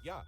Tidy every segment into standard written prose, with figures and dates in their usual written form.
Yeah.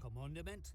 Commandment.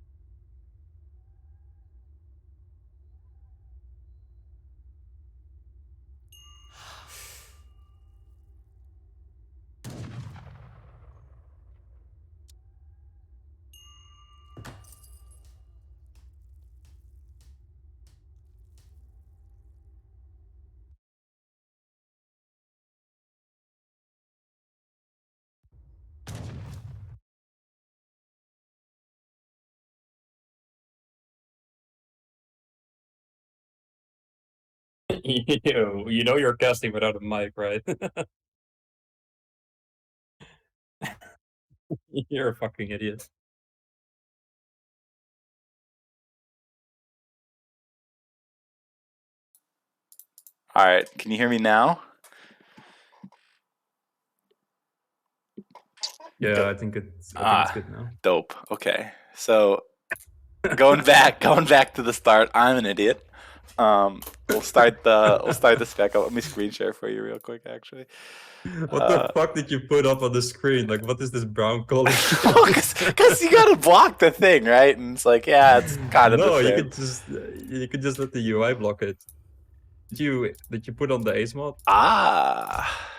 You know you're casting without a mic, right? You're a fucking idiot. All right, can you hear me now? Yeah, I think it's good now. Dope. Okay, so going back to the start. I'm an idiot. We'll start the spec. Let me screen share for you real quick, actually. What the fuck did you put up on the screen? Like, what is this brown color? Because you gotta block the thing, right? And it's like, yeah, it's kind of the No, same. you could just let the UI block it. Did you put on the ace mod? Ah,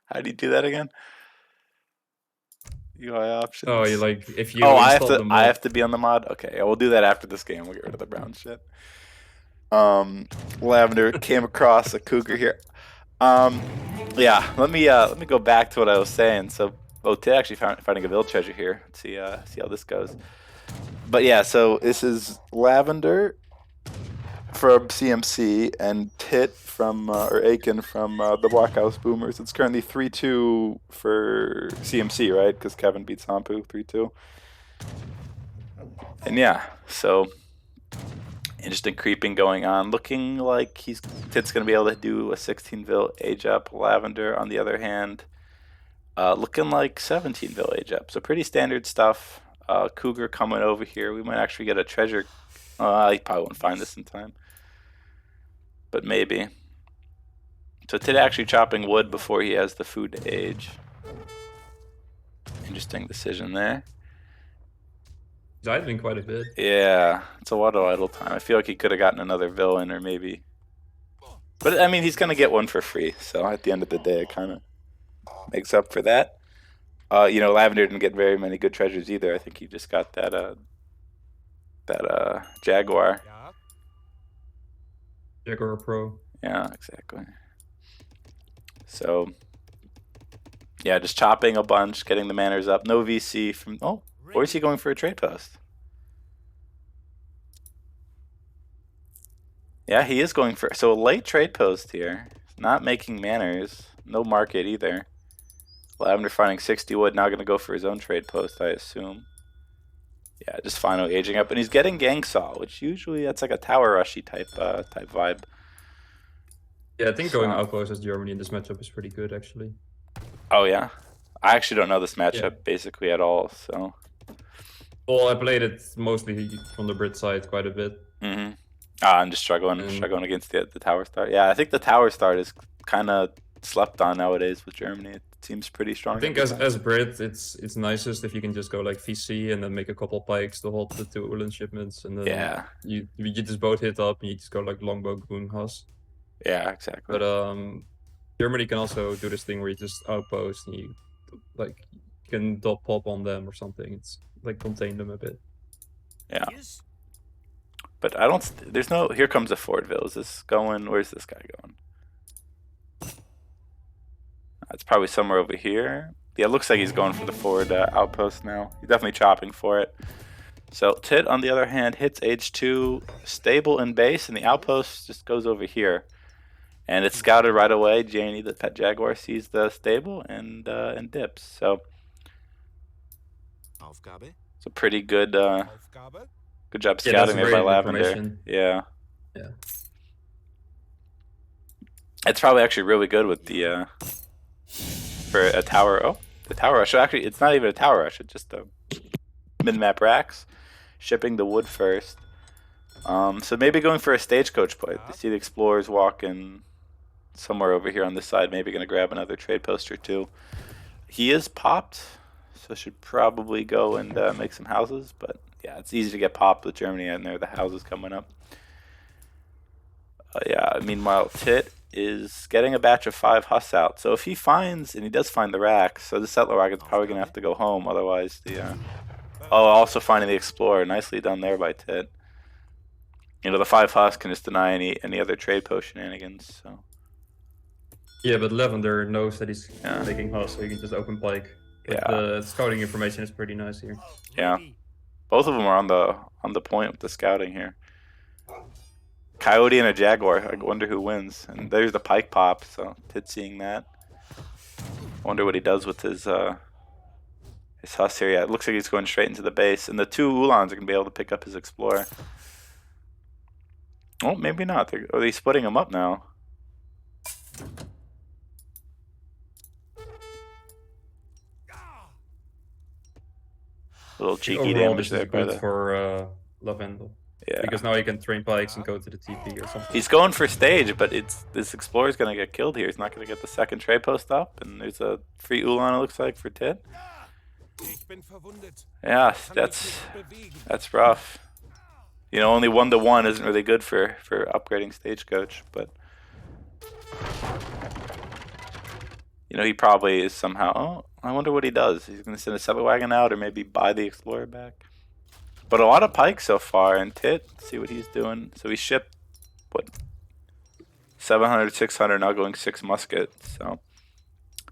how do you do that again? UI options. Oh, you like if you Oh, install the mod. I have to be on the mod. Okay, we'll do that after this game. We'll get rid of the brown shit. Lavender came across a cougar here. Yeah, let me go back to what I was saying. So, Bote actually finding a village treasure here. Let's see how this goes. But yeah, so this is Lavender from CMC and Tit from or Aiken from the Black House Boomers. It's currently 3-2 for CMC, right? Because Kevin beats Hampu 3-2. And yeah, so interesting creeping going on. Looking like Tit's going to be able to do a 16 vil age up. Lavender, on the other hand, looking like 17 vil age up. So pretty standard stuff. Cougar coming over here. We might actually get a treasure. I probably won't find this in time, but maybe. So Tit actually chopping wood before he has the food to age. Interesting decision there. He's idling quite a bit. Yeah, it's a lot of idle time. I feel like he could have gotten another villain or maybe. But I mean, he's going to get one for free. So at the end of the day, it kind of makes up for that. Lavender didn't get very many good treasures either. I think he just got that Jaguar. Yeah. Jaguar Pro. Yeah, exactly. So yeah, just chopping a bunch, getting the manners up. No VC from. Oh, or is he going for a trade post? Yeah, he is going for so a late trade post here. Not making manners. No market either. Lavender finding 60 wood. Now going to go for his own trade post, I assume. Yeah, just final aging up, and he's getting gang saw, which usually that's like a tower rushy type vibe. Yeah, I think going outpost as Germany in this matchup is pretty good, actually. Oh yeah, I actually don't know this matchup basically at all. So. Well, I played it mostly from the Brit side quite a bit. Mm-hmm. I'm just struggling against the tower start. Yeah, I think the tower start is kind of slept on nowadays with Germany. It seems pretty strong. I think as Brit, it's nicest if you can just go like VC and then make a couple pikes to hold the two Ulan shipments, and then you just both hit up and you just go like longbow goon Haas. Yeah, exactly. But Germany can also do this thing where you just outpost and you like can pop on them or something. It's like contain them a bit. Yeah. But I don't. There's no. Here comes a Fordville. Is this going? Where's this guy going? It's probably somewhere over here. Yeah, it looks like he's going for the forward outpost now. He's definitely chopping for it. So Tit, on the other hand, hits age 2, stable in base, and the outpost just goes over here. And it's scouted right away. Janie, the pet jaguar, sees the stable and dips. So it's a pretty good good job scouting there by Lavendar. Yeah. Yeah. It's probably actually really good with the for a tower. Oh, the tower rush. Actually, it's not even a tower rush. It's just a mid-map racks. Shipping the wood first. So maybe going for a stagecoach play. You see the explorers walking somewhere over here on this side. Maybe going to grab another trade post or two. He is popped, so should probably go and make some houses. But yeah, it's easy to get popped with Germany and there. The houses coming up. Yeah. Meanwhile, Tit is getting a batch of 5 Huss out. So if he finds, and he does find the racks, so the settler rocket's probably going to have to go home. Otherwise, the oh, also finding the explorer. Nicely done there by Tit. You know, the 5 Huss can just deny any other trade post shenanigans. So. Yeah, but Lavendar knows that he's making Huss, so he can just open pike. But yeah. The scouting information is pretty nice here. Yeah. Both of them are on the point with the scouting here. Coyote and a jaguar. I wonder who wins. And there's the pike pop, so Tit seeing that. I wonder what he does with his Huss here. Yeah, it looks like he's going straight into the base. And the 2 Ulans are going to be able to pick up his explorer. Oh, maybe not. Are they splitting him up now? A little cheeky damage there by the... for Lavendar. Yeah. Because now he can train pikes and go to the TP or something. He's going for stage, but this explorer's going to get killed here. He's not going to get the second trade post up. And there's a free Ulan, it looks like, for Tit. Yeah, that's rough. You know, only 1-to-1 isn't really good for upgrading stagecoach, but you know, he probably is somehow. Oh, I wonder what he does. He's going to send a settler wagon out, or maybe buy the explorer back. But a lot of pikes so far, and Tit, see what he's doing. So he shipped what 700, 600, now going 6 muskets. So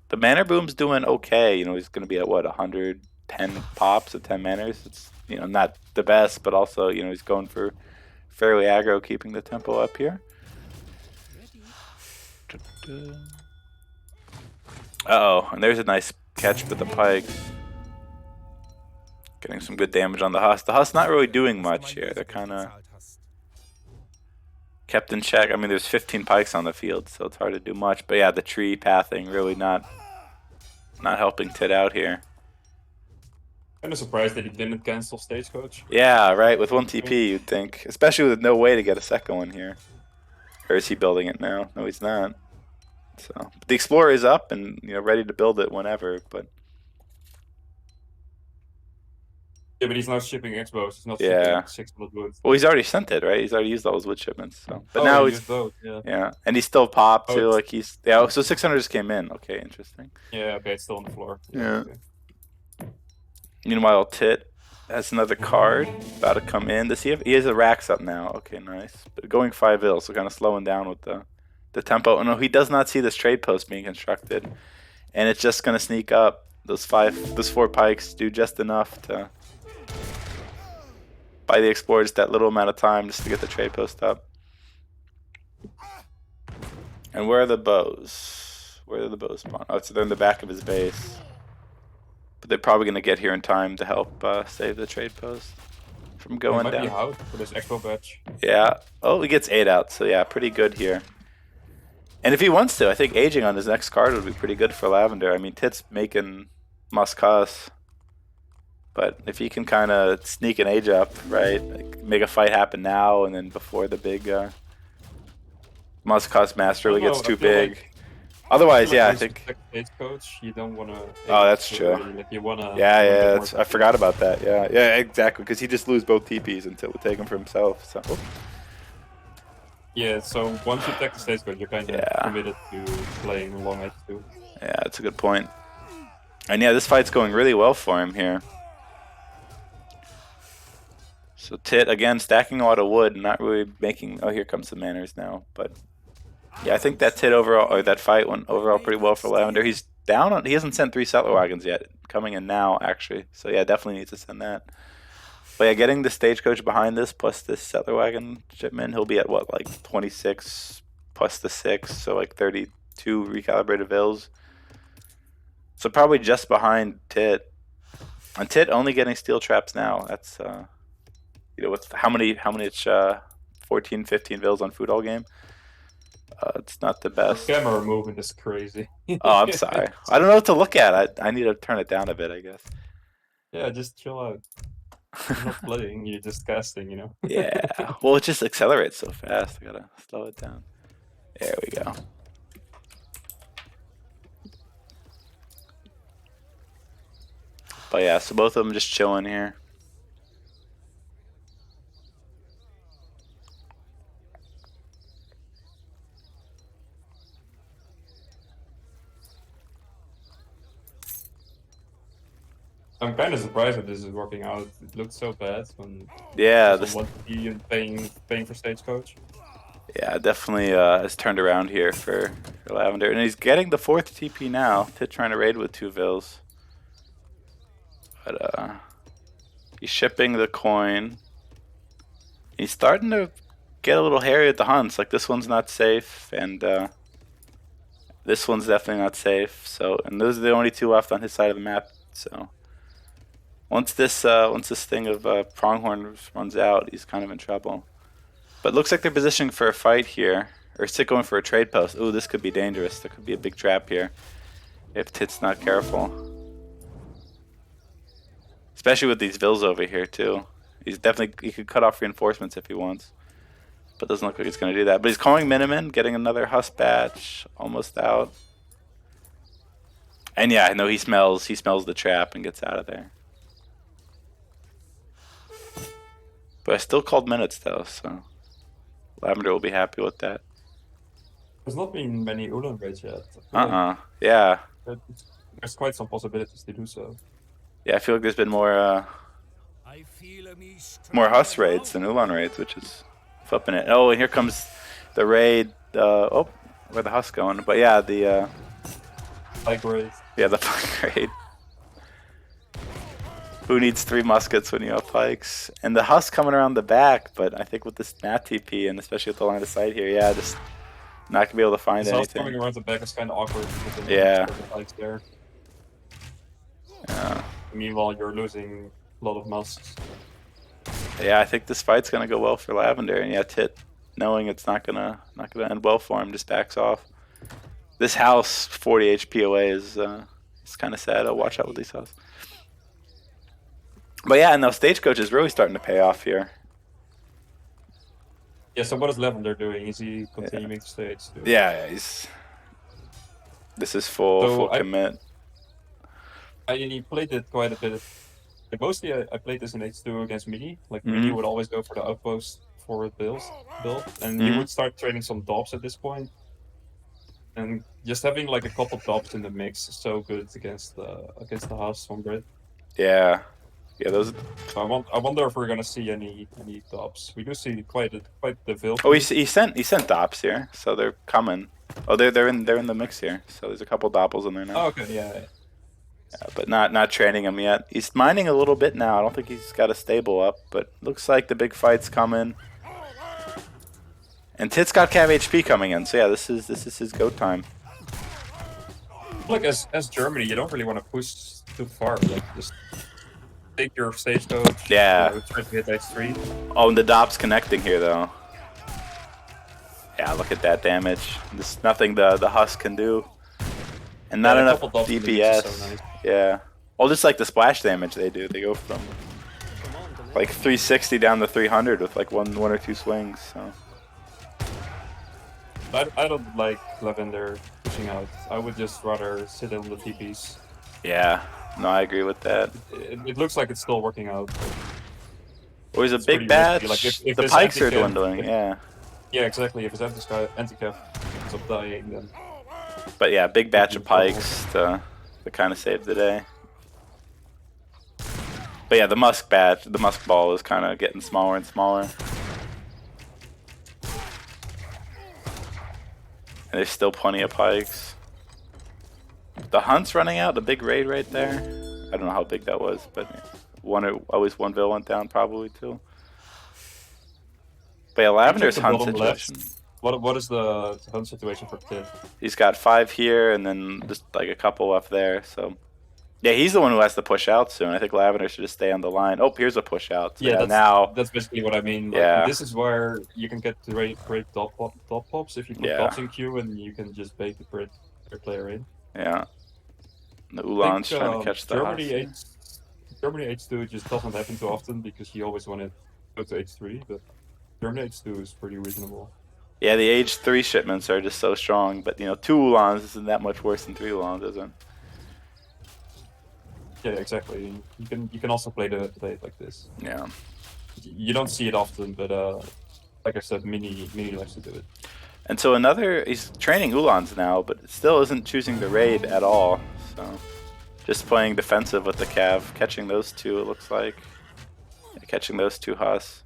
the manor boom's doing okay. You know, he's going to be at what 110 pops at 10 manors. It's, you know, not the best, but also, you know, he's going for fairly aggro, keeping the tempo up here. Uh-oh, and there's a nice catch with the pikes. Getting some good damage on the Huss. The Huss not really doing much here. They're kind of kept in check. I mean, there's 15 pikes on the field, so it's hard to do much. But yeah, the tree pathing really not helping Tit out here. Kind of surprised that he didn't cancel stagecoach. Yeah, right. With 1 TP, you'd think, especially with no way to get a second one here. Or is he building it now? No, he's not. So but the explorer is up and, you know, ready to build it whenever. But yeah, but he's not shipping expos. He's not shipping 600 wood. Well, he's already sent it, right? He's already used all his wood shipments. So, but now he's both, yeah, and he's still popped too. Like he's So 600 just came in. Okay, interesting. Yeah, okay, it's still on the floor. Yeah. Okay. Meanwhile, Tit has another card about to come in. Does he have? He has the racks up now. Okay, nice. But going 5-0, so kind of slowing down with the tempo. Oh no, he does not see this trade post being constructed, and it's just gonna sneak up. Those 4 pikes do just enough to buy the explorer just that little amount of time just to get the trade post up. And where are the bows? Where are the bows spawn? Oh, so they're in the back of his base. But they're probably going to get here in time to help save the trade post from going might down. Be out for this expo patch. Yeah. Oh, he gets 8 out. So yeah, pretty good here. And if he wants to, I think aging on his next card would be pretty good for Lavendar. I mean, Tit's making Muscus. But if he can kind of sneak an age up, right, like make a fight happen now, and then before the big Muscus Master really gets too big. Like, otherwise, yeah, I think. Coach, you don't want to. Oh, that's true. Like you wanna. Yeah, I forgot about that. Yeah, exactly, because he just lose both TPs until we take him for himself. So. Yeah, so once you attack the stagecoach, you're kind of committed to playing long H2. Yeah, that's a good point. And yeah, this fight's going really well for him here. So Tit, again, stacking a lot of wood, not really making... Oh, here comes the manners now. But yeah, I think that Tit overall, or that fight went overall pretty well for Lavendar. He's down on... He hasn't sent 3 settler wagons yet. Coming in now, actually. So yeah, definitely needs to send that. But yeah, getting the stagecoach behind this, plus this settler wagon shipment, he'll be at what, like 26 plus the 6, so like 32 recalibrated vills. So probably just behind Tit. And Tit only getting steel traps now. That's you know, what's how many it's 14, 15 vills on food all game. It's not the best. The camera movement is crazy. Oh, I'm sorry. I don't know what to look at. I need to turn it down a bit, I guess. Yeah, just chill out. You're not playing, you're just casting, you know? Yeah. Well, it just accelerates so fast. I gotta slow it down. There we go. But yeah, so both of them just chilling here. I'm kind of surprised that this is working out. It looked so bad when this want to be paying for stagecoach. Yeah, definitely has turned around here for Lavendar, and he's getting the 4th TP now. Tit trying to raid with 2 vills, but he's shipping the coin. He's starting to get a little hairy at the hunts. Like this one's not safe, and this one's definitely not safe. So, and those are the only 2 left on his side of the map. So. Once this thing of pronghorn runs out, he's kind of in trouble. But it looks like they're positioning for a fight here, or is Tit going for a trade post? Ooh, this could be dangerous. There could be a big trap here if Tit's not careful. Especially with these vills over here too. He could cut off reinforcements if he wants, but doesn't look like he's going to do that. But he's calling Miniman, getting another Husk batch, almost out. And yeah, I know he smells the trap and gets out of there. But I still called minutes though, so Lavendar will be happy with that. There's not been many Ulan raids yet. Yeah. There's quite some possibilities to do so. Yeah, I feel like there's been more Husk raids than Ulan raids, which is flipping it. Oh, and here comes the raid. Oh, where the Husk going? But yeah, the Pike raid. Yeah, the pike raid. Who needs 3 muskets when you have pikes? And the Husk coming around the back, but I think with this Nat TP and especially with the line of sight here, yeah, just not gonna be able to find anything. Coming around the back is kind of awkward. Yeah. The pikes there. Yeah. Meanwhile, you're losing a lot of musks. Yeah, I think this fight's gonna go well for Lavendar, and yeah, Tit, knowing it's not gonna end well for him, just backs off. This house 40 HP away is kind of sad. I'll watch out with these houses. But yeah, and those stagecoach is really starting to pay off here. Yeah, so what is Lavendar doing? Is he continuing to stage? Yeah, he's... This is full commit. I played it quite a bit. Mostly I played this in H2 against Mini. Like Mini would always go for the outpost forward build. And you would start training some dops at this point. And just having like a couple dops in the mix is so good against the house from Brit. Yeah. Yeah, those. So I wonder if we're gonna see any dops. We do see quite the Vil. Oh, he sent dops here, so they're coming. Oh, they're in the mix here. So there's a couple doppels in there now. Oh, okay, yeah. But not training him yet. He's mining a little bit now. I don't think he's got a stable up, but looks like the big fight's coming. And Tit's got Cav HP coming in, so yeah, this is his go time. Look, as Germany, you don't really want to push too far. Like just take your stagecoach. Yeah. Try to hit H3. Oh, and the dop's connecting here though. Yeah, look at that damage. There's nothing the Husk can do. And not enough DPS. So nice. Yeah. Well, just like the splash damage they do. They go from like 360 down to 300 with like one or two swings. So. I don't like Lavendar pushing out. I would just rather sit on the TPs. Yeah. No, I agree with that. It looks like it's still working out. Well, he's a big batch. Like if the pikes are dwindling, yeah. Yeah, exactly. If his anti-cav ends up dying, then... But yeah, big batch of pikes to kind of save the day. But yeah, the musk ball is kind of getting smaller and smaller. And there's still plenty of pikes. The hunt's running out. The big raid right there. I don't know how big that was, but always one vill went down, probably too. But yeah, Lavendar's hunt situation. What is the hunt situation for Kid? He's got 5 here and then just like a couple left there. So yeah, he's the one who has to push out soon. I think Lavendar should just stay on the line. Oh, here's a push out. So yeah, now that's basically what I mean. Like, yeah, this is where you can get great top pops if you put tops in queue, and you can just bait the player in. Yeah. The Ulan's trying to catch the Germany H2 just doesn't happen too often because you always want to go to H3, but Germany H2 is pretty reasonable. Yeah, the H3 shipments are just so strong, but 2 Ulans isn't that much worse than 3 Ulans, is it? Yeah, exactly. You can also play the debate like this. Yeah. You don't see it often, but like I said, Mini likes to do it. And so he's training Ulans now, but still isn't choosing the raid at all. So just playing defensive with the Cav, catching those 2, it looks like. Yeah, catching those 2 Huss.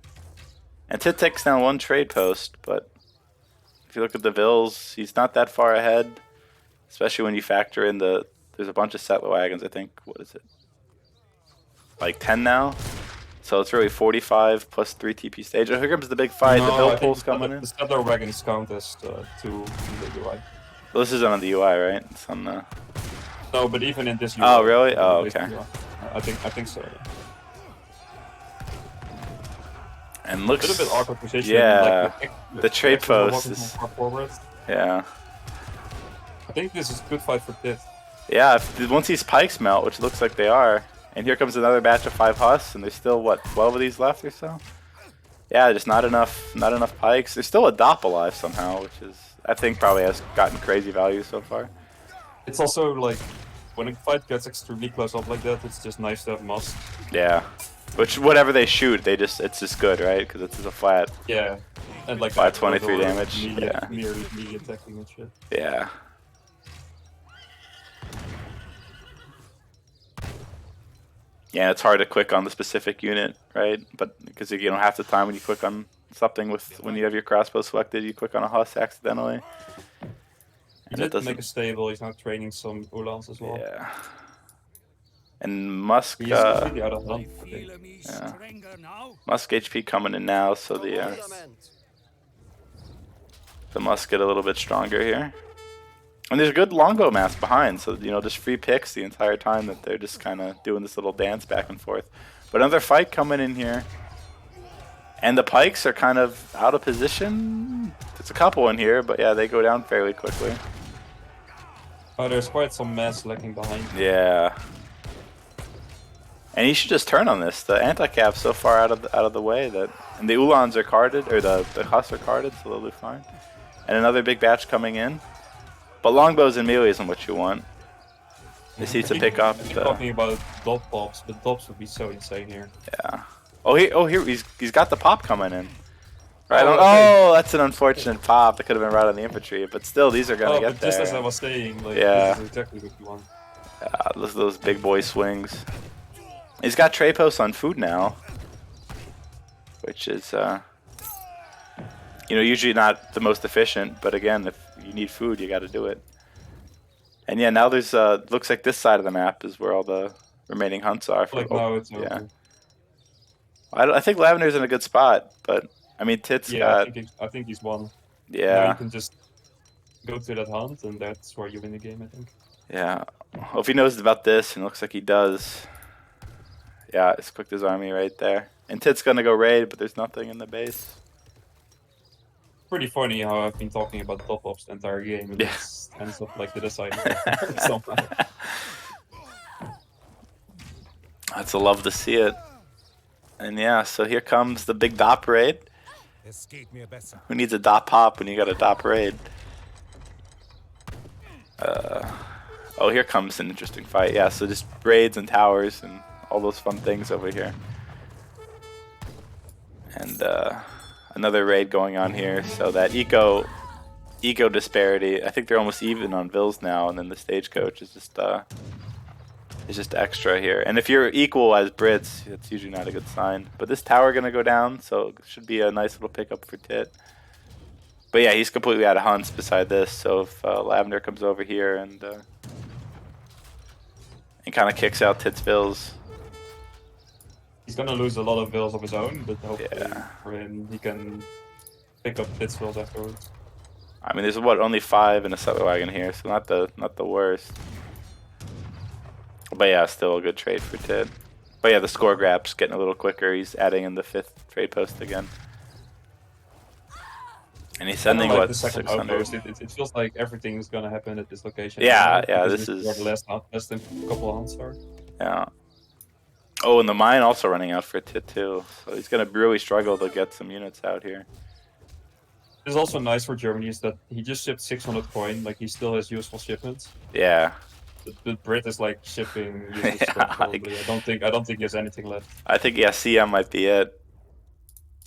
And Tit takes down 1 trade post, but if you look at the Vills, he's not that far ahead, especially when you factor in there's a bunch of settler wagons, I think. What is it? Like 10 now? So it's really 45 plus 3 TP stage. Oh, here comes the big fight. The Vill pool's coming in. The settler wagons count as 2 in the UI. Well, this isn't on the UI, right? It's on the... No, but even in this UI. Oh, really? Oh, okay. I think so. And looks... A little bit awkward position. Yeah. Like, the trade post is... Yeah. I think this is a good fight for Pit. Yeah, once these pikes melt, which looks like they are, and here comes another batch of 5 Huss, and there's still, what, 12 of these left or so? Yeah, just not enough pikes. There's still a Dop alive somehow, which is, I think, probably has gotten crazy value so far. It's also, like, when a fight gets extremely close up like that, it's just nice to have Musk. Yeah. Which, whatever they shoot, it's just good, right? Because it's a flat... Yeah. And, like, 523 damage. Melee attacking and shit. Yeah. Yeah, it's hard to click on the specific unit, right? But because you don't have the time when you click on something when you have your crossbow selected, you click on a Huss accidentally. He did make a stable. He's now training some Ulans as well. Yeah. And Musk. He's completely out of run. Yeah. Musk HP coming in now, so the Musk get a little bit stronger here. And there's a good longbow mass behind, so just free picks the entire time that they're just kind of doing this little dance back and forth. But another fight coming in here, and the pikes are kind of out of position. There's a couple in here, but yeah, they go down fairly quickly. Oh, there's quite some mass lacking behind. Yeah. And he should just turn on this. The anti-cap's so far out of the way that, and the Ulans are carded, or the Huss are carded, so they'll be fine. And another big batch coming in. But longbows and melee isn't what you want. This needs to pick up. Talking about dot pops, but dots would be so insane here. Yeah. Here he's got the pop coming in. Right. Oh, okay. Oh, That's an unfortunate pop. That could have been right on the infantry, but still, these are gonna get but there. just as I was saying, like, yeah. This is exactly what you want. Those big boy swings. He's got tray posts on food now, which is usually not the most efficient, but again, if you need food, you got to do it. And yeah, now there's looks like this side of the map is where all the remaining hunts are. Now it's over. I think Lavendar's in a good spot, but I mean, Tit's got... I think he's won. Yeah. Now you can just go to that hunt, and that's where you win the game, I think. Yeah. Well, if he knows about this, and it looks like he does. Yeah, it's clicked his army right there. And Tit's gonna go raid, but there's nothing in the base. Pretty funny how I've been talking about top ups the entire game, and it ends up like the Decisive. That's a love to see it. And yeah, so here comes the big DOP raid. Who needs a DOP pop when you got a DOP raid? Here comes an interesting fight. Yeah, so just raids and towers and all those fun things over here. And another raid going on here. So that eco disparity, I think they're almost even on Vills now, and then the stagecoach is just is just extra here. And if you're equal as Brits, it's usually not a good sign. But this tower going to go down, so it should be a nice little pickup for Tit. But yeah, he's completely out of hunts beside this, so if Lavendar comes over here and kind of kicks out Tit's vills. He's gonna lose a lot of vills of his own, but hopefully for him, he can pick up Tit's vills afterwards. I mean, there's only 5 in a settler wagon here, so not the worst. But yeah, still a good trade for Tit. But yeah, the score grab's getting a little quicker. He's adding in the 5th trade post again. And he's sending like what, the second 600? outpost. It feels like everything's gonna happen at this location. Yeah, yeah, this is is... less than a couple of hunts are. Yeah. Oh, and the mine also running out for Tit too. So he's going to really struggle to get some units out here. It's also nice for Germany is that he just shipped 600 coin. Like, he still has useful shipments. Yeah. The Brit is like shipping useless stuff probably. I don't think he has anything left. I think, yeah, CM might be it.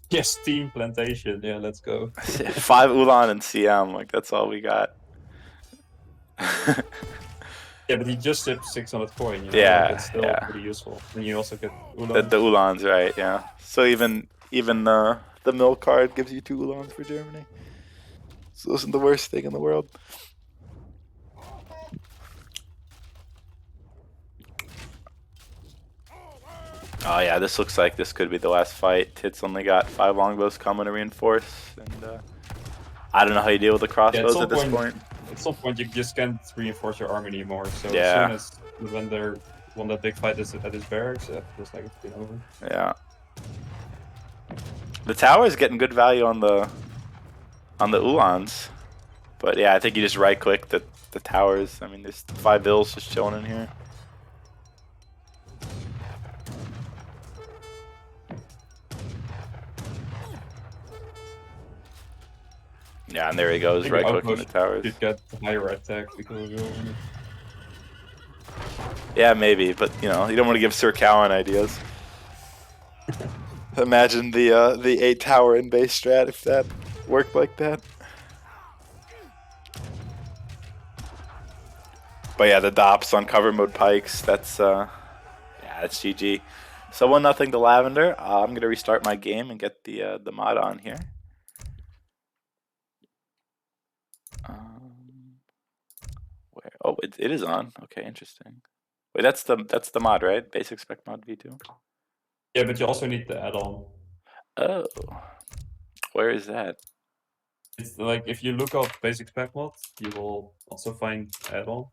Yes, Team Plantation. Yeah, let's go. 5 Ulan and CM, like that's all we got. Yeah, but he just shipped 600 coin. You know? Yeah, like, it's still yeah. pretty useful. And you also get Ulans. The Ulans, right? Yeah. So even the mill card gives you 2 Ulans for Germany. So this isn't the worst thing in the world. Oh yeah, this looks like this could be the last fight. Tit's only got 5 longbows coming to reinforce, and I don't know how you deal with the crossbows at this point. At some point, you just can't reinforce your army anymore. So Yeah. as soon as Lavendar won that big fight at his barracks, it feels like it's been over. Yeah. The tower is getting good value on the Ulans, but yeah, I think you just right click the towers. I mean, there's 5 vills just chilling in here. Yeah, and there he goes, right clicking the towers. You get higher attack because of your army. Yeah, maybe, but you know, you don't want to give Sir Cowan ideas. Imagine the 8 tower in base strat if that worked like that. But yeah, the dops on cover mode pikes, that's yeah, that's GG. So 1-0 to Lavendar. I'm gonna restart my game and get the mod on here. Where? Oh, it is on. Okay, interesting. Wait, that's the mod, right? Basic spec mod v2. Yeah, but you also need the add-on. Oh, where is that? It's like if you look up basic spec mod, you will also find add-on.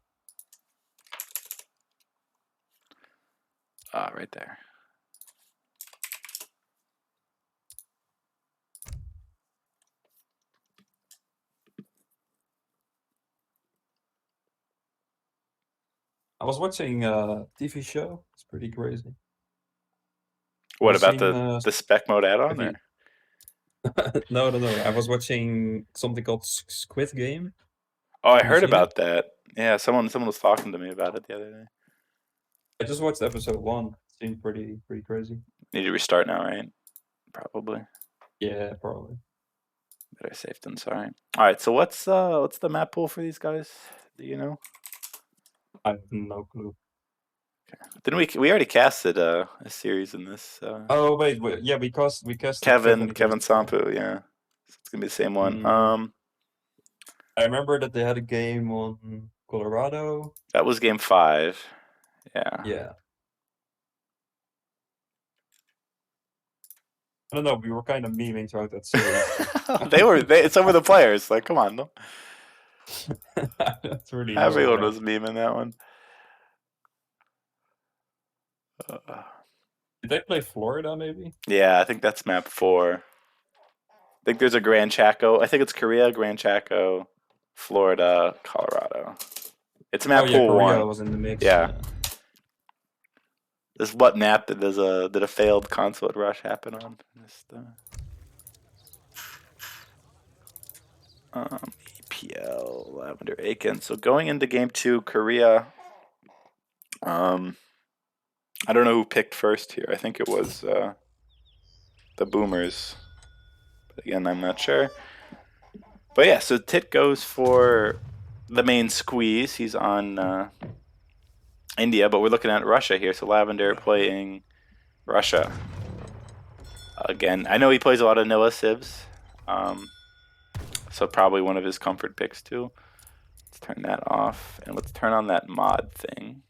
Ah, right there. I was watching a TV show. It's pretty crazy. What I've about seen, the spec mode add-on there? No. I was watching something called Squid Game. Oh, I Have you heard seen about that. Yeah, someone was talking to me about it the other day. I just watched episode 1. It seemed pretty crazy. Need to restart now, right? Probably. Yeah, probably. Better safe than sorry. All right, so what's the map pool for these guys? Do you know? I have no clue. Didn't we already casted a series in this? Oh wait, yeah, we cast Kevin Sampu, yeah. So it's gonna be the same one. I remember that they had a game on Colorado. That was game 5. Yeah. Yeah. I don't know. We were kind of memeing throughout that series. Some of the players. Like, come on, no? That's really. Everyone was memeing that one. Did they play Florida, maybe? Yeah, I think that's map 4. I think there's a Grand Chaco. I think it's Korea, Grand Chaco, Florida, Colorado. It's map pool Korea 1. was in the mix. Yeah. This what map did a failed consulate rush happen on? Just, EPL, Lavendar, Aiken. So going into game 2, Korea. I don't know who picked first here. I think it was the Boomers. But again, I'm not sure. But yeah, so Tit goes for the main squeeze. He's on India, but we're looking at Russia here. So Lavendar playing Russia. Again, I know he plays a lot of Noah Civs. So probably one of his comfort picks too. Let's turn that off and let's turn on that mod thing.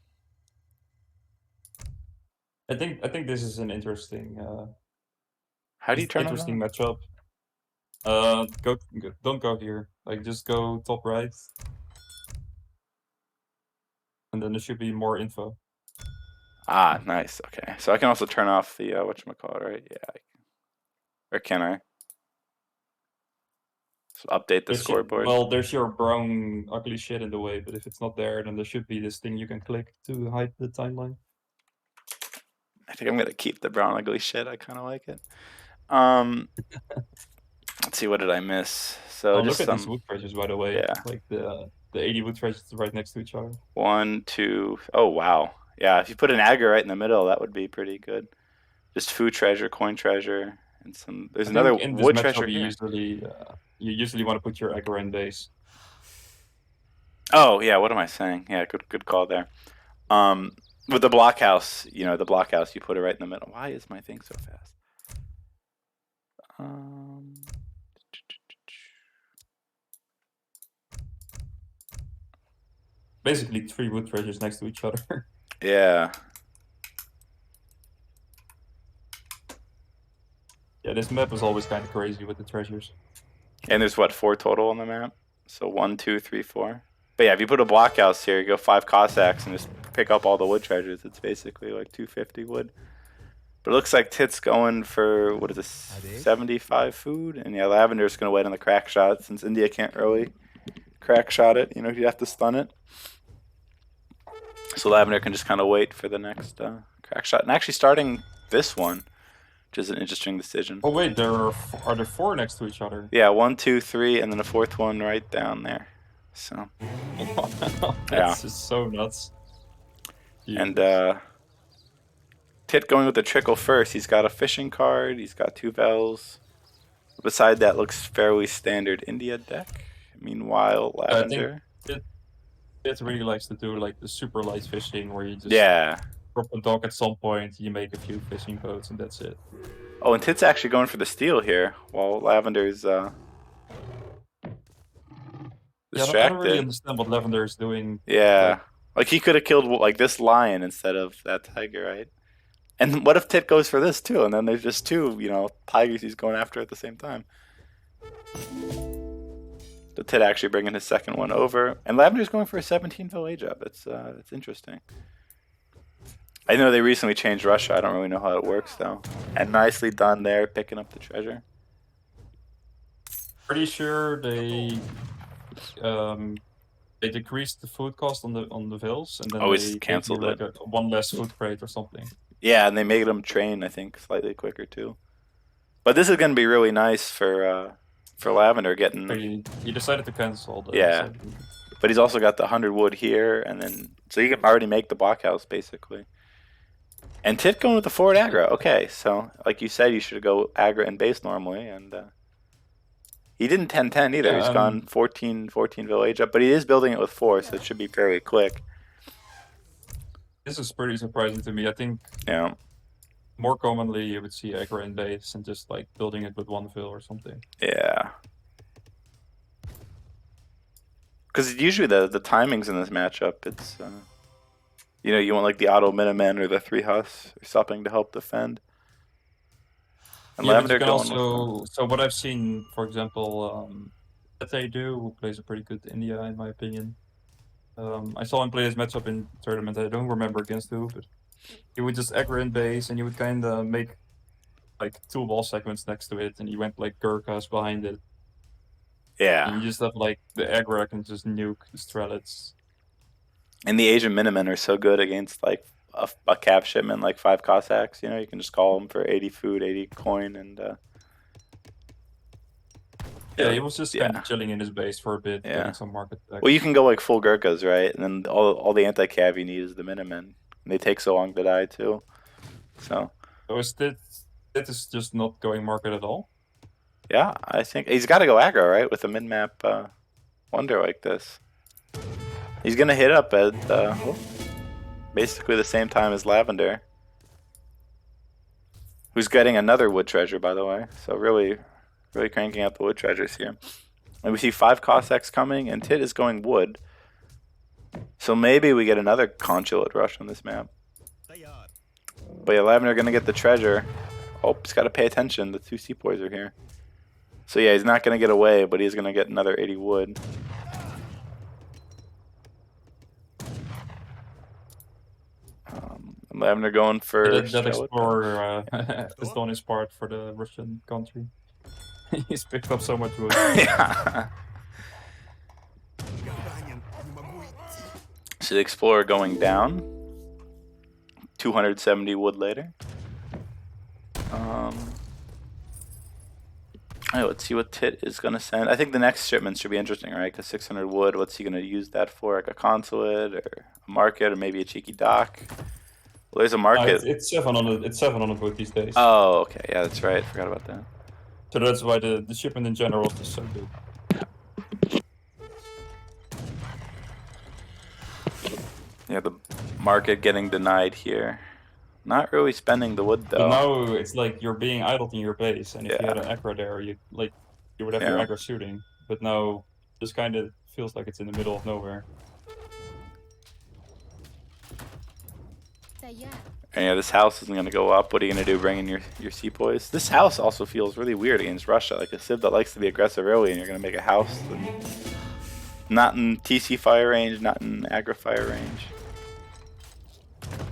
I think this is an interesting How do you turn on interesting that? matchup. Don't go here. Like just go top right. And then there should be more info. Ah, nice. Okay. So I can also turn off the whatchamacallit, right? Yeah. Or can I? So update the scoreboard. Well, there's your brown ugly shit in the way, but if it's not there, then there should be this thing you can click to hide the timeline. I think I'm gonna keep the brown ugly shit. I kind of like it. Let's see, what did I miss? So just look at some these wood treasures, by the way. Yeah. Like the 80 wood treasures right next to each other. 1, 2. Oh wow. Yeah, if you put an aggro right in the middle, that would be pretty good. Just food treasure, coin treasure, and some. There's another in this wood matchup, treasure you here. usually want to put your aggro in base. Oh yeah, what am I saying? Yeah, good call there. With the blockhouse, the blockhouse, you put it right in the middle. Why is my thing so fast? Basically 3 wood treasures next to each other. Yeah. Yeah, this map is always kind of crazy with the treasures. And there's what, 4 total on the map? So 1, 2, 3, 4. But yeah, if you put a blockhouse here, you go 5 Cossacks and just pick up all the wood treasures. It's basically like 250 wood. But it looks like Tit's going for, what is this, 75 food? And yeah, Lavendar's going to wait on the crack shot since India can't really crack shot it. You have to stun it. So Lavendar can just kind of wait for the next crack shot. And actually starting this one, which is an interesting decision. Oh wait, are there 4 next to each other? Yeah, 1, 2, 3, and then a 4th one right down there. So That's just so nuts. Jesus. And Tit going with the trickle first. He's got a fishing card. He's got 2 Vels. Beside that looks fairly standard India deck. Meanwhile, Lavendar. It really likes to do like the super light fishing where you just drop a dock at some point, you make a few fishing boats, and that's it. Oh, and Tit's actually going for the steal here, while Lavendar's distracted. I don't really understand what Lavendar is doing. Yeah, like he could have killed like this lion instead of that tiger, right? And what if Tit goes for this too, and then there's just 2, tigers he's going after at the same time. So Tit actually bringing his second one over, and Lavendar's going for a 17 Vil age up. It's interesting. I know they recently changed Russia. I don't really know how it works though. And nicely done there, picking up the treasure. Pretty sure they decreased the food cost on the Vils, and then Always they canceled like it. one less food crate or something. Yeah, and they made them train, I think, slightly quicker too. But this is going to be really nice for Lavendar getting. He decided to cancel. But he's also got the 100 wood here, and then so you can already make the blockhouse basically. And Tit going with the forward aggro. Okay, so like you said, you should go aggro and base normally, and he didn't 10-10 either. He's gone 14 Vil age up, but he is building it with 4, so it should be fairly quick. This is pretty surprising to me. I think more commonly you would see aggro and base and just like building it with 1 Vil or something. Yeah. Because usually the timings in this matchup, it's you want like the auto Miniman or the 3 Hus or something to help defend. And Lavendar going also, so what I've seen, for example, that they do, who plays a pretty good India in my opinion. I saw him play this matchup in tournament. I don't remember against who, but he would just aggro in base, and you would kind of make like 2 wall segments next to it, and he went like Gurkhas behind it. Yeah. And you just have like the aggro can just nuke the Strelets. And the Asian Minimen are so good against like a cap shipment, like 5 Cossacks. You can just call them for 80 food, 80 coin, and yeah, he was just kind of chilling in his base for a bit, getting some market back. Well, you can go like full Gurkhas, right? And then all the anti-cav you need is the Minimen. And they take so long to die too. So is Tit is just not going market at all? Yeah, I think he's got to go aggro, right? With a min-map wonder like this. He's going to hit up at... basically the same time as Lavendar. Who's getting another wood treasure, by the way. So really cranking out the wood treasures here. And we see 5 Cossacks coming, and Tit is going wood. So maybe we get another Consulate rush on this map. But yeah, Lavendar gonna get the treasure. Oh, he's got to pay attention. The 2 sepoys are here. So yeah, he's not gonna get away, but he's gonna get another 80 wood. Lavendar going for That explorer has done his part for the Russian country. He's picked up so much wood. Yeah. So the explorer going down. 270 wood later. Alright, let's see what Tit is going to send. I think the next shipment should be interesting, right? Because 600 wood, what's he going to use that for? Like a consulate or a market or maybe a cheeky dock? Well, there's a market. It's 700. It's 700 wood these days. Oh, okay. Yeah, that's right. Forgot about that. So that's why the shipment in general is just so good. Yeah, the market getting denied here. Not really spending the wood though. But now it's like you're being idled in your base, and if you had an aggro there, you would have your aggro shooting. But now this kind of feels like it's in the middle of nowhere. And yeah, this house isn't gonna go up. What are you gonna do? Bring in your sepoys? This house also feels really weird against Russia. Like a civ that likes to be aggressive early, and you're gonna make a house not in TC fire range, not in aggro fire range.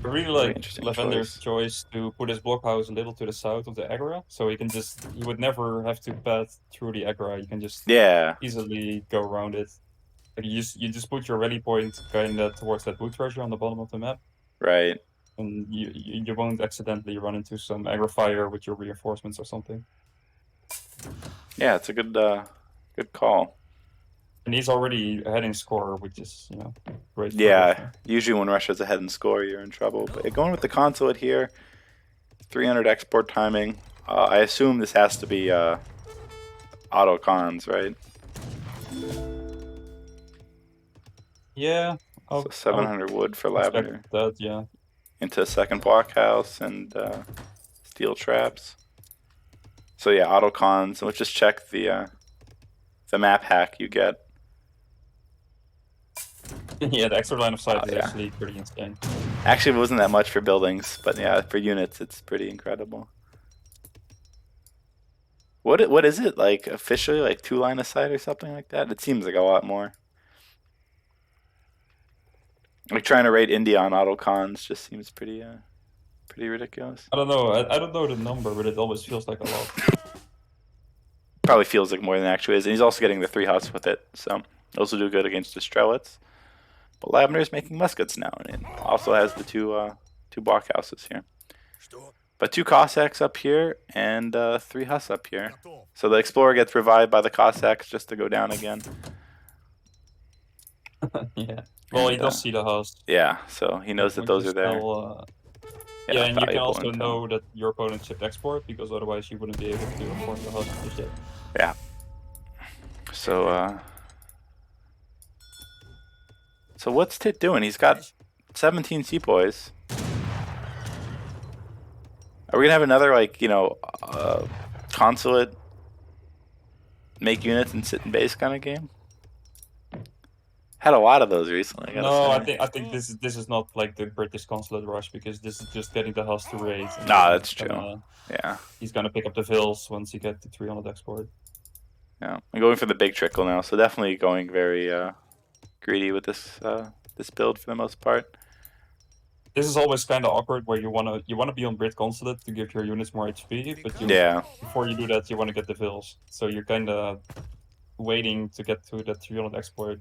I really like Lavendar's choice to put his blockhouse a little to the south of the aggro, so you would never have to pass through the aggro. You can just easily go around it. Like you just put your rally point kind of towards that wood treasure on the bottom of the map. Right. And you won't accidentally run into some aggro fire with your reinforcements or something. Yeah, it's a good call. And he's already ahead in score, which is, great. Yeah, usually when Russia's ahead in score, you're in trouble. But going with the consulate here, 300 export timing. I assume this has to be auto cons, right? Yeah. So 700 wood for Lavendar. That, yeah. Into a second blockhouse and steel traps. So yeah, auto cons. Let's just check the map hack you get. Yeah, the extra line of sight is actually pretty insane. Actually, it wasn't that much for buildings, but yeah, for units, it's pretty incredible. What is it like officially? Like 2 line of sight or something like that? It seems like a lot more. Like trying to rate India on auto cons just seems pretty ridiculous. I don't know. I don't know the number, but it always feels like a lot. Probably feels like more than it actually is, and he's also getting the 3 huts with it, so those will do good against the Strelitz. But Lavendar is making muskets now, and it also has the two blockhouses here. But 2 Cossacks up here and 3 huts up here. So the explorer gets revived by the Cossacks just to go down again. Yeah. Well, he does see the house. Yeah, so he knows that those are there. Yeah, and you can also know that your opponent shipped export, because otherwise you wouldn't be able to afford the house just yet. Yeah. So, so what's Tit doing? He's got 17 sepoys. Are we gonna have another, like, consulate, make units and sit in base kind of game? Had a lot of those recently. No, I think this is not like the British consulate rush, because this is just getting the house to raid. No, that's true. Yeah. He's gonna pick up the vills once he gets to 300 export. Yeah, I'm going for the big trickle now, so definitely going very greedy with this this build for the most part. This is always kind of awkward, where you wanna be on Brit consulate to give your units more HP, but before you do that, you want to get the vills. So you're kind of waiting to get to that 300 export.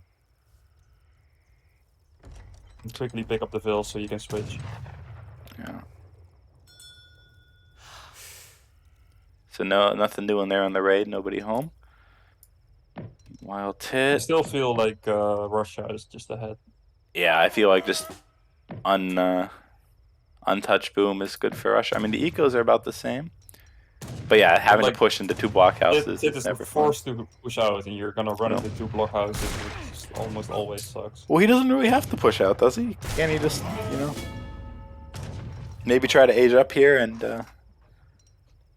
And quickly pick up the vills so you can switch. Yeah. So nothing new in there on the raid. Nobody home. Wild Tit. I still feel like Russia is just ahead. Yeah, I feel like just untouched boom is good for Russia. I mean, the ecos are about the same. But yeah, having to push into 2 blockhouses is never forced to push out, and you're gonna run into 2 blockhouses with almost always sucks. Well, he doesn't really have to push out, does he? Can't he just, you know, maybe try to age up here and,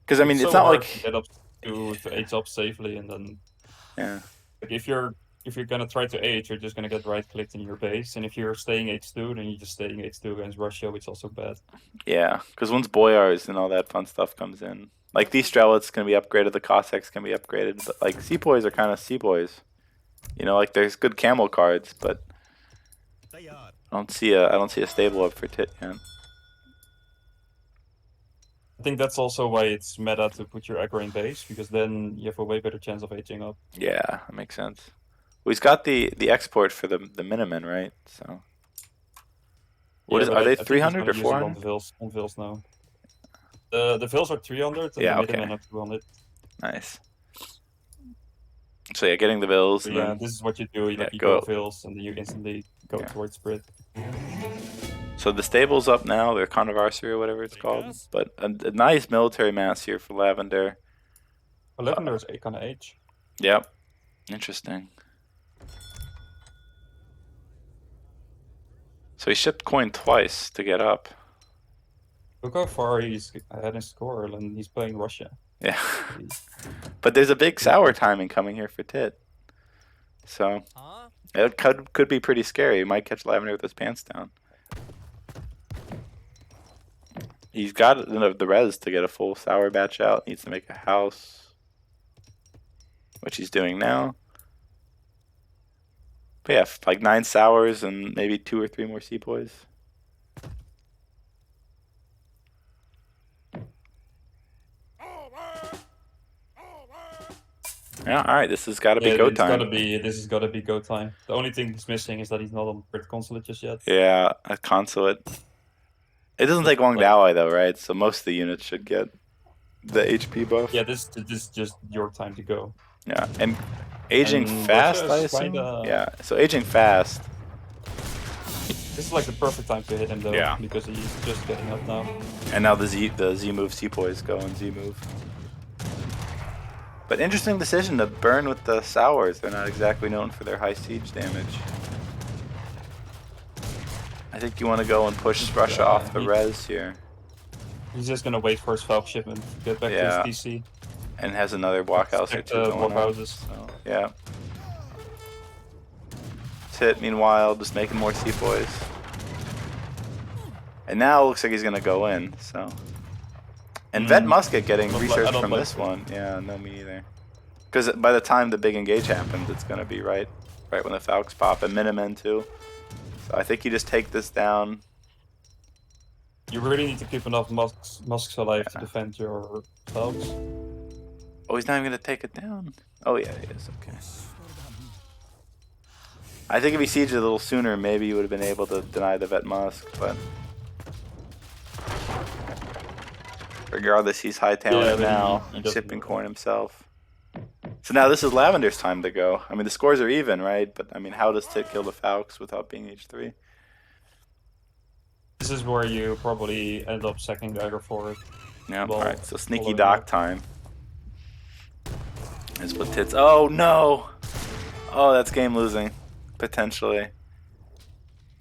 because I mean, it's so not hard like, to get up to age up safely, and then yeah, like if you're gonna try to age, you're just gonna get right clicked in your base, and if you're staying H2, then you're just staying H2 against Russia, which is also bad. yeah, because once Boyars and all that fun stuff comes in, like these Strelets can be upgraded, the Cossacks can be upgraded, but like Sepoys are kind of Sepoys. You know, like there's good camel cards, but They are. I don't see a stable up for Tit yet. I think that's also why it's meta to put your aggro in base, because then you have a way better chance of aging up. Yeah, that makes sense. Well, he's got the export for the Miniman, right? So what Yeah, is? but Are they I think he's 300 or gonna use it on 400? the Vils now. The Vils are 300 and Yeah, the okay. Minutemen are 200. Nice. So yeah, getting the Bills. So And yeah, then, this is what you do. You, yeah, like, you go go. Vils and then you instantly go Yeah. towards Brit. So the stable's up now. They're Controversy or whatever it's called. Yes. But a nice military mass here for Lavendar. Lavendar is kind of age. Yep. Interesting. So he shipped coin twice to get up. Look how far he's ahead in score, and he's playing Russia. Yeah. But there's a big sour timing coming here for Tit. So Huh? it could be pretty scary. He might catch Lavendar with his pants down. He's got the res to get a full sour batch out. Needs to make a house, which he's doing now. But yeah, like 9 sours and maybe 2 or 3 more sepoys. Yeah, all right. This has got to be go time. This has got to be go time. The only thing he's missing is that he's not on Brit Consulate just yet. Yeah, a Consulate. It doesn't take long to ally though, right? So most of the units should get the HP buff. Yeah, this is just your time to go. Yeah, and aging And fast, Russia I is assume. kinda- Yeah, so aging fast. This is like the perfect time to hit him though, Yeah. because he's just getting up now. And now the Z move sepoys go and Z move. But interesting decision to burn with the sours. They're not exactly known for their high siege damage. I think you want to go and push Russia off the res here. He's just gonna wait for his Falcon shipment to get back Yeah. to his DC. And has another blockhouse or Check two the going on. blockhouses. So, yeah. Tit, meanwhile, just making more sepoys. And now it looks like he's going to go in, so. And Vet Musket getting research from this one. Yeah, no, me either. Because by the time the big engage happens, it's going to be right when the Falcons pop, and Minimen too. So I think you just take this down. You really need to keep enough musks alive to defend your Falcons. Oh, he's not even going to take it down. Oh, yeah, he is. Okay. I think if he sieged it a little sooner, maybe he would have been able to deny the Vet Musk, but regardless, he's hightailing it now and shipping corn himself. So now this is Lavendar's time to go. I mean, the scores are even, right? But I mean, how does Tit kill the Falcons without being H3? This is where you probably end up sacking dagger for it. Yeah, Well, alright, so sneaky following dock up. time. Is what Tit's. Oh no! Oh, that's game losing. Potentially.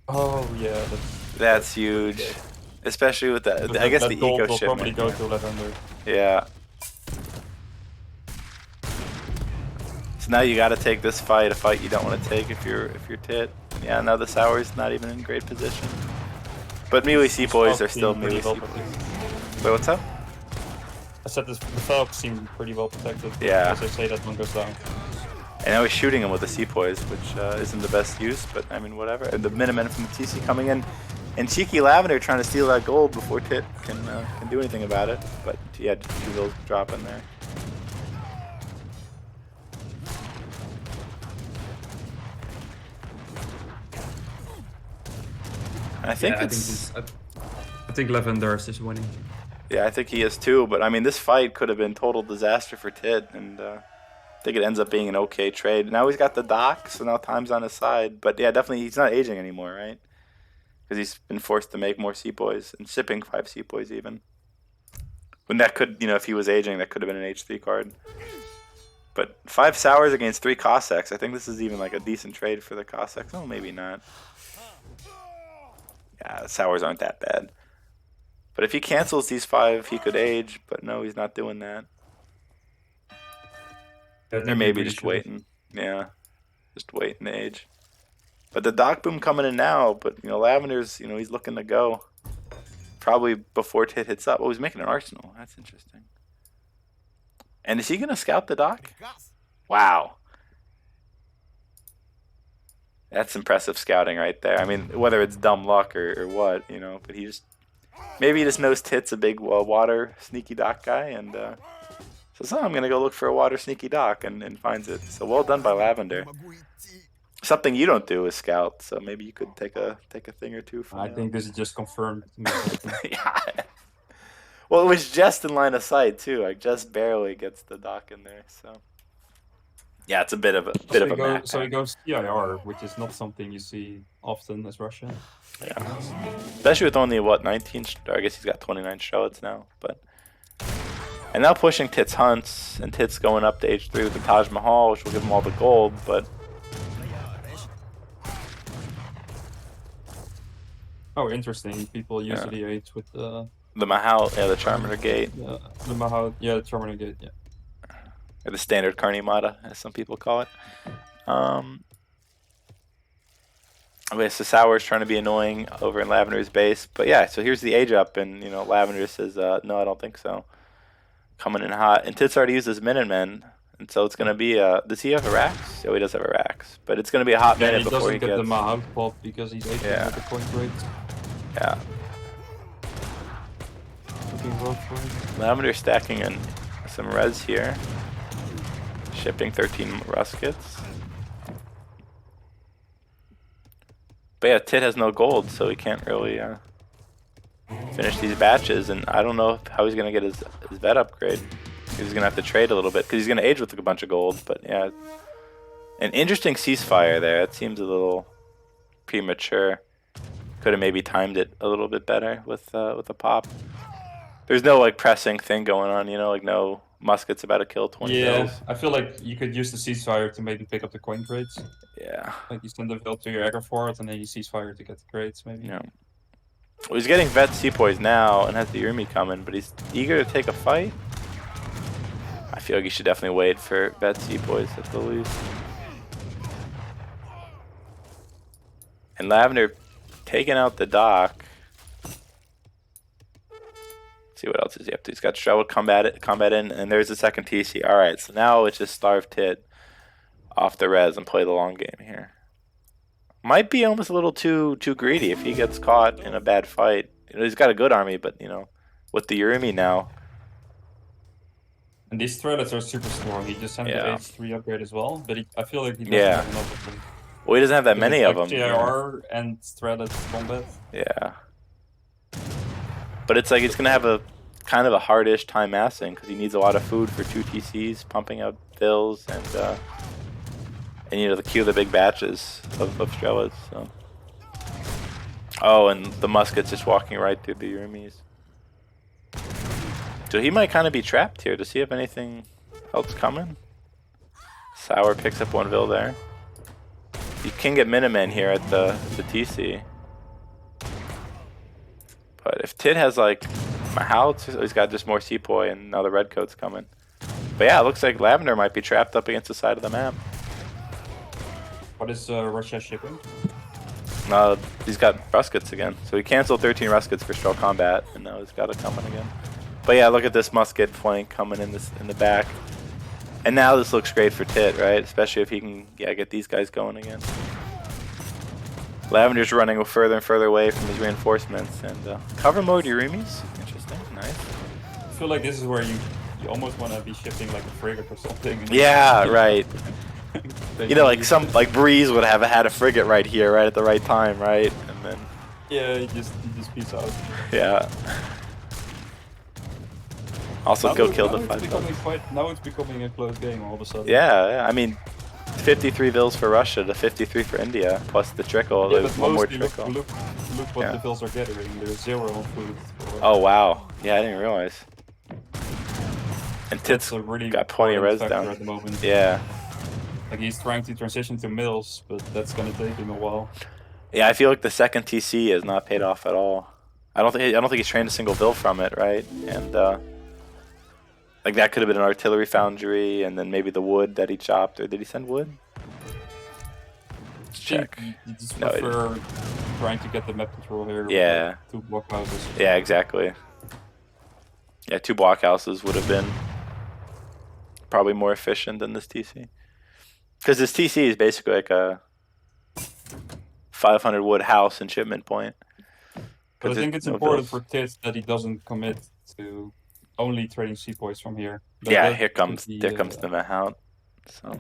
Oh yeah, That's huge. Especially with that. I guess the gold eco will probably shipment. go to Lavendar. Yeah. So now you got to take this fight, a fight you don't want to take if you're Tit. Yeah, now the Sour's not even in great position. But melee Sepoys are still melee Sepoys. Wait, what's up? I said this, the Falcons seem pretty well protected. Yeah. As I say, that one goes down. And now he's shooting him with the Sepoys, which isn't the best use, but I mean, whatever. And the Minumen from the TC coming in. And cheeky Lavendar trying to steal that gold before Tit can do anything about it. But yeah, just 2 gold drop in there. I think Yeah, it's. I think Lavendar is winning. Yeah, I think he is too. But I mean, this fight could have been total disaster for Tit, and I think it ends up being an okay trade. Now he's got the dock, so now time's on his side. But yeah, definitely he's not aging anymore, right? Because he's been forced to make more Sepoys and shipping 5 Sepoys even. When that could, if he was aging, that could have been an H3 card. But 5 sours against 3 Cossacks. I think this is even like a decent trade for the Cossacks. Oh, maybe not. Yeah, the sours aren't that bad. But if he cancels these 5, he could age. But no, he's not doing that. Or maybe just waiting. Yeah, just waiting to age. But the Dock Boom coming in now. But, you know, Lavendar's, you know, he's looking to go. Probably before Tit hits up. Oh, he's making an arsenal. That's interesting. And is he going to scout the dock? Wow. That's impressive scouting right there. I mean, whether it's dumb luck or what, you know, but he just... Maybe he just knows Tit's a big water sneaky dock guy and says, oh, I'm going to go look for a water sneaky dock and finds it. So well done by Lavendar. Something you don't do is scout, so maybe you could take a thing or two from I think this is just confirmed. Yeah. Well, it was just in line of sight too. Like just barely gets the dock in there. So yeah, it's a bit of a map. So he goes CIR, which is not something you see often as Russia. Yeah, especially with only what 19. I guess he's got 29 Strelets now. But and now pushing Tit's hunts and Tit's going up to H3 with the Taj Mahal, which will give him all the gold. But oh, interesting. People usually age with the Mahal, yeah, the Charmander Gate. The Mahal, yeah, the Charmander Gate, yeah. Or the standard Carnimata, as some people call it. Okay, so Sour's trying to be annoying over in Lavendar's base. But yeah, so here's the age up, and you know, Lavendar says, no, I don't think so. Coming in hot. And Tit's already used his Minutemen, and so it's going to be does he have a Rax? Oh, he does have a Rax. But it's going to be a hot minute before he doesn't get gets the Mahal pop because he's aging with the point rate. Yeah. Lavendar stacking in some res here. Shipping 13 Ruskets. But yeah, Tit has no gold, so he can't really finish these batches. And I don't know how he's going to get his vet upgrade. He's going to have to trade a little bit, because he's going to age with a bunch of gold. But yeah, an interesting ceasefire there. It seems a little premature. Could have maybe timed it a little bit better with a pop. There's no like pressing thing going on, you know, like no muskets about to kill 20 bills. I feel like you could use the ceasefire to maybe pick up the coin crates. Yeah. Like you send the bill to your aggro fort and then you ceasefire to get the crates, maybe. Yeah. Well, he's getting vet sepoys now and has the Urmi coming, but he's eager to take a fight. I feel like you should definitely wait for vet sepoys at the least. And Lavendar taking out the dock. See what else is he up to. He's got Strel combat in, and there's the second TC. Alright, so now it's just starve Tit off the res and play the long game here. Might be almost a little too greedy if he gets caught in a bad fight. You know, he's got a good army, but you know, with the Urimi now. And these threads are super strong. He just sent the H3 upgrade as well, but I feel like he doesn't have enough of them. Well, he doesn't have that many of them. TIR and threaded combat. Yeah. But it's like he's going to have a kind of a hardish time massing because he needs a lot of food for 2 TCs, pumping out bills, and you know, the queue the big batches of Strelas. So. Oh, and the musket's just walking right through the Urmis. So he might kind of be trapped here to see if anything else coming. Sour picks up 1 Vil there. You can get Minutemen here at the TC. But if Tit has like Mahal, he's got just more Sepoy, and now the Redcoat's coming. But yeah, it looks like Lavendar might be trapped up against the side of the map. What is Russia shipping? He's got Ruskets again. So he canceled 13 Ruskets for Strel combat, and now he's got it coming again. But yeah, look at this musket flank coming in the back. And now this looks great for Tit, right? Especially if he can get these guys going again. Lavendar's running further and further away from his reinforcements, and cover mode Urimis. Interesting, nice. I feel like this is where you almost want to be shifting like a frigate or something. Yeah, right. You know, like Breeze would have had a frigate right here, right at the right time, right? And then you just peace out. Yeah. Also, go kill the 5. Now it's becoming a close game all of a sudden. Yeah, I mean, 53 Vils for Russia to 53 for India, plus the trickle. Yeah, there's one more trickle. Look what the Vils are getting. There's 0 on food. Oh wow! Yeah, I didn't realize. And That's Tits a really got plenty of res important factor down. at the moment. Yeah. Like he's trying to transition to mills, but that's gonna take him a while. Yeah, I feel like the second TC has not paid off at all. I don't think he's trained a single Vil from it, right? And like that could have been an artillery foundry, and then maybe the wood that he chopped, or did he send wood? Let's check. You just No, he prefer trying to get the map control here. Yeah. With 2 blockhouses. Yeah, exactly. Yeah, 2 blockhouses would have been probably more efficient than this TC. Because this TC is basically like a 500 wood house and shipment point. But I think it's no important bills. for Tits that he doesn't commit to only trading seapoys from here. Yeah, That here comes could be, the Mahout. So,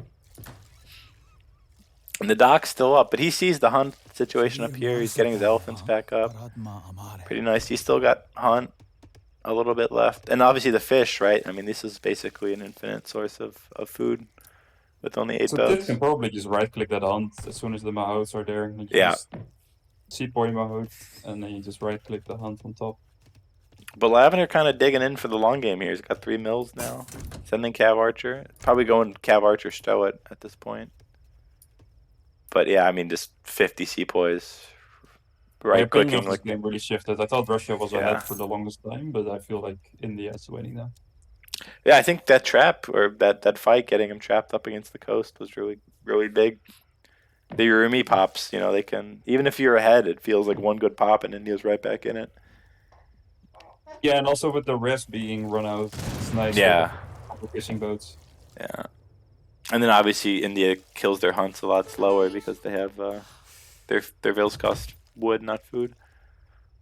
and the dock's still up, but he sees the hunt situation up here. He's getting his elephants back up. Pretty nice. He's still got hunt a little bit left, and obviously the fish, right? I mean, this is basically an infinite source of food with only 8 So boats. Tits can probably just right-click that hunt as soon as the Mahouts are there. And Yeah. just seapoy Mahout, and then you just right-click the hunt on top. But Lavendar kind of digging in for the long game here. He's got 3 mills now. Sending Cav Archer. Probably going Cav Archer Stoat at this point. But yeah, I mean, just 50 seapoys. My Right opinion clicking of this like game really shifted. I thought Russia was Yeah. ahead for the longest time, but I feel like India is winning now. Yeah, I think that trap or that fight getting him trapped up against the coast was really big. The Urumi pops, you know, they can even if you're ahead, it feels like one good pop and India's right back in it. Yeah, and also with the rest being run out, it's nice Yeah. for fishing boats. Yeah. And then obviously India kills their hunts a lot slower because they have their vills cost wood, not food.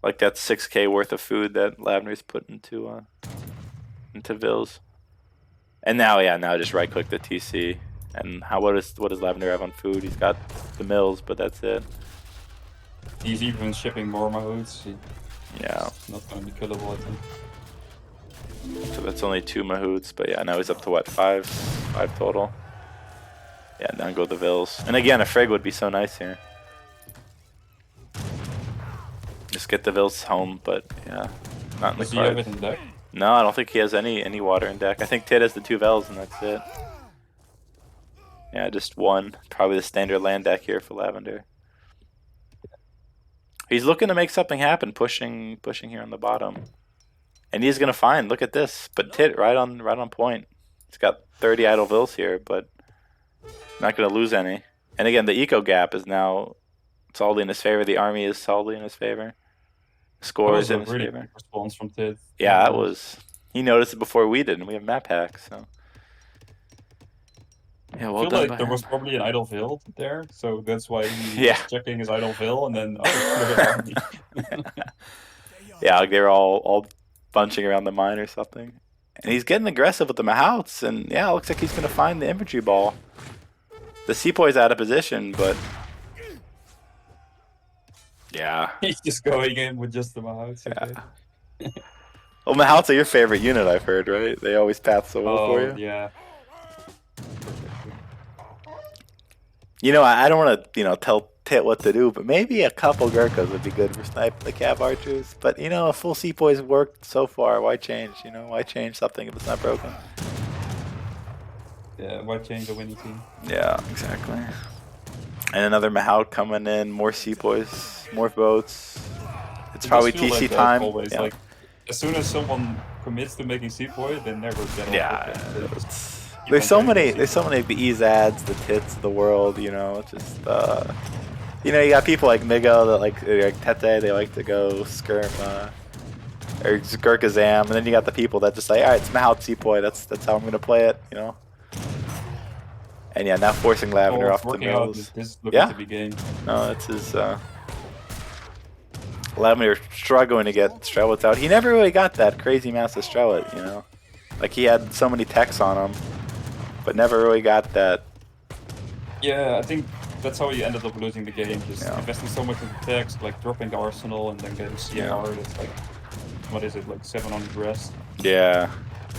Like that's 6K worth of food that Lavendar's put into vills. And now just right click the TC. And what does Lavendar have on food? He's got the mills, but that's it. He's even shipping more Mahouts. Yeah. It's not going to be killable, I think. So that's only 2 Mahouts, but yeah, now he's up to what, 5 total. Yeah, now go the vills. And again, a frig would be so nice here. Just get the vills home, but yeah, not in the Does he have cards. it in deck? No, I don't think he has any water in deck. I think Tit has the 2 Vels and that's it. Yeah, just 1. Probably the standard land deck here for Lavendar. He's looking to make something happen, pushing here on the bottom. And he's gonna find, look at this. But Tit right on point. He's got 30 idle Vils here, but not gonna lose any. And again, the eco gap is now solidly in his favor. The army is solidly in his favor. Score is in his really favor. quick response from Tit. Yeah, that was. He noticed it before we did, and we have map hack, so. Yeah, well I feel done. like by there him. was probably an idle Vil there, so that's why he Yeah. was checking his idle Vil, and then look at army. Yeah, like they were all bunching around the mine or something. And he's getting aggressive with the Mahouts, and yeah, it looks like he's gonna find the infantry ball. The Seapoy's out of position, but yeah. He's just going in with just the Mahouts. Okay. Yeah. Well, Mahouts are your favorite unit, I've heard, right? They always path so well for you. Yeah. You know, I don't want to, tell Tit what to do, but maybe a couple Gurkhas would be good for sniping the Cav Archers. But, a full Seapoy's worked so far. Why change? Why change something if it's not broken? Yeah, why change the winning team? Yeah, exactly. And another Mahout coming in, more Seapoys, more boats. It's probably just feel TC like that time. Always, Yeah. like, as soon as someone commits to making Seapoy, they never get off Yeah, of it. They just keep There's on so doing many. the There's so many of the Ezads, the Tits of the world. Just you got people like Migo that like Tete. They like to go skirm or Gurkhazam, and then you got the people that just say, all right, it's Mahout Seapoy. That's how I'm gonna play it. And yeah, now forcing Lavendar off the working out. mills. This is looking Yeah. to be game. No, it's his. Lavendar struggling to get Strelwitz out. He never really got that crazy massive Strelwit, Like he had so many techs on him, but never really got that. Yeah, I think that's how he ended up losing the game. Just Yeah. investing so much in text, like dropping the arsenal and then getting CR. Yeah. That's like, what is it, like 700 rest? Yeah.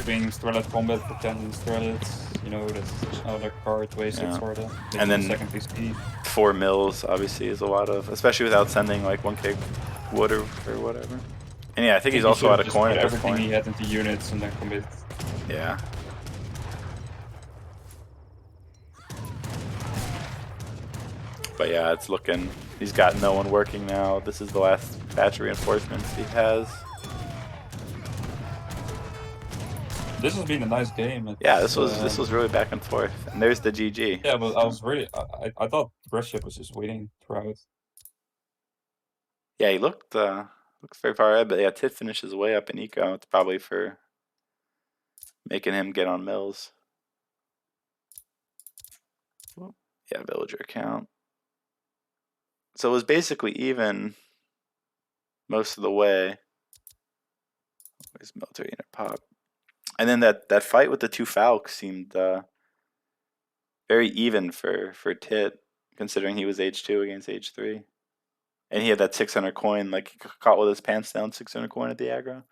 Doing Strelet combat for 10 Strelets, that's another card wasted Yeah. sort of. And then- second speed. 4 mills obviously is a lot of, especially without sending like 1K wood or whatever. And yeah, I think he's also out of coin at this everything point. he had into units and then commit. Yeah. But yeah, it's looking. He's got no one working now. This is the last batch of reinforcements he has. This has been a nice game. Yeah, this was really back and forth. And there's the GG. Yeah, but I was really I thought Russia was just waiting throughout. Yeah, he looks very far ahead, but yeah, Tit finishes way up in eco. It's probably for making him get on mills. Yeah, villager count. So it was basically even most of the way. Where's military unit pop? And then that fight with the two Falcons seemed very even for Tit, considering he was H2 against H3. And he had that 600 coin, like he caught with his pants down, 600 coin at the aggro.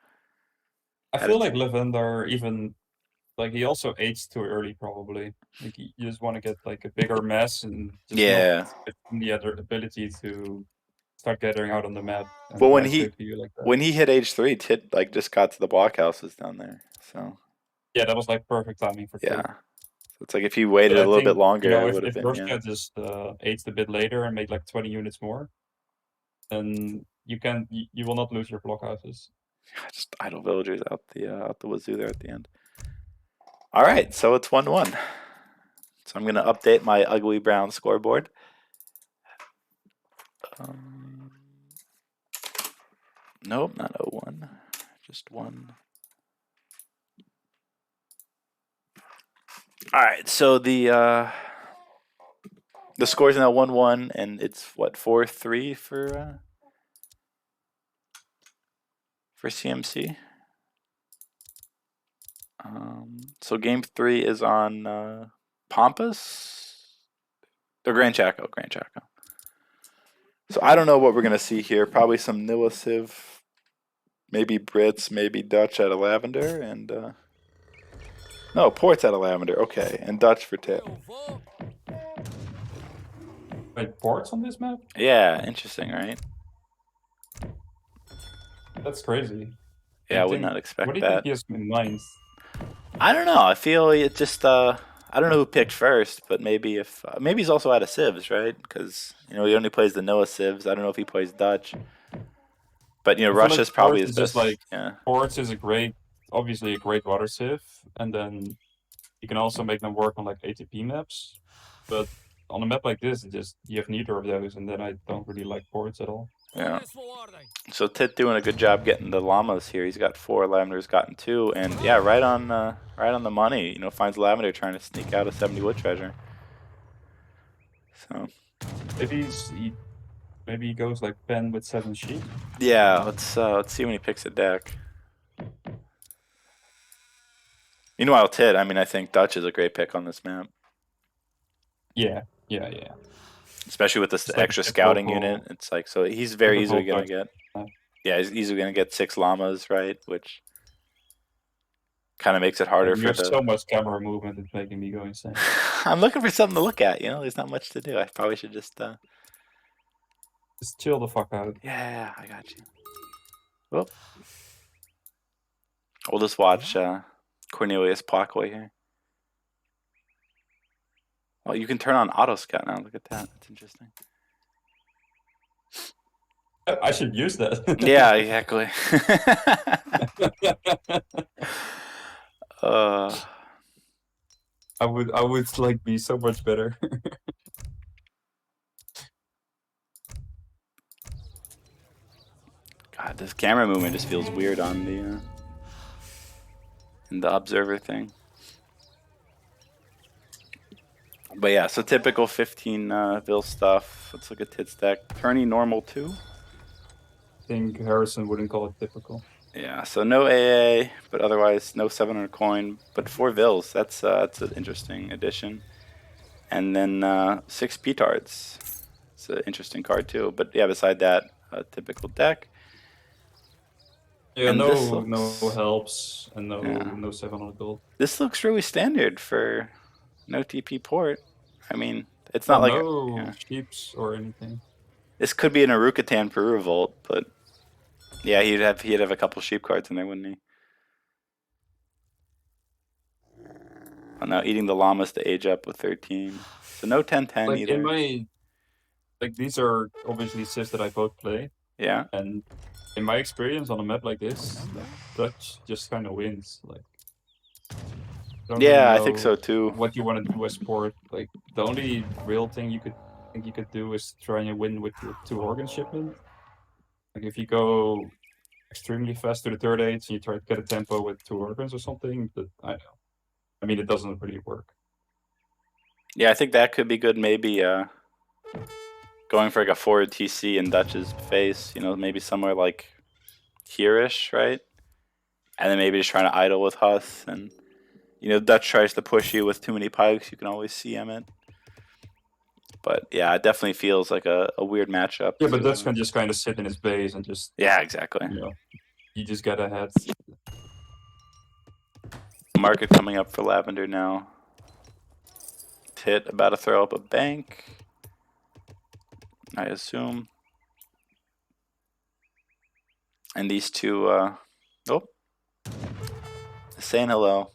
I feel like Lavendar even like he also aged too early probably. Like you just want to get like a bigger mess and just Yeah. not the other ability to start gathering out on the map. And Well, life save you like that. when he hit H3, Tit like just got to the blockhouses down there. So Yeah, that was like perfect timing for yeah. Tit. So it's like if he waited But a little bit longer, it would have if been. Russia Yeah. just aged a bit later and made like 20 units more, then you will not lose your blockhouses. Just idle villagers out the wazoo there at the end. All right, so it's 1-1. So I'm gonna update my ugly brown scoreboard. Nope, not 0-1, just 1. All right, so the score is now 1-1, and it's what 4-3 for CMC. So game 3 is on Pampas or Grand Chaco. So I don't know what we're gonna see here. Probably some Nilla Civ, maybe Brits, maybe Dutch out of Lavendar, and no, Ports out of Lavendar. Okay, and Dutch for Tit. Wait, ports on this map? Yeah, interesting, right? That's crazy. Yeah, I would not What expect do you think that. he has in mind? I don't know. I feel it just. I don't know who picked first, but maybe if maybe he's also out of civs, right? Because he only plays the Noah civs. I don't know if he plays Dutch. But I feel Russia's like probably ports his is just best. like Yeah. ports is obviously a great water civ, and then you can also make them work on like ATP maps. But on a map like this, you have neither of those, and then I don't really like ports at all. Yeah. So Tit doing a good job getting the llamas here. He's got 4, Lavendar's gotten 2, and yeah, right on the money. Finds Lavendar trying to sneak out a 70 wood treasure. So Maybe he goes like pen with 7 sheep. yeah, let's see when he picks a deck. Meanwhile, Tit, I think Dutch is a great pick on this map. Yeah. Especially with this It's like extra a scouting typical- unit. It's like, so he's very typical easily going to Dutch get. map. Yeah, he's easily going to get 6 llamas, right? Which kind of makes it harder You for have the. so much camera movement, it's making me go insane. I'm looking for something to look at. There's not much to do. I probably should just. Just chill the fuck out. Yeah, I got you. Well, we'll just watch Cornelius Parkway here. Well, you can turn on auto scout now. Look at that. That's interesting. I should use that. Yeah, exactly. I would like be so much better. God, this camera movement just feels weird on the in the observer thing. But yeah, so typical 15 Vil stuff. Let's look at Tit's deck. Tourney normal 2. I think Harrison wouldn't call it typical. Yeah, so no AA, but otherwise no 700 coin, but 4 Vils. That's an interesting addition. And then 6 Petards. It's an interesting card too. But yeah, beside that, a typical deck. Yeah, And no helps and no 700 gold. This looks really standard for no TP port. It's not like no sheeps or anything. This could be an Arukatan Peru Revolt, but yeah, he'd have a couple sheep cards in there, wouldn't he? Oh, now eating the llamas to age up with 13. So no 10-10 Like either. like these are obviously civs that I both play, Yeah. and in my experience on a map like this, like, Dutch just kind of wins. Like, I don't really Yeah, I think know so too. what you want to do as sport. Like, the only real thing you could do is try and win with your 2 organ shipment. Like, if you go extremely fast to the third age and you try to get a tempo with 2 organs or something, but I mean, it doesn't really work. Yeah, I think that could be good. Maybe going for like a forward TC in Dutch's face. You know, maybe somewhere like here-ish, right? And then maybe just trying to idle with Huss. And, you know, Dutch tries to push you with too many pikes. You can always CM it. But, yeah, it definitely feels like a weird matchup. Yeah, but Dutch can just kind of sit in his base and just, Yeah, exactly. you know, you just get ahead. Market coming up for Lavendar now. Tit about to throw up a bank, I assume. And these two, oh, saying hello.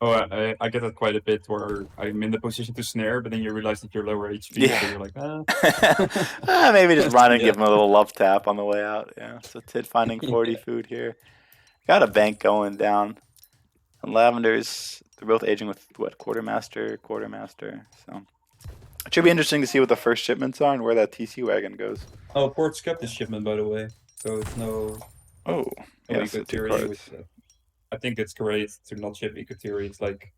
Oh, I get that quite a bit where I'm in the position to snare, but then you realize that you're lower HP, Yeah. so you're like, ah. Maybe just run and Yeah. give him a little love tap on the way out. Yeah, so Tit finding 40 food here. Got a bank going down. And Lavendar's, they're both aging with, what, quartermaster. So it should be interesting to see what the first shipments are and where that TC wagon goes. Oh, Port skipped the shipment, by the way, so it's no. Oh, no yeah, so 2 Eco-Theory cards. with, I think it's great to not ship Eco-Theory. It's like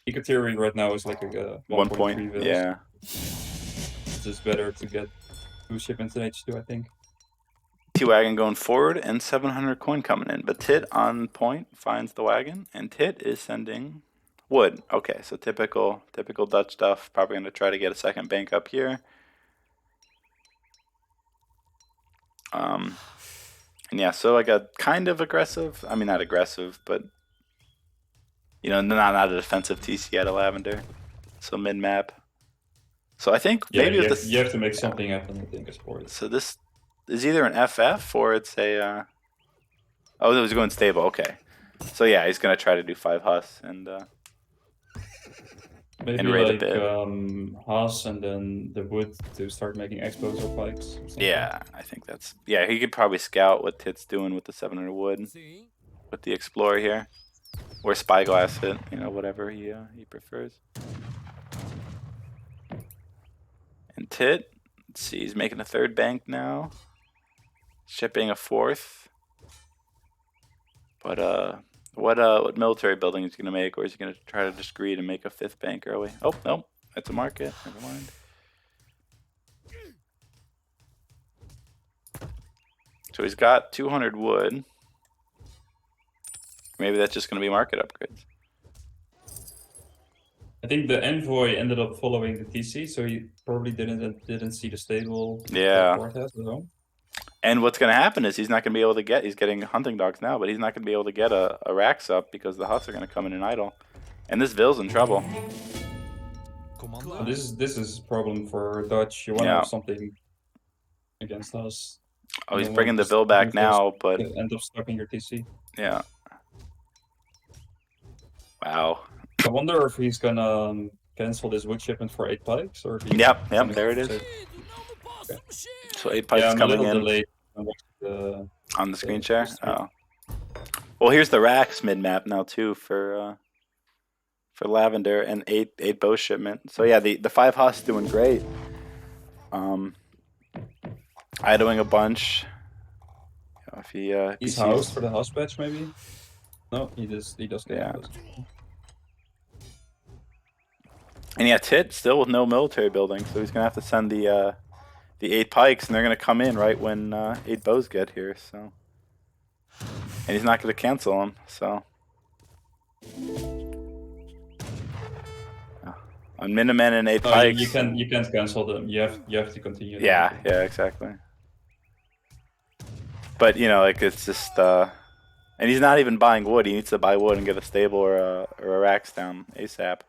Eco-Theory right now is like a 1 1.3 point, vils. yeah. It's just better to get 2 shipments in H2, I think. T-Wagon going forward and 700 coin coming in. But Tit on point finds the wagon, and Tit is sending wood. Okay, so typical Dutch stuff. Probably going to try to get a second bank up here. And yeah, so like a kind of aggressive. I mean, not aggressive, but you know, not a defensive TC out of Lavendar. So mid map. So I think Yeah, maybe you with have, this, you have to make something happen, I think, as sport. so this is either an FF or it's a. Oh, it was going stable. Okay, so yeah, he's gonna try to do 5 Huss and Maybe raid a like bit. Haas and then the wood to start making expos or pikes. Or something. Yeah, I think that's, yeah, he could probably scout what Tit's doing with the 700 wood with the Explorer here, or Spyglass it, you know, whatever he prefers. And Tit, let's see, he's making a 3rd bank now, shipping a 4th. But what military building is he gonna make, or is he gonna try to just greed and make a 5th bank early? Oh no, that's a market. Never mind. So he's got 200 wood. Maybe that's just gonna be market upgrades. I think the envoy ended up following the TC, so he probably didn't see the stable. Yeah. Port has at home. And what's going to happen is he's not going to be able to get, he's getting hunting dogs now, but he's not going to be able to get a Rax up because the Huts are going to come in and idle. And this Vil's in trouble. So this is a problem for Dutch. You want to have something against us. Oh, he's bringing the Vil back now, but end up stuck in your TC. Yeah. Wow. I wonder if he's gonna cancel this wood shipment for 8 pikes, or if he's Yep, there it is. Okay. So 8 pikes coming in delayed on the screen share. Oh. Well, here's the Rax mid map now too for Lavendar, and 8 bow shipment. So yeah, the 5 Huss doing great. Idling a bunch. If he's housed for the Huss patch, maybe. No, he does. Yeah. And yeah, Tit still with no military building, so he's gonna have to send the 8 pikes, and they're gonna come in right when 8 bows get here. So, and he's not gonna cancel them. So, on Minimen and 8 pikes, you can't cancel them. You have to continue. Yeah, exactly. But you know, like it's just, and he's not even buying wood. He needs to buy wood and get a stable or a Rax down ASAP.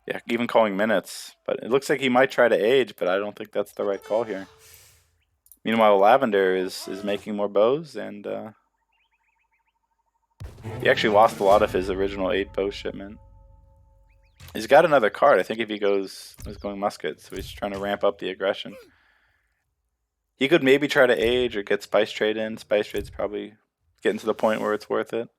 Yeah, even calling minutes. But it looks like he might try to age, but I don't think that's the right call here. Meanwhile, Lavendar is making more bows, and He actually lost a lot of his original 8 bow shipment. He's got another card. I think if he goes, he's going musket, so he's trying to ramp up the aggression. He could maybe try to age or get spice trade in. Spice trade's probably getting to the point where it's worth it.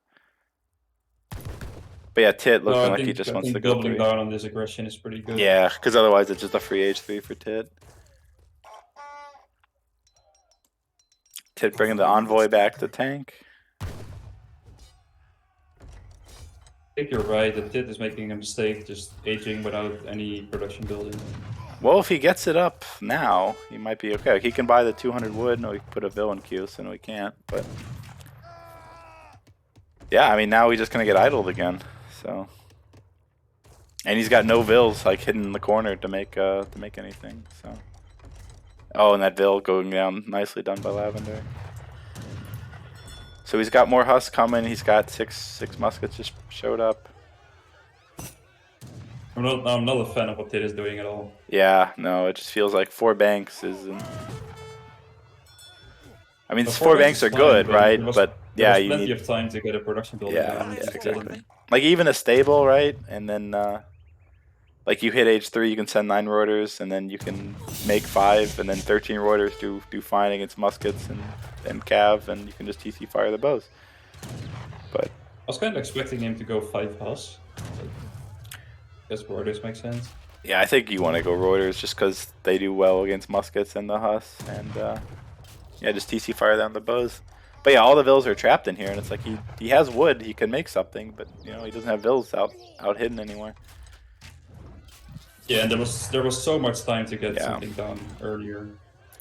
But yeah, Tit looking like he just wants to go doubling 3. down on this aggression is pretty good. Yeah, because otherwise it's just a free H3 for Tit. Tit bringing the envoy back to tank. I think you're right, that Tit is making a mistake just aging without any production building. Well, if he gets it up now, he might be okay. He can buy the 200 wood. No, he can put a villain queue, so no, he can't. But yeah, I mean, now he's just gonna get idled again. So, and he's got no vills like hidden in the corner to make anything. So, oh, and that vill going down, nicely done by Lavendar. So he's got more husks coming. He's got six muskets just showed up. I'm not a fan of what Tit is doing at all. Yeah, no, it just feels like 4 banks isn't. I mean, The 4 banks are fine, good, right? There But yeah, was you plenty need. of time to get a production building Yeah, down. yeah, exactly. Like even a stable, right? And then like you hit H3, you can send 9 Reuters, and then you can make 5, and then 13 Reuters do fine against muskets and cav, and you can just TC fire the bows. But I was kind of expecting him to go 5 Hus. I guess Reuters makes sense. yeah, I think you want to go Reuters just because they do well against muskets and the Hus, and yeah, just TC fire down the bows. But yeah, all the vills are trapped in here, and it's like he has wood, he can make something, but you know he doesn't have vills out hidden anymore. Yeah, and there was so much time to get Yeah. something done earlier.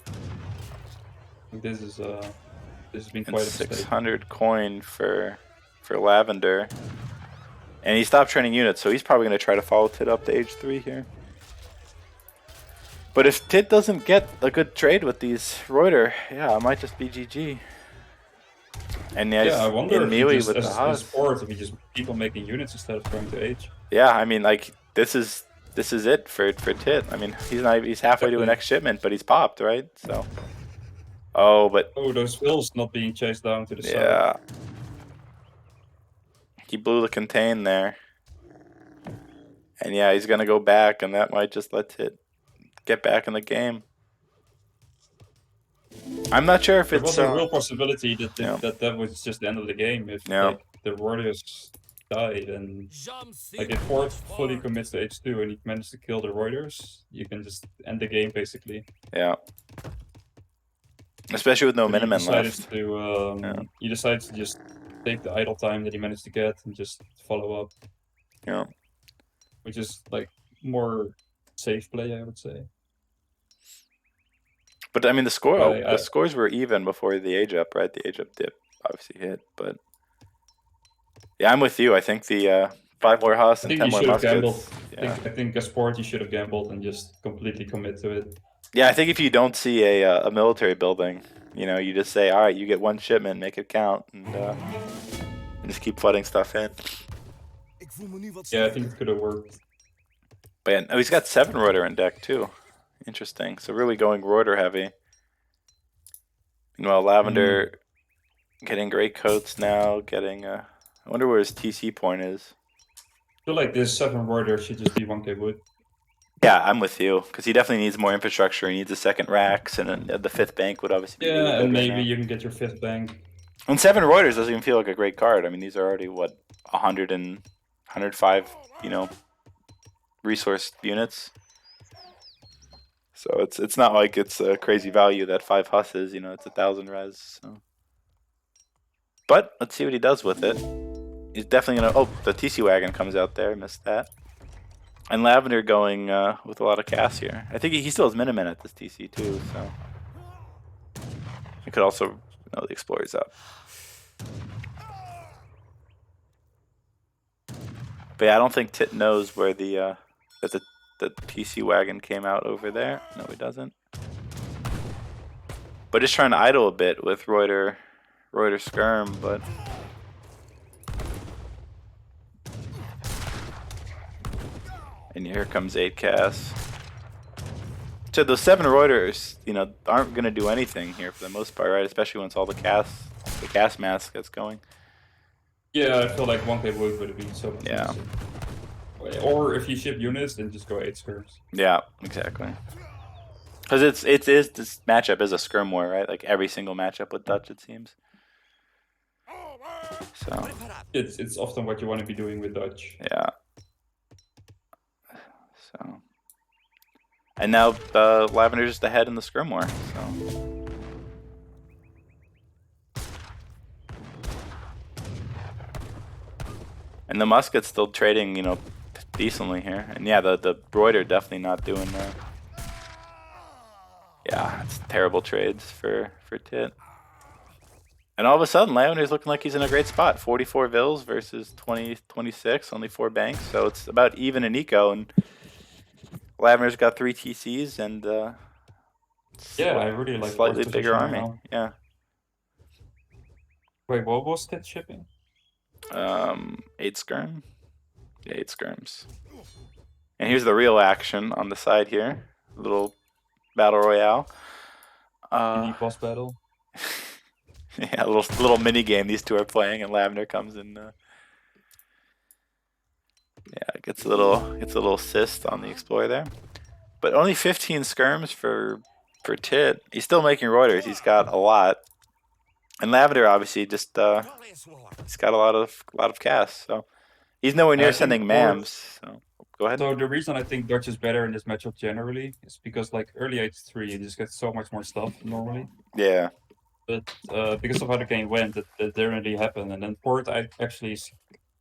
I think this has been And quite a mistake. 600 coin for Lavendar. And he stopped training units, so he's probably going to try to follow Tit up to H3 here. But if Tit doesn't get a good trade with these Reuter, yeah, it might just be GG. And yeah, I wonder in if he melee just, with the as Hus. sport, if he just keep on making units instead of trying to age. Yeah, I mean, like this is it for Tit. I mean, he's halfway to a next shipment, but he's popped, right? So, oh, but Oh, those vills not being chased down to the side. yeah. He blew the contain there. And yeah, he's going to go back, and that might just let Tit get back in the game. I'm not sure if There it's... was a real possibility that yeah. that was just the end of the game. If Yeah. like, the Warriors died and like if Ford fully commits to H2 and he managed to kill the Warriors, you can just end the game basically. Yeah. Especially with no But Miniman left. He decided to just take the idle time that he managed to get and just follow up. Yeah. Which is like more safe play, I would say. But I mean, the scores were even before the age up, right? The age up dip obviously hit, but yeah, I'm with you. I think the 5 more Hus and 10 more muskets. Yeah. I think as sport you should have gambled and just completely commit to it. Yeah, I think if you don't see a military building, you know, you just say, all right, you get 1 shipment, make it count, and just keep flooding stuff in. Yeah, I think it could have worked. But yeah, he's got 7 Reuter in deck too. Interesting. So really going Reuter heavy. Meanwhile, Lavendar getting great coats now. Getting I wonder where his TC point is. I feel like this 7 Warrior should just be 1k wood. Yeah, I'm with you because he definitely needs more infrastructure. He needs a second racks, and the 5th bank would obviously be really Yeah, good and right maybe now. you can get your 5th bank. And 7 Reuters doesn't even feel like a great card. I mean, these are already what 100 and 105, you know, resource units. So it's not like it's a crazy value that 5 Hus is. You know, it's 1,000 res. So. But let's see what he does with it. He's definitely gonna. Oh, the TC wagon comes out there. Missed that. And Lavendar going with a lot of cast here. I think he still has Miniman at this TC too. So he could also know the Explorer's up. But yeah, I don't think Tit knows where the TC wagon came out over there. No, he doesn't. But just trying to idle a bit with Reuter Skirm, but and here comes 8 cast. So those 7 Reuters, you know, aren't gonna do anything here for the most part, right? Especially once all the cast mass gets going. Yeah, I feel like 1K wood would have been so much Yeah. nicer. Or if you ship units, then just go 8 skirms. Yeah, exactly. Because this matchup is a skirm war, right? Like every single matchup with Dutch, it seems. So It's often what you want to be doing with Dutch. yeah. So and now Lavendar's just ahead in the skirm war. So and the musket's still trading, you know, decently here. And yeah, the Broider definitely not doing that. Yeah, it's terrible trades for Tit. And all of a sudden, Lavendar's looking like he's in a great spot. 44 Vils versus 26, only 4 banks. So it's about even in eco. And Lavendar's got 3 TCs and Yeah, I really like slightly fourth bigger position army. now. Yeah. Wait, what was Tit shipping? 8 skirm. Yeah, 8 skirms. And here's the real action on the side here. A little battle royale. Mini boss battle. Yeah, a little mini game these two are playing, and Lavendar comes in. Yeah, gets a little assist on the Explorer there, but only 15 skirms for Tit. He's still making Reuters. He's got a lot, and Lavendar obviously just he's got a lot of cast, so he's nowhere near sending mams. So go ahead. So the reason I think Dutch is better in this matchup generally is because like early H3 you just get so much more stuff normally. Yeah. But because of how the game went, that didn't really happen. And then Port I actually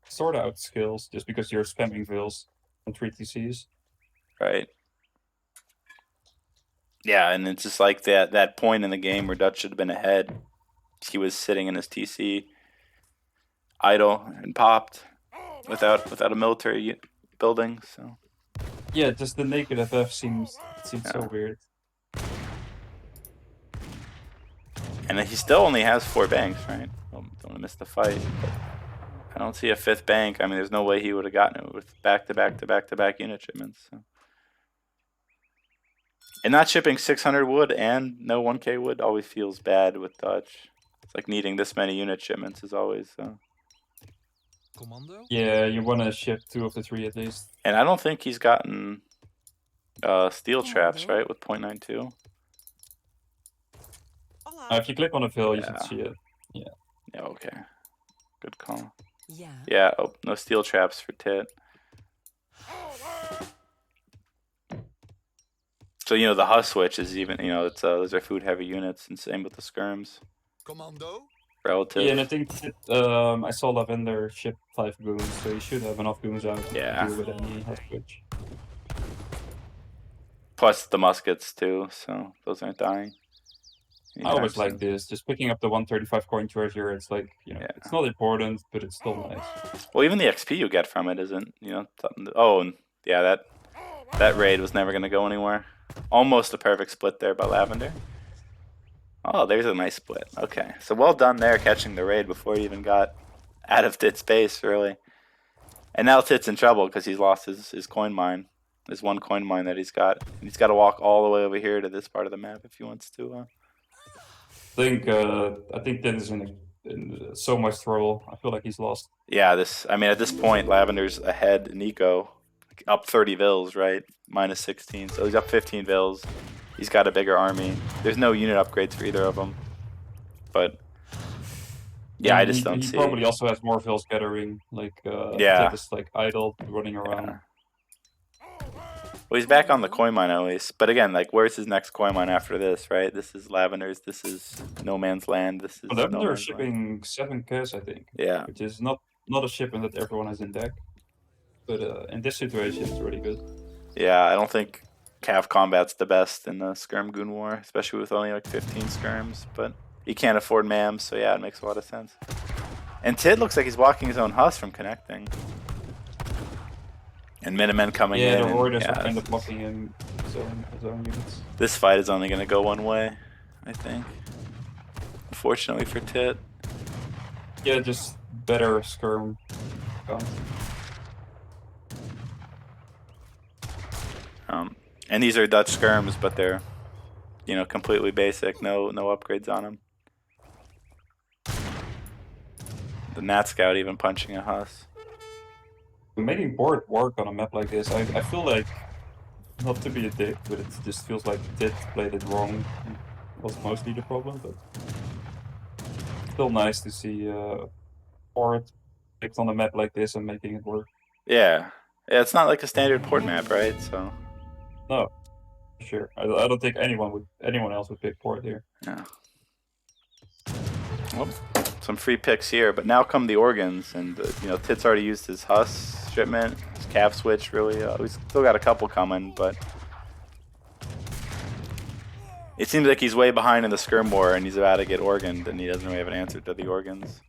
sort out skills just because you're spamming Vils on 3 TCs. Right. Yeah, and it's just like that point in the game where Dutch should have been ahead. He was sitting in his TC, idle and popped without a military building. So Yeah, just the naked FF seems so weird. And he still only has 4 banks, right? Don't want to miss the fight. But I don't see a 5th bank. I mean, there's no way he would have gotten it with back-to-back unit shipments. So. And not shipping 600 wood and no 1K wood always feels bad with Dutch. It's like needing this many unit shipments is always. Commando? Yeah, you want to ship 2 of the 3 at least. And I don't think he's gotten steel traps, right, with 0.92. If you click on a Vil, you should see it. Yeah. Yeah, okay. Good call. Yeah. Yeah, oh, no steel traps for Tit. So, you know, the Huss switch is even, you know, it's those are food heavy units, and same with the skirms. Commando? Relative. Yeah, and I think I saw Lavendar ship 5 goons, so you should have enough goons out to deal with any Huss switch. Plus the muskets too, so those aren't dying. I always like this, just picking up the 135 coin treasure, it's like, you know, it's not important, but it's still nice. Well, even the XP you get from it isn't, you know, something and yeah, that raid was never going to go anywhere. Almost a perfect split there by Lavendar. Oh, there's a nice split. Okay, so well done there catching the raid before he even got out of Tit's base, really. And now Tit's in trouble because he's lost his coin mine. There's 1 coin mine that he's got. And he's got to walk all the way over here to this part of the map if he wants to. I think Tit is in so much trouble. I feel like he's lost. Yeah, I mean, at this point, Lavendar's ahead in eco, up 30 Vils, right? Minus 16, so he's up 15 Vils. He's got a bigger army. There's no unit upgrades for either of them. But yeah, I just don't see. He probably also has more Vils gathering. Like yeah, Tit is like idle, running around. Yeah. Well, he's back on the coin mine at least. But again, like, where's his next coin mine after this, right? This is Lavendar's. This is No Man's Land. This is Lavendar is shipping 7 Ks, I think. Yeah. Which is not a shipment that everyone has in deck. But in this situation, it's really good. Yeah, I don't think Cav Combat's the best in the Skirm Goon War, especially with only like 15 skirms. But he can't afford mams, so yeah, it makes a lot of sense. And Tit looks like he's walking his own Huss from connecting. And Minutemen coming in. Yeah, the Reuters yeah, are kind of blocking him, his own units. This fight is only going to go one way, I think. Unfortunately for Tit. Yeah, just better skirm count. And these are Dutch skirms, but they're, you know, completely basic. No upgrades on them. The Nat Scout even punching a Huss. Making board work on a map like this, I feel like, not to be a dick, but it just feels like Tit played it wrong. Was mostly the problem, but still nice to see board picked on a map like this and making it work. Yeah. Yeah, it's not like a standard port map, right? So No, sure. I don't think anyone else would pick port here. yeah. Well, some free picks here, but now come the organs, and you know, Tit's already used his Huss shipment, his Cav switch. Really, we've still got a couple coming, but it seems like he's way behind in the skirm war, and he's about to get organed, and he doesn't really have an answer to the organs.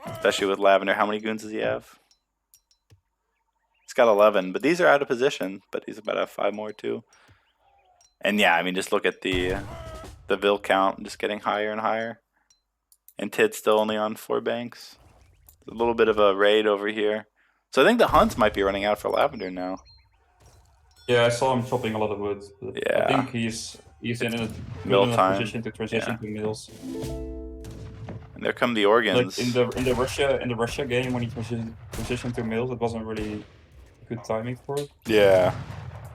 Especially with Lavendar. How many goons does he have? He's got 11, but these are out of position. But he's about to have 5 more too. And yeah, I mean, just look at the Vil count, just getting higher and higher. And Tit's still only on 4 banks. A little bit of a raid over here. So I think the hunts might be running out for Lavendar now. Yeah, I saw him chopping a lot of wood. But Yeah. I think he's in a Mill good enough time. position to transition to mills. And there come the organs. Like in the Russia game when he transitioned to mills, it wasn't really good timing for it. Yeah.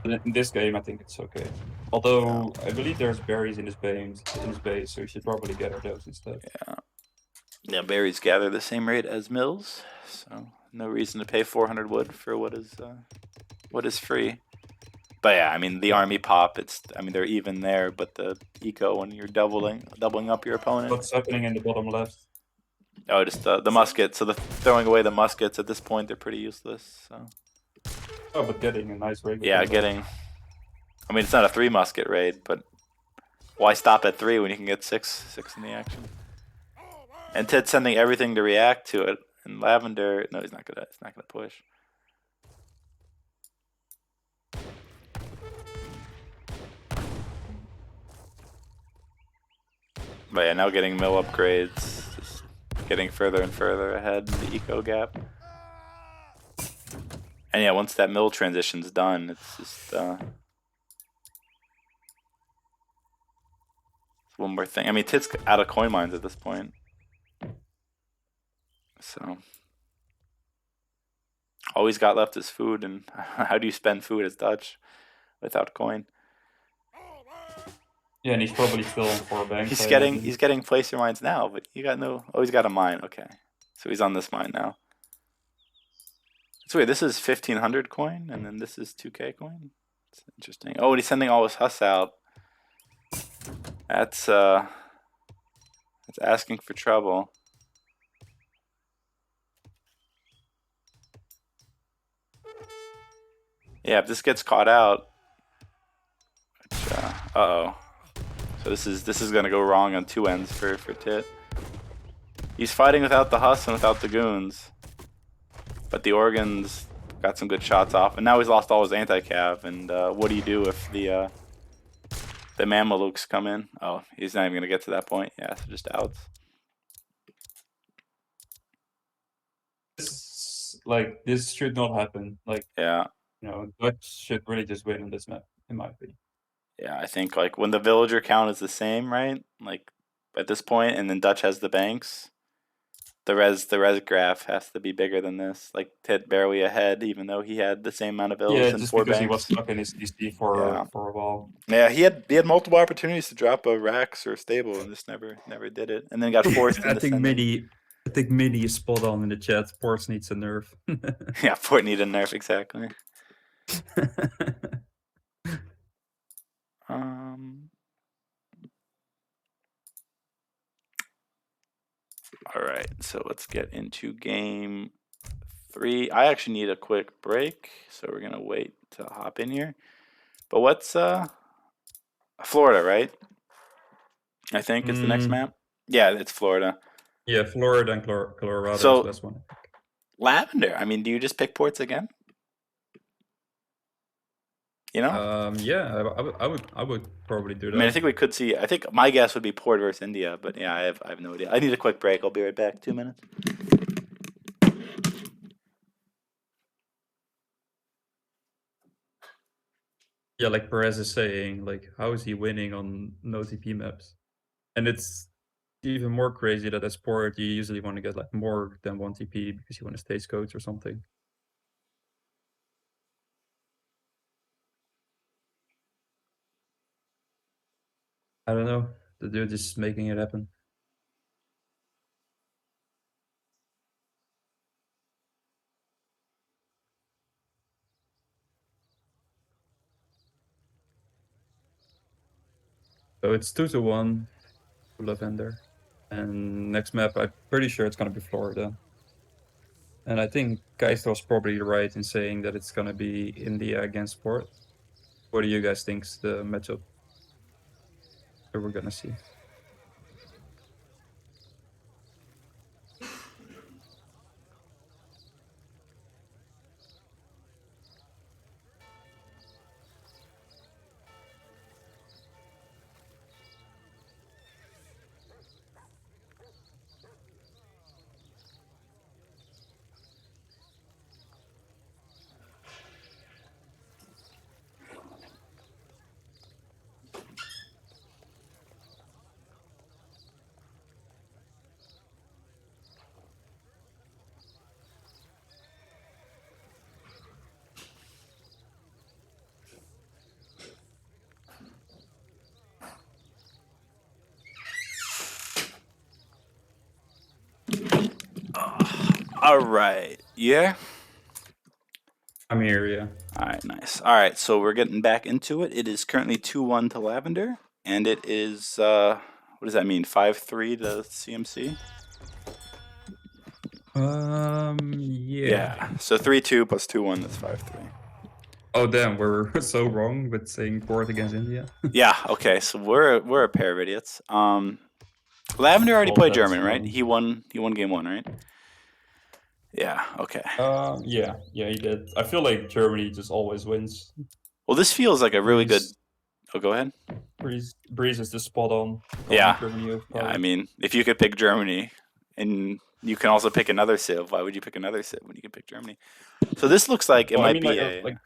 But in this game, I think it's okay. Although I believe there's berries in his base, so you should probably gather those instead. Yeah. Yeah, berries gather the same rate as mills, so no reason to pay 400 wood for what is free. But yeah, I mean the army pop. I mean they're even there, but the eco when you're doubling up your opponent. What's happening in the bottom left? Oh, just the musket. So throwing away the muskets at this point, they're pretty useless. So. Oh, but getting a nice raid. Yeah, getting. I mean, it's not a 3 musket raid, but why stop at 3 when you can get 6 in the action? And Ted's sending everything to react to it. And Lavendar, no, he's not gonna push. But yeah, now getting mill upgrades, just getting further and further ahead in the eco gap. And yeah, once that mill transition's done, it's just one more thing. I mean, Tit's out of coin mines at this point. So all he's got left is food, and how do you spend food as Dutch without coin? Yeah, and he's probably still on 4 banks. He's getting placer mines now, but you got no. Oh, he's got a mine. Okay, so he's on this mine now. So wait, this is 1500 coin, and then this is 2k coin. It's interesting. Oh, and he's sending all his Huss out. That's asking for trouble. Yeah, if this gets caught out, which, uh-oh. So this is gonna go wrong on 2 ends for Tit. He's fighting without the Huss and without the goons, but the organs got some good shots off, and now he's lost all his anti-cav. And what do you do if the Mamelukes come in? Oh, he's not even gonna get to that point. Yeah, so just outs. This should not happen. Yeah. You know, Dutch should really just win on this map, in my opinion. Yeah, I think like when the villager count is the same, right? Like at this point, and then Dutch has the banks, the res graph has to be bigger than this. Like Tit barely ahead, even though he had the same amount of villas and just 4 because banks. he was stuck in his DC for a while. Yeah, he had multiple opportunities to drop a Rax or a stable and just never did it, and then got forced. I think Mini is spot on in the chat. Ports needs a nerf. Yeah, Port need a nerf, exactly. All right, so let's get into game 3. I actually need a quick break, so we're gonna wait to hop in here. But what's Florida, right? I think it's the next map. Yeah, it's Florida. Yeah, Florida and Colorado So, is this one. Lavendar. I mean, do you just pick ports again? You know? Yeah, I would probably do that. I mean, I think we could see. I think my guess would be port versus India, but yeah, I have no idea. I need a quick break. I'll be right back. 2 minutes. Yeah, like Perez is saying, like, how is he winning on no TP maps? And it's even more crazy that as port you usually want to get like more than 1 TP because you want to stagecoach or something. I don't know. They're just making it happen. So it's 2-1 to Lavendar. And next map, I'm pretty sure it's going to be Florida. And I think Keister was probably right in saying that it's going to be India against Port. What do you guys think's the matchup that we're going to see? All right. Yeah. I'm here, yeah. All right, nice. All right, so we're getting back into it. It is currently 2-1 to Lavendar, and it is what does that mean? 5-3 to CMC. Yeah. So 3-2 plus 2-1. That's 5-3. Oh damn, we're so wrong with saying Port against India. Yeah. Okay. So we're a pair of idiots. Lavendar already Well, played that's German, right? wrong. He won game 1, right? Yeah. Okay. Yeah, he did. I feel like Germany just always wins. Well, this feels like a really good. Breeze, Oh, go ahead. Breeze is just spot on. Yeah. Germany Yeah. overpowered. I mean, if you could pick Germany, and you can also pick another civ, why would you pick another civ when you can pick Germany? So this looks like it Well, I might mean, be like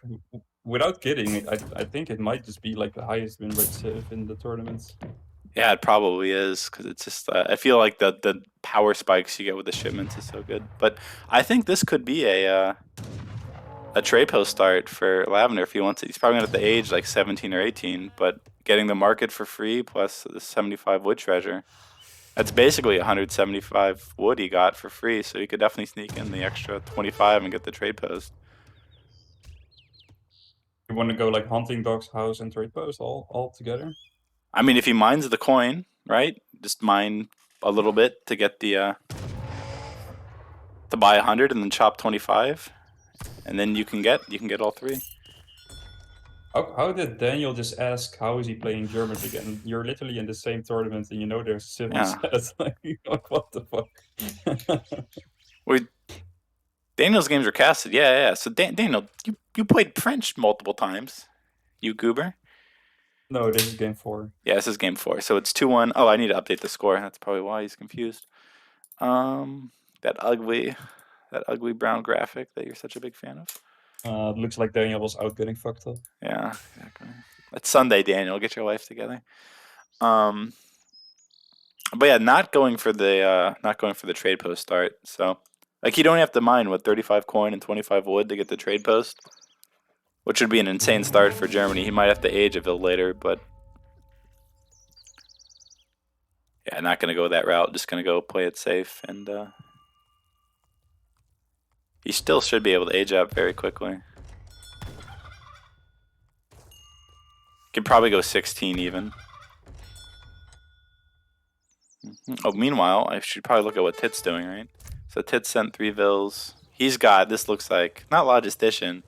without kidding, I think it might just be like the highest win rate civ in the tournaments. Yeah, it probably is because it's just. I feel like the power spikes you get with the shipments is so good. But I think this could be a trade post start for Lavendar if he wants it. He's probably gonna have to age like 17 or 18, but getting the market for free plus the 75 wood treasure. That's basically 175 wood he got for free, so he could definitely sneak in the extra 25 and get the trade post. You want to go like hunting dogs, house, and trade post all together? I mean, if he mines the coin, right? Just mine a little bit to get the to buy 100 and then chop 25, and then you can get all three. How did Daniel just ask how is he playing German again? You're literally in the same tournament and you know there's a civ on set. Like what the fuck? Daniel's games are casted. Yeah. So Daniel, you played French multiple times. You goober. No, this is game 4. Yeah, this is game 4. So it's 2-1. Oh, I need to update the score. That's probably why he's confused. That ugly brown graphic that you're such a big fan of. Looks like Daniel was out getting fucked up. Yeah, exactly. It's Sunday, Daniel. Get your life together. But yeah, not going for the trade post start. So like you don't have to mine 35 coin and 25 wood to get the trade post, which would be an insane start for Germany. He might have to age a bit later, but yeah, not gonna go that route. Just gonna go play it safe, and he still should be able to age up very quickly. Could probably go 16 even. Oh, meanwhile, I should probably look at what Tit's doing, right? So Tit sent 3 vills. He's got, this looks like, not Logistician,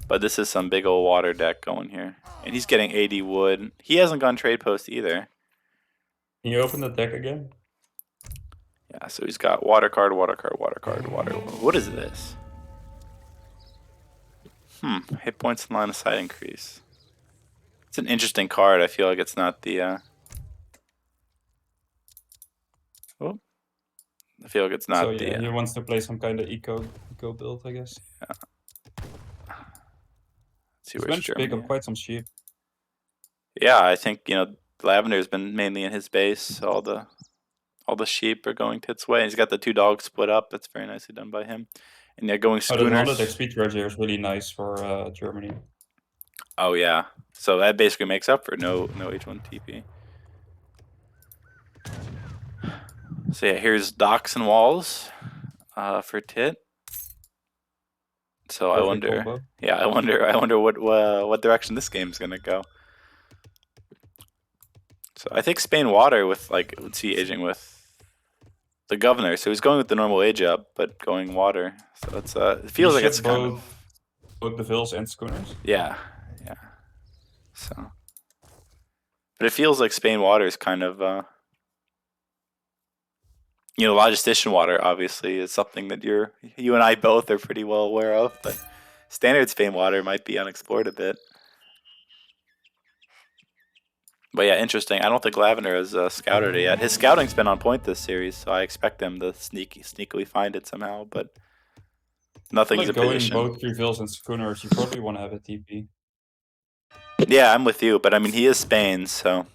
but this is some big old water deck going here. And he's getting 80 wood. He hasn't gone trade post either. Can you open the deck again? Yeah, so he's got water card, water card, water card, water. What is this? Hit points and line of sight increase. It's an interesting card. I feel like it's not the oh. I feel like it's not so yeah, the he wants to play some kind of eco build, I guess. Yeah. Let's see He's where's managed to pick Germany. up quite some sheep. Yeah, I think Lavendar's been mainly in his base. All the All the sheep are going Tit's way. And he's got the 2 dogs split up. That's very nicely done by him. And they're going Oh, the 100 schooners. XP treasure is really nice for Germany. Oh yeah. So that basically makes up for no H1 TP. So yeah, here's docks and walls for Tit. So I Perfect wonder. combo. Yeah, I wonder what direction this game's gonna go. So I think Spain water with like sieging with the governor. So he's going with the normal age up, but going water. So it's it feels like it's kind of both the vills and schooners. yeah. So, but it feels like Spain water is kind of logistician water obviously is something that you and I both are pretty well aware of, but standard Spain water might be unexplored a bit. But yeah, interesting. I don't think Lavendar has scouted it yet. His scouting's been on point this series, so I expect him to sneakily find it somehow, but nothing's in Going position. both 3 vills and schooners, you probably want to have a TP. Yeah, I'm with you, but I mean, he is Spain, so...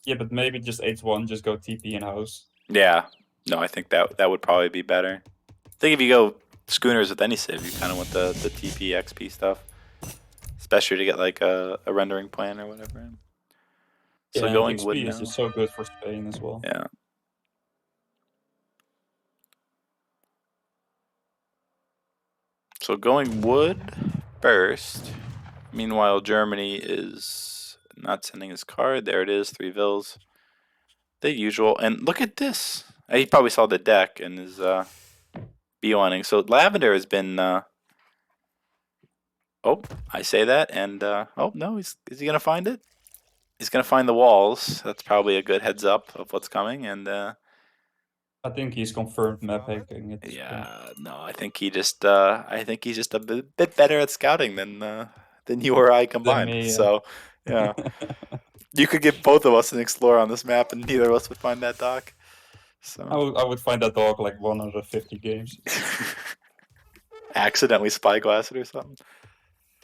Yeah, but maybe just H1, just go TP in house. Yeah. No, I think that would probably be better. I think if you go schooners with any civ, you kind of want the TP XP stuff. Especially to get like a rendering plan or whatever. So yeah, going XP wood is now. just so good for Spain as well. Yeah. So going wood first. Meanwhile, Germany is not sending his card. There it is, 3 vills. The usual. And look at this. He probably saw the deck and is beelining. So Lavendar has been... oh, I say that, and... oh, no, is he going to find it? He's going to find the walls. That's probably a good heads up of what's coming, and... I think he's confirmed map hacking it. Yeah, no, I think he's just a bit better at scouting than you or I combined. Me, yeah. So, yeah. You could give both of us an explorer on this map, and neither of us would find that dock. So I would find that dog like 150 games. accidentally spyglass it or something.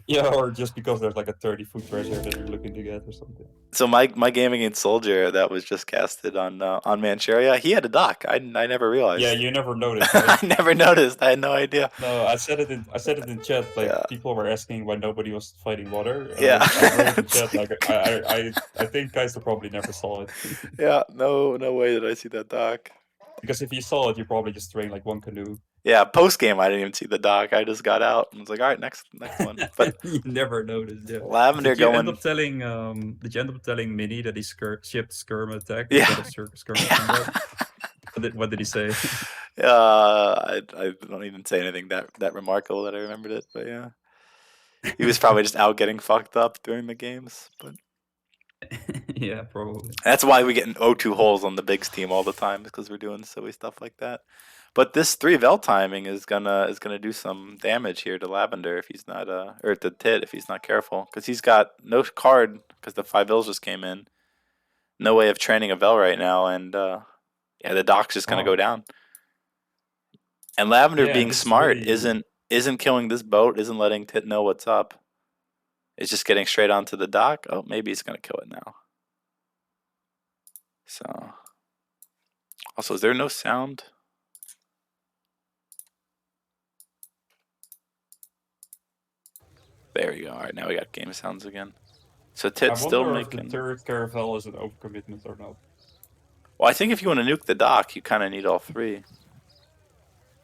Yeah, or just because there's like a 30-foot treasure that you're looking to get or something. So my game against Soldier that was just casted on Manchuria, he had a dock. I never realized. Yeah, you never noticed. Right? I never noticed. I had no idea. No, I said it in chat. Like Yeah. people were asking why nobody was fighting water. And Yeah. I wrote in chat like I think guys probably never saw it. Yeah, no way did I see that dock. Because if you saw it, you probably just trained like one canoe. Yeah, post game I didn't even see the dock. I just got out and was like, all right, next one. But you never noticed. Yeah. Lavendar Did you going. end up telling Mini that he shipped Skirm attack Yeah. instead of Skirm? What did he say? I don't even say anything that remarkable that I remembered it, but yeah, he was probably just out getting fucked up during the games. But yeah, probably. that's why we get an O2 holes on the Bigs team all the time, because we're doing silly stuff like that. But this 3 Vel timing is gonna do some damage here to Lavendar if he's not or to Tit if he's not careful, because he's got no card because the 5 Vels just came in. No way of training a Vel right now, and yeah, the dock's just gonna go down. And Lavendar being smart really... isn't killing this boat, isn't letting Tit know what's up. It's just getting straight onto the dock. Oh, maybe he's gonna kill it now. So also, is there no sound? There we go. All right, now we got game sounds again. So Tit's still making. If the third caravel is an overcommitment or not. Well, I think if you want to nuke the dock, you kind of need all 3.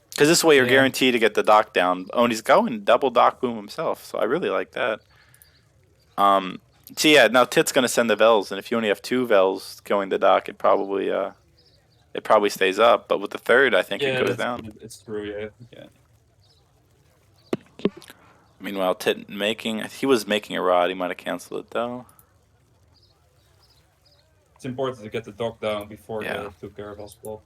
Because this way you're guaranteed to get the dock down. Oh, and he's going double dock boom himself, so I really like that. So yeah, now Tit's gonna send the Vels, and if you only have 2 Vels going the dock, it probably stays up. But with the third, I think it goes down. It's true, yeah. Meanwhile, Tit he was making a rod. He might have canceled it though. It's important to get the dock down before the 2 caravels block.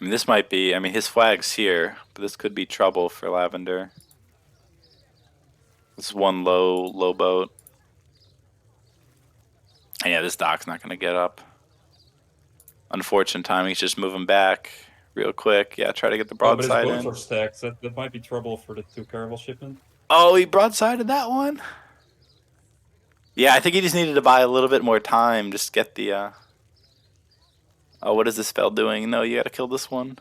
I mean, this might be. I mean, his flag's here, but this could be trouble for Lavendar. This one low boat. And yeah, this dock's not gonna get up. Unfortunate timing. He's just moving back real quick. Yeah, try to get the broadside in. But his boats are stacked. That might be trouble for the 2 caravel shipment. Oh, he broadsided that one. Yeah, I think he just needed to buy a little bit more time. Just get the. Oh, what is this spell doing? No, you gotta kill this one.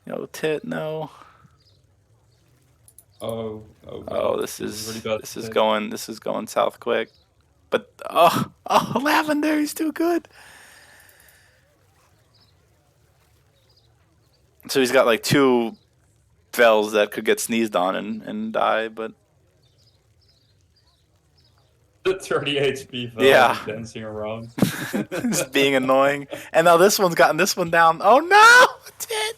No, Tit, no. Oh Oh, god, this is really bad. this is going south quick. But oh, Lavendar, he's too good. So he's got like 2 Vels that could get sneezed on and die, but The 30 HP Vel yeah, dancing around. just being annoying. And now this one's gotten this one down. Oh no, Tit.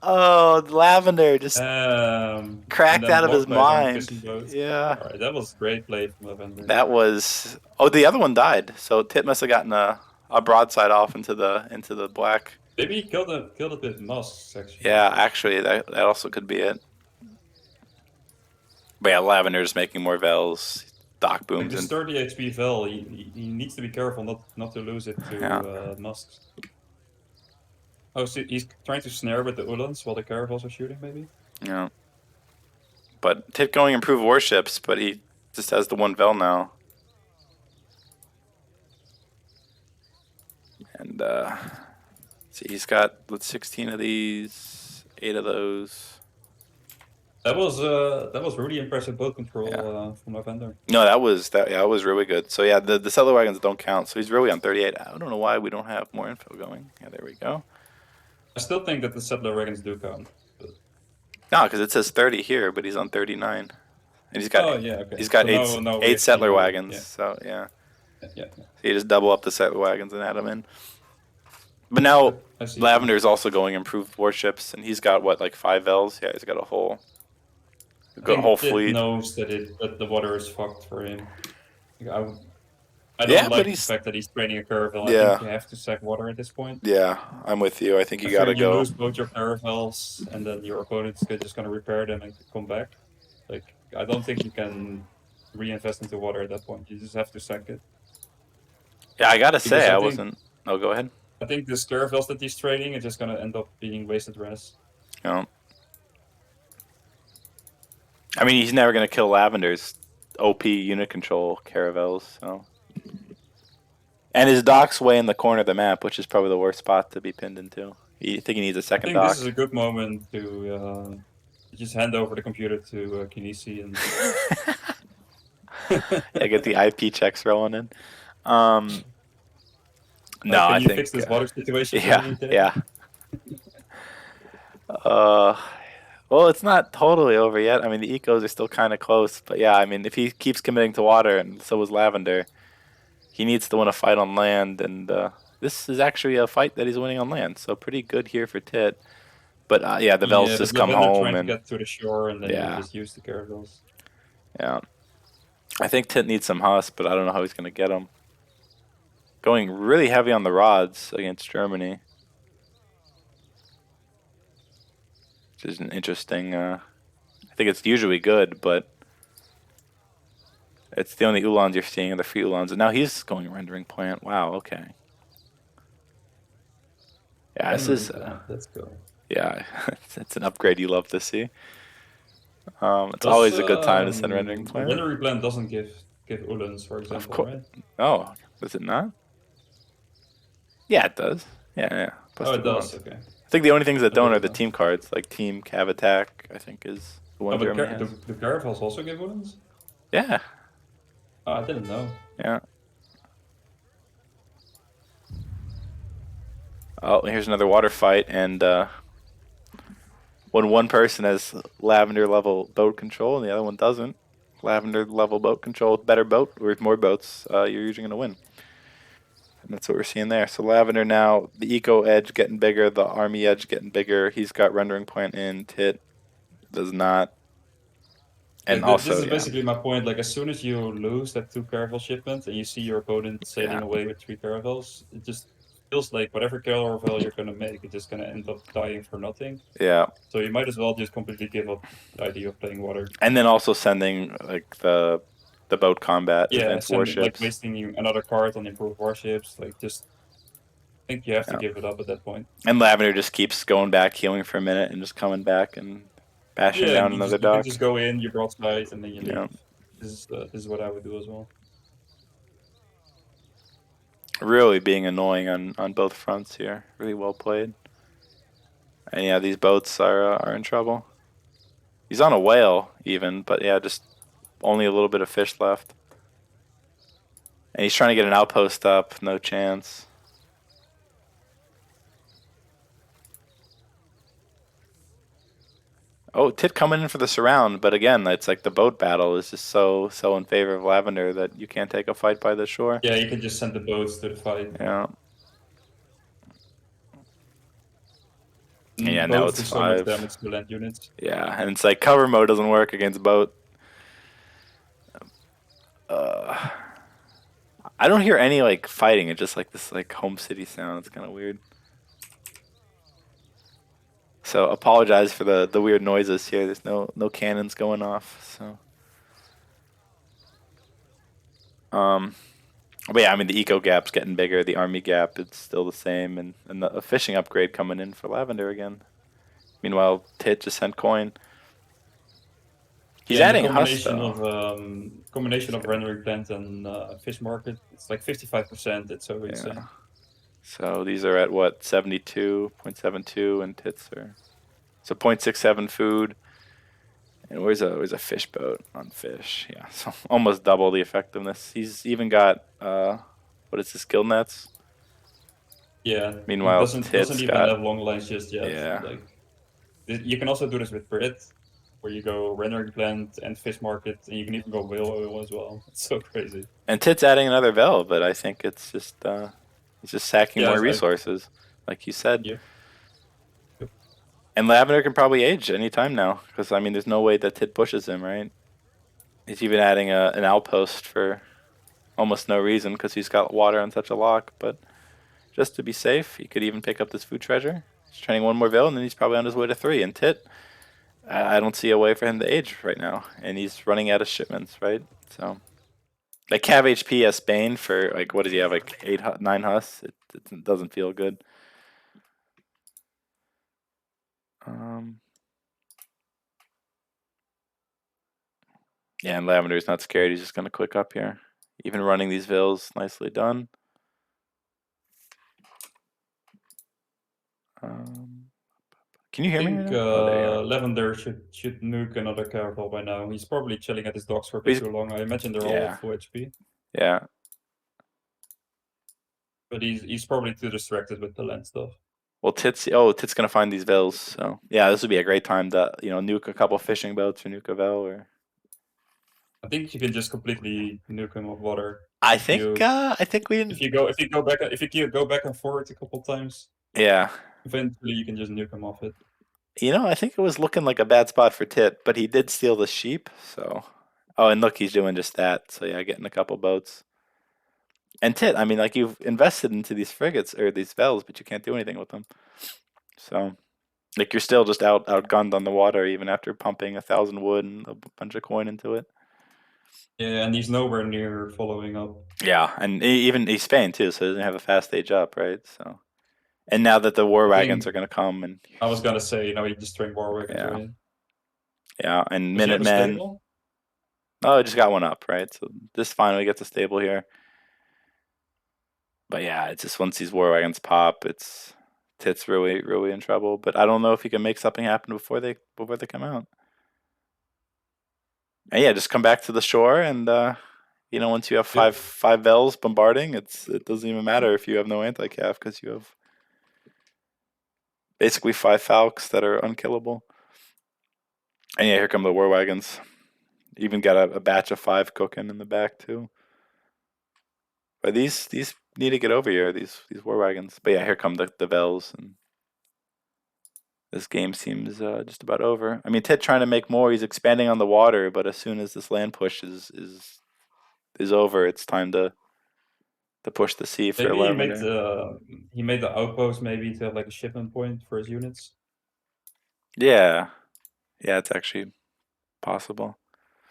Oh, Lavendar just And cracked then out of his blocked by his own mind. fishing boat. Yeah. Alright, that was great play from Lavendar. That was. Oh, the other one died. So Tit must have gotten a broadside off into the black. Maybe he killed it with musks, actually. Yeah, actually, that also could be it. But yeah, Lavender's making more Vels, Dock Like Booms, this and 30 HP Vel, he needs to be careful not to lose it to yeah. musks. Oh, so he's trying to snare with the Ulans while the caravels are shooting, maybe? Yeah. But Tit going improve warships, but he just has the 1 Vel now. And see, he's got 16 of these, 8 of those. That was really impressive boat control from Lavendar. No, that was really good. So yeah, the settler wagons don't count. So he's really on 38. I don't know why we don't have more info going. Yeah, there we go. I still think that the settler wagons do count. But... No, because it says 30 here, but he's on 39, and he's got okay. he's got so eight settler wagons. Yeah. So yeah. Yeah. So you just double up the settler wagons and add them in. But now Lavender's also going improved warships, and he's got what, like 5 Vels? Yeah, he's got a whole fleet. Knows that the water is fucked for him. I don't like the fact that he's training a caravel. I think you have to sack water at this point. Yeah, I'm with you. I think you gotta go. You lose both your caravels, and then your opponent's just gonna repair them and come back. Like, I don't think you can reinvest into water at that point. You just have to sack it. Yeah, I gotta say, I wasn't. Oh, go ahead. I think the caravels that he's trading is just gonna end up being wasted res. Yeah. I mean, he's never gonna kill Lavender's OP unit control caravels, so. And his dock's way in the corner of the map, which is probably the worst spot to be pinned into. You think he needs a second dock? This is a good moment to just hand over the computer to Kinesi and yeah, get the IP checks rolling in. No, I think. Fix this water situation. Yeah. Well, it's not totally over yet. I mean, the ecos are still kind of close, but yeah, I mean, if he keeps committing to water, and so is Lavendar, he needs to win a fight on land, and this is actually a fight that he's winning on land, so pretty good here for Tit. But yeah, the Vels just come home and get to the shore, and then you just use the caravels. Yeah, I think Tit needs some husk, but I don't know how he's gonna get them. Going really heavy on the rods against Germany, which is an interesting. I think it's usually good, but it's the only Ulans you're seeing are the free Ulans. And now he's going rendering plant. Wow, okay. Yeah, this is... let's go. Yeah, it's an upgrade you love to see. It's always a good time to send rendering plant. Rendering plant doesn't give Ulans, for example, right? Oh, does it not? Yeah, it does. Yeah. Plus it does, okay. I think the only things that don't are the team cards, like Team Cav Attack, I think is the one Germany has. The caravels also give Ulans? Yeah. Oh, I didn't know. Yeah. Oh, here's another water fight, and when one person has Lavender level boat control and the other one doesn't, Lavender level boat control, better boat, or with more boats, you're usually going to win. And that's what we're seeing there. So Lavender now, the eco edge getting bigger, the army edge getting bigger. He's got rendering point in, Tit does not. And also, this is basically my point. Like, as soon as you lose that 2 caravel shipment and you see your opponent sailing away with 3 caravels, it just feels like whatever caravel you're going to make, it's just going to end up dying for nothing. Yeah. So you might as well just completely give up the idea of playing water. And then also sending like the boat combat against warships. Like wasting another card on improved warships. Like, just I think you have to give it up at that point. And Lavender just keeps going back, healing for a minute, and just coming back and bashing down another dock. You can just go in, you broadside, and then you leave. This is what I would do as well. Really being annoying on both fronts here. Really well played. And yeah, these boats are in trouble. He's on a whale even, but yeah, just only a little bit of fish left. And he's trying to get an outpost up. No chance. Oh, Tit coming in for the surround, but again, it's like the boat battle is just so in favor of Lavendar that you can't take a fight by the shore. Yeah, you can just send the boats to the fight. Yeah. Yeah, now Boats it's do so much 5. damage to land units. Yeah, and it's like cover mode doesn't work against boat. I don't hear any like fighting. It's just like this like home city sound. It's kind of weird. So apologize for the weird noises here. There's no cannons going off. So but yeah, I mean the eco gap's getting bigger. The army gap it's still the same, and a fishing upgrade coming in for Lavendar again. Meanwhile, Tit just sent coin. He's Yeah, and the adding Husk combination of rendering plant and fish market, it's like 55%. It's so insane. So these are at what 72.72, and Tits are so 0.67 food. And where's a fish boat on fish? Yeah, so almost double the effectiveness. He's even got what is this, gill nets? Yeah. Meanwhile, He Tits doesn't even got have long lines just yet. yeah. Like you can also do this with Brit, where you go rendering plant and fish market, and you can even go whale oil as well. It's so crazy. And Tits adding another Vel, but I think it's just he's just sacking more resources, like you said. Yeah. And Lavender can probably age any time now, because I mean, there's no way that Tit pushes him, right? He's even adding an outpost for almost no reason, because he's got water on such a lock. But just to be safe, he could even pick up this food treasure. He's training one more Vil, and then he's probably on his way to 3. And Tit, I don't see a way for him to age right now, and he's running out of shipments, right? So, like Cav HP as Bane for like what did he have, like 9 Hus? It doesn't feel good. Yeah, and Lavender's not scared. He's just gonna click up here. Even running these Vils, nicely done. Can you hear I me? think Right now? Lavender should nuke another caravel by now. He's probably chilling at his docks for a bit too long. I imagine they're all at full HP. Yeah. But he's probably too distracted with the land stuff. Well, Tit's gonna find these Vils, so yeah, this would be a great time to nuke a couple fishing boats or nuke a Vel or. I think you can just completely nuke him of water. I think we. If you go back and forward a couple times. Yeah. Eventually, you can just nuke him off it. I think it was looking like a bad spot for Tit, but he did steal the sheep, so. Oh, and look, he's doing just that. So yeah, getting a couple boats. And Tit, I mean, like you've invested into these frigates or these Vels, but you can't do anything with them. So, like you're still just outgunned on the water, even after pumping 1,000 wood and a bunch of coin into it. Yeah, and he's nowhere near following up. Yeah, and even he's Spain too, so he doesn't have a fast age up, right? So, and now that the war wagons are going to come, and I was gonna say, he just trained war wagons, yeah, right? Yeah, and Minutemen. Oh, I just got one up, right? So this finally gets a stable here. But yeah, it's just once these war wagons pop, Tit's really in trouble. But I don't know if he can make something happen before they come out. And yeah, just come back to the shore, and once you have five Vels bombarding, it doesn't even matter if you have no anti-cav, because you have basically 5 Falcons that are unkillable. And yeah, here come the war wagons. Even got a batch of 5 cooking in the back too. But these need to get over here, these war wagons. But yeah, here come the Vels, and this game seems just about over. I mean, Tit trying to make more. He's expanding on the water, but as soon as this land push is over, it's time to push the sea for Lavender. He made the outpost maybe to have like a shipment point for his units. Yeah, it's actually possible.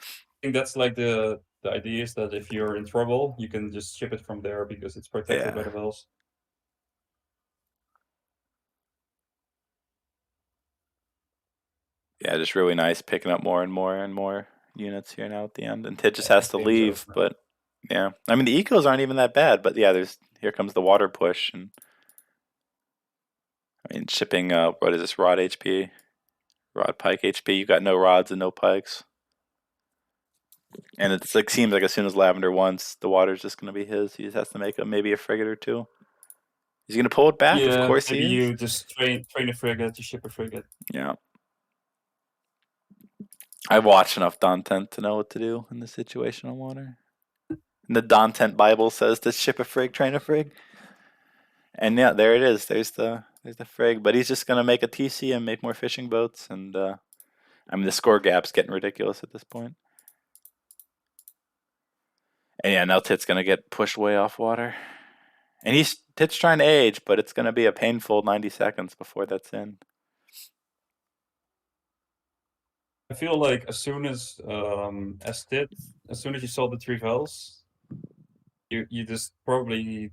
I think that's like the idea is that if you're in trouble, you can just ship it from there because it's protected by the Vels. Yeah, just really nice, picking up more and more and more units here now at the end, and Tid just has to Game's leave. over. But yeah, I mean the ecos aren't even that bad. But yeah, here comes the water push, and I mean shipping. What is this? Rod HP, rod pike HP. You got no rods and no pikes, and it's like seems like as soon as Lavendar wants, the water's just gonna be his. He just has to make maybe a frigate or two. He's gonna pull it back. Of Yeah, course maybe he is. you just train a frigate, you ship a frigate. Yeah. I've watched enough Dontent to know what to do in this situation on water. And the Dontent Bible says to ship a frig, train a frig. And yeah, there it is. There's the frig. But he's just gonna make a TC and make more fishing boats. And I mean the score gap's getting ridiculous at this point. And yeah, now Tit's gonna get pushed way off water. And Tit's trying to age, but it's gonna be a painful 90 seconds before that's in. I feel like as soon as you saw the three Vels, you just probably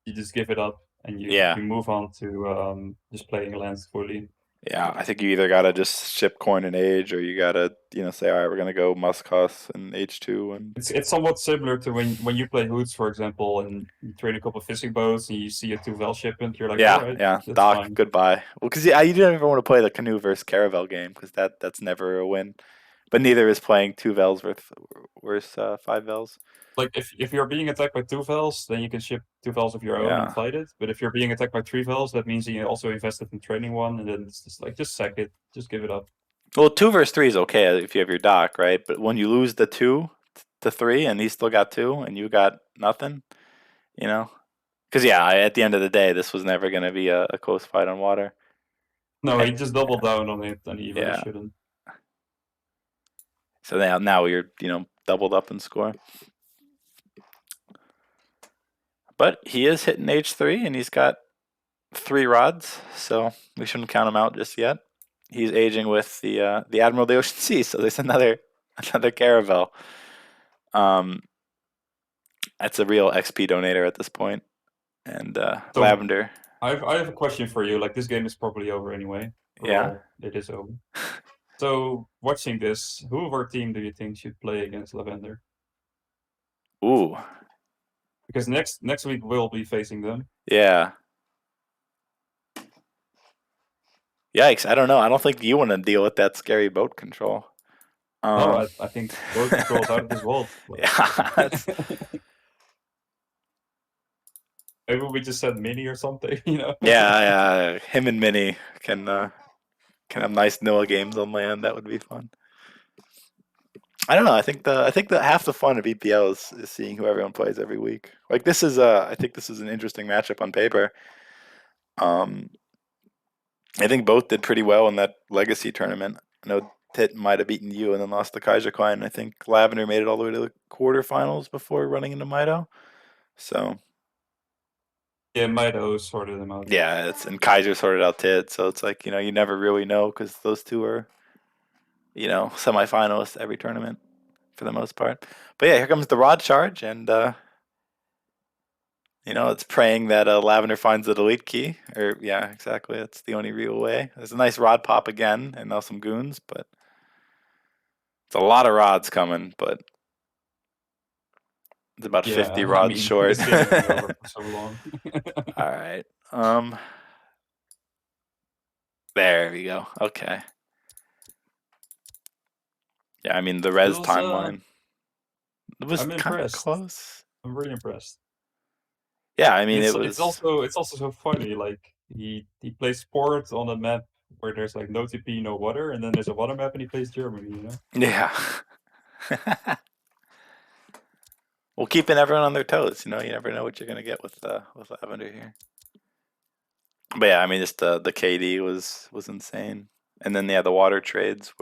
give it up and you move on to just playing lands fully. Yeah, I think you either gotta just ship coin and age, or you gotta say, all right, we're gonna go Muscos and H2, and it's somewhat similar to when you play Hoots, for example, and you train a couple of fishing boats and you see a 2 Vel shipment, you're like, all right, that's Doc, fine. goodbye. Well, because you don't ever want to play the canoe versus caravel game because that's never a win. But neither is playing 2 Vels worth 5 Vels. Like if you're being attacked by 2 Vels, then you can ship 2 Vels of your own and fight it. But if you're being attacked by 3 Vels, that means you also invested in training one, and then it's just like just sack it, just give it up. Well, 2 versus 3 is okay if you have your dock, right? But when you lose the 2 to 3 and he still got 2 and you got nothing, because at the end of the day, this was never going to be a close fight on water. No, he just doubled down on it, and he really shouldn't. So now you're doubled up in score. But he is hitting H3 and he's got 3 rods, so we shouldn't count him out just yet. He's aging with the Admiral of the Ocean Sea, so there's another caravel. That's a real XP donator at this point. And Lavendar. I have a question for you. Like, this game is probably over anyway. Well, it is over. So, watching this, who of our team do you think should play against Lavendar? Ooh. Because next week we'll be facing them. Yeah. Yikes, I don't know. I don't think you want to deal with that scary boat control. No, I think boat control's out of this world. Yeah. Maybe we just said Mini or something, Yeah. Him and Mini can have nice Noah games on land. That would be fun. I don't know. I think that half the fun of EPL is seeing who everyone plays every week. Like this is I think this is an interesting matchup on paper. I think both did pretty well in that Legacy tournament. I know Tit might have beaten you and then lost to Kaiserklein. I think Lavendar made it all the way to the quarterfinals before running into Mido. So yeah, Mido sorted them out. Yeah, and Kaiser sorted out Tit. So it's like you never really know because those two are semifinalists every tournament for the most part. But yeah, here comes the rod charge, and it's praying that Lavendar finds the delete key. Or yeah, exactly. That's the only real way. There's a nice rod pop again, and now some goons, but it's a lot of rods coming. But it's about 50 rods short. This game has been over for so long. All right. There we go. Okay. Yeah, I mean the res timeline. It was kind of close. I'm really impressed. Yeah, I mean it's also so funny. Like he plays port on a map where there's like no TP, no water, and then there's a water map, and he plays Germany. Yeah. Well, keeping everyone on their toes. You never know what you're gonna get with Lavendar here. But yeah, I mean, just the KD was insane, and then the water trades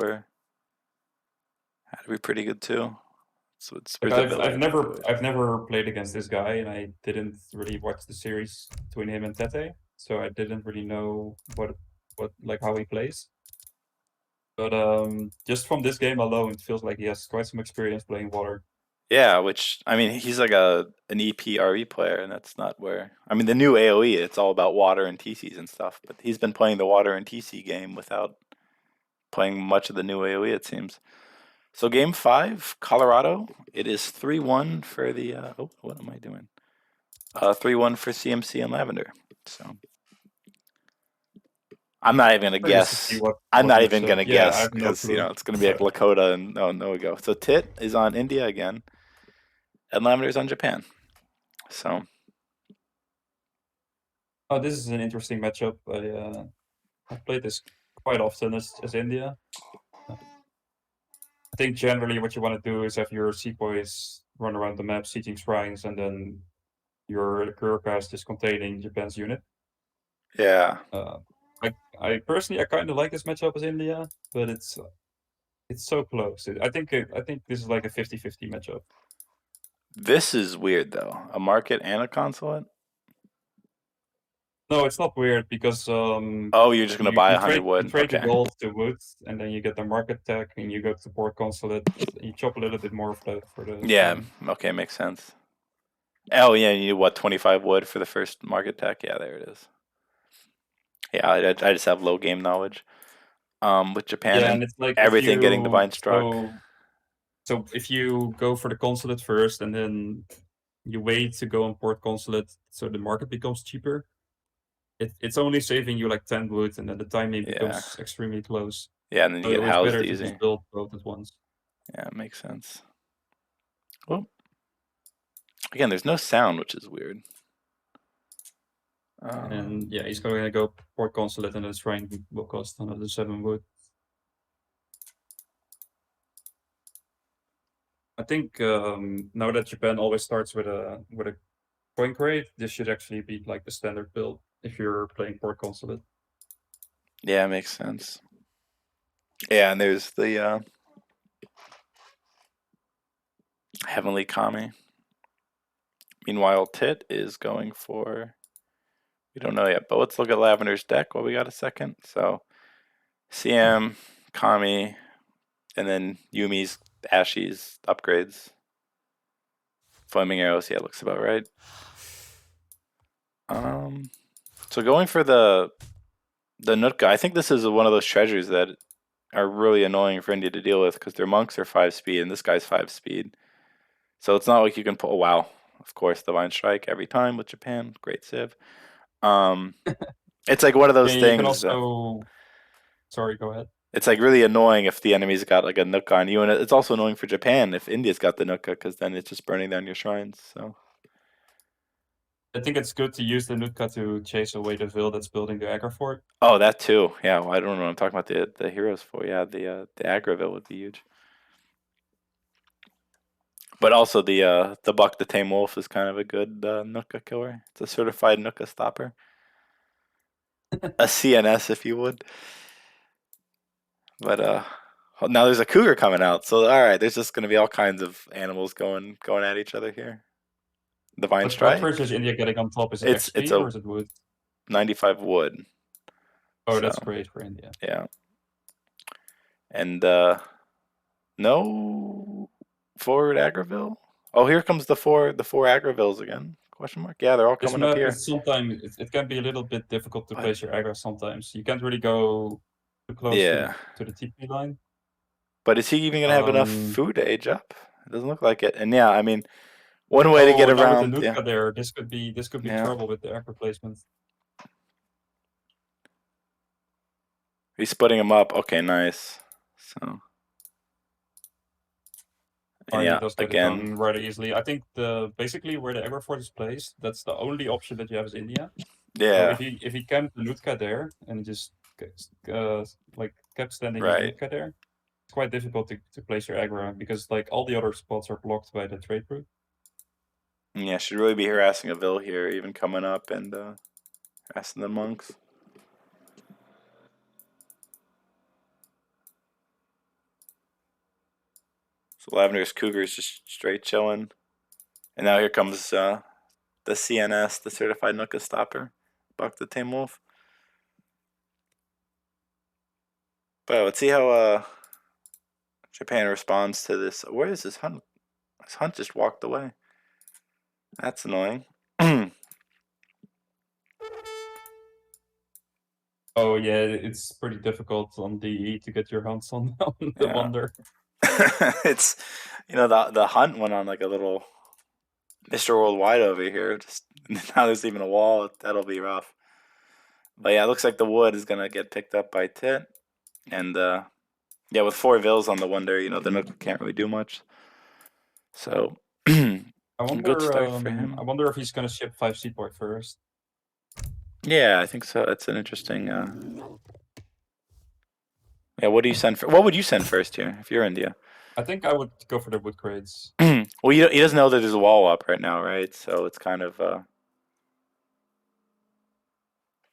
had to be pretty good too. So I've never played against this guy, and I didn't really watch the series between him and Tete, so I didn't really know what how he plays. But just from this game alone, it feels like he has quite some experience playing water. Yeah, which I mean, he's like an EP RE player, and that's not where. I mean, the new AOE, it's all about water and TCs and stuff, but he's been playing the water and TC game without playing much of the new AOE, it seems. So game 5, Colorado. It is 3-1 for the. What am I doing? 3-1 for CMC and Lavendar. So I'm not even gonna Curious to see guess. what I'm not even matchup. gonna Yeah, I guess have no because clue. it's gonna be like Lakota and no we go. So Tit is on India again, and Lavendar's on Japan. So Oh, this is an interesting matchup. I played this quite often as India. I think generally what you want to do is have your sepoys run around the map seeking shrines, and then your Gurkhas is containing Japan's unit. yeah, I personally kind of like this matchup as India, but it's so close. I think this is like a 50-50 matchup. this is weird though. A market and a consulate. No, it's not weird because Oh, you're just gonna buy 100 you wood. trade the Okay. gold to wood, and then you get the market tech, and you go to port consulate. And you chop a little bit more for the Yeah. shrine. Okay, makes sense. Oh yeah, you need what 25 wood for the first market tech. Yeah, there it is. Yeah, I just have low game knowledge. With Japan Yeah, and and it's like if everything getting you divine struck. so if you go for the consulate first, and then you wait to go on port consulate, so the market becomes cheaper. It's only saving you like 10 wood, and then the timing Yeah. becomes extremely close. Yeah, and then you So get it's housed better to easy. just build both at once. Yeah, it makes sense. Well, again, there's no sound, which is weird. And yeah, he's going to go port consulate, and the shrine will cost another 7 wood. I think now that Japan always starts with a coin crate, this should actually be like the standard build if you're playing port consulate. Yeah, it makes sense. Yeah, and there's the Heavenly Kami. Meanwhile, Tit is going for. We don't know yet, but let's look at Lavendar's deck while we got a second. So, CM, Kami, and then Yumi's, Ashi's upgrades. Flaming arrows, yeah, looks about right. So going for the Nutka, I think this is one of those treasures that are really annoying for India to deal with because their monks are 5 speed and this guy's 5 speed. So it's not like you can pull. Oh, wow, of course, Divine Strike every time with Japan. Great civ. It's like one of those Yeah, you can things. also. Sorry, go ahead. It's like really annoying if the enemy's got like a Nuka on you, and it's also annoying for Japan if India's got the Nuka because then it's just burning down your shrines. So I think it's good to use the Nutka to chase away the Vil that's building the aggro fort. oh, that too. Yeah, well, I don't know what I'm talking about the heroes for. Yeah, the Agraville would be huge. But also the Buck the Tame Wolf is kind of a good Nuka killer. It's a certified Nuka stopper. A CNS, if you would. But now there's a cougar coming out, so all right, there's just going to be all kinds of animals going at each other here. Divine What Strike. treasure is India getting on top? Is it It's XP a or is it wood? 95 wood. Oh, So, that's great for India. yeah. And no forward Agraville. Oh, here comes the four Agravilles again. Question mark? Yeah, they're all This coming up map here. is sometimes it can be a little bit difficult to What? place your aggro. Sometimes you can't really go too close Yeah. to the TP line. But is he even gonna have enough food to age up? It doesn't look like it. And yeah, I mean, one way to get now around. with the Nutka Yeah. there, this could be Yeah. trouble with the aggro placement. He's splitting them up. Okay, nice. So. And He yeah, does get it again. done rather easily. I think basically where the aggro fort is placed, that's the only option that you have as India. Yeah. So if he camped the Nutka there and just like kept standing his Right. Nutka there, it's quite difficult to place your aggro because like all the other spots are blocked by the trade route. Yeah, should really be harassing a Vil here, even coming up and harassing the monks. So Lavendar's Cougar is just straight chilling. And now here comes the CNS, the Certified Nuka Stopper, Buck the Tame Wolf. But let's see how Japan responds to this. Where is this hunt? This hunt just walked away. That's annoying. Oh yeah, it's pretty difficult on DE to get your hands on the Yeah. Wonder. It's the hunt went on like a little Mr. Worldwide over here. Just now there's even a wall. That'll be rough. But yeah, it looks like the wood is gonna get picked up by Tit, and yeah, with 4 vills on the Wonder, the Nook can't really do much. So I good wonder. start for I him. wonder if he's gonna ship 5 seaport first. Yeah, I think so. That's an interesting. Yeah, what do you send for? What would you send first here if you're India? I think I would go for the wood crates. Well, he doesn't know that there's a wall up right now, right? So it's kind of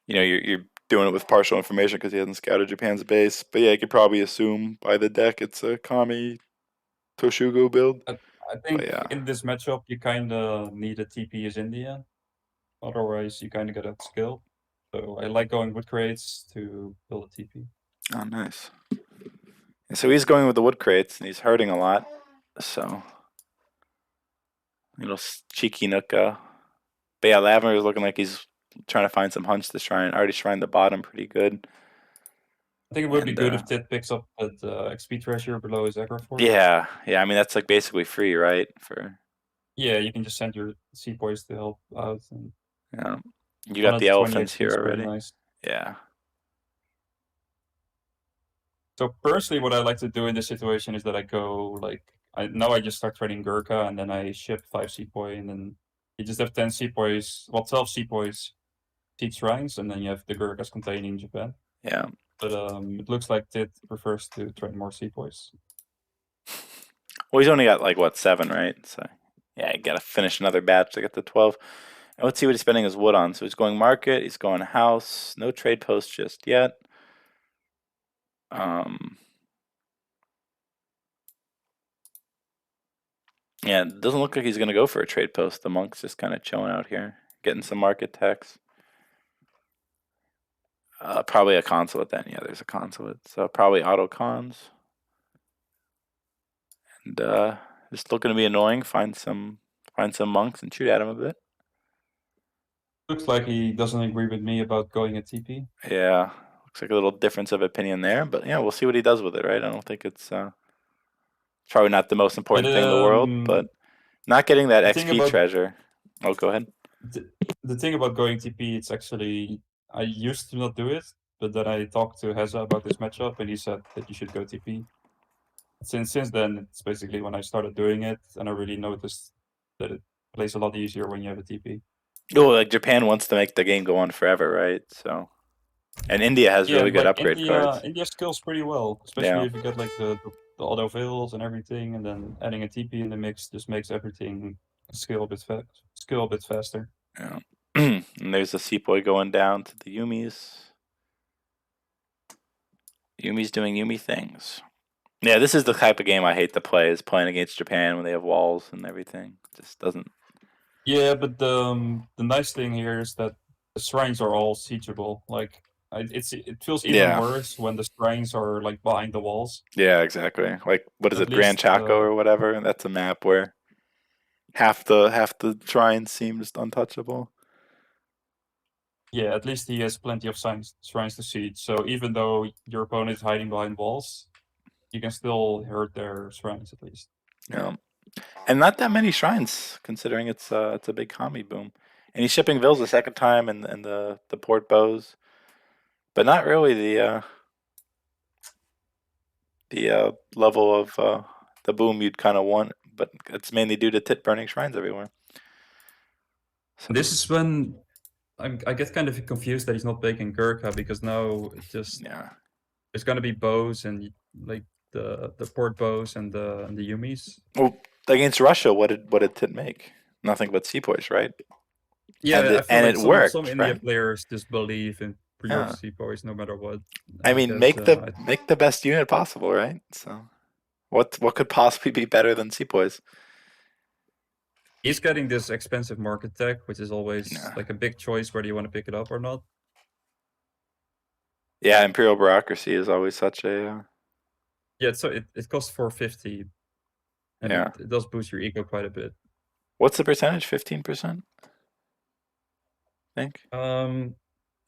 you're doing it with partial information because he hasn't scouted Japan's base. But yeah, you could probably assume by the deck it's a Kami Toshugo build. I But think yeah, in this matchup you kind of need a TP as India. Otherwise, you kind of get out skill. So I like going wood crates to build a TP. oh nice. And so he's going with the wood crates and he's hurting a lot. So little cheeky Nook. But yeah, Lavender is looking like he's trying to find some hunts to already shrine the bottom pretty good. I think it would be And good if Tit picks up that XP treasure below his aggro fort. yeah. I mean that's like basically free, right? Yeah, you can just send your seapoys to help out. And Yeah, you got the 20 elephants HP here is pretty already. nice. Yeah. So personally, what I like to do in this situation is that I go like I just start trading Gurkha and then I ship 5 sepoy and then you just have 10 sepoys, 12 sepoys, seed shrines, and then you have the Gurkhas containing Japan. Yeah. But it looks like Tit prefers to trade more sepoys. Well, he's only got like what 7, right? So yeah, you gotta finish another batch to get to 12. And let's see what he's spending his wood on. So he's going market. He's going house. No trade post just yet. Yeah, it doesn't look like he's gonna go for a trade post. The monk's just kind of chilling out here, getting some market techs. Probably a consulate then. Yeah, there's a consulate. So probably auto cons. And just looking to be annoying. Find some monks and shoot at him a bit. Looks like he doesn't agree with me about going a TP. Yeah, looks like a little difference of opinion there. But yeah, we'll see what he does with it, right? I don't think it's probably not the most important thing in the world, but not getting that the thing XP about treasure. Oh, go ahead. the thing about going TP, it's actually I used to not do it, but then I talked to Heza about this matchup, and he said that you should go TP. Since then, it's basically when I started doing it, and I really noticed that it plays a lot easier when you have a TP. Oh, like Japan wants to make the game go on forever, right? So, and India has really good like upgrade cards. India scales pretty well, especially if you get like the auto veils and everything, and then adding a TP in the mix just makes everything scale a bit faster. Yeah. And there's the Sepoy going down to the Yumis. Yumi's doing Yumi things. Yeah, this is the type of game I hate to play, is playing against Japan when they have walls and everything. It just doesn't. Yeah, but the nice thing here is that the shrines are all siegeable. Like it feels even Yeah. worse when the shrines are like behind the walls. Yeah, exactly. Like what is At it, Grand least Chaco or whatever? And that's a map where half the shrines seem just untouchable. yeah, at least he has plenty of shrines to siege. So even though your opponent is hiding behind walls, you can still hurt their shrines at least. Yeah. And not that many shrines, considering it's a big Kami boom. And he's shipping Vills a second time and the port bows. But not really the level of the boom you'd kind of want, but it's mainly due to Tit burning shrines everywhere. So, This is when I get kind of confused that he's not baking Gurkha, because now it just yeah. there's gonna be bows and like the port bows and the Yumis. Well, against Russia, what did Tit make? Nothing but sepoys, right? Yeah, I feel and like it some worked, India right? players just believe in pure Yeah. sepoys no matter what. I And mean, guess, make the best unit possible, right? So, what could possibly be better than sepoys? he's getting this expensive market tech, which is always Yeah. like a big choice whether you want to pick it up or not. Yeah, Imperial bureaucracy is always such a Yeah, so it costs 450, and yeah. it does boost your ego quite a bit. What's the percentage? 15%? I think.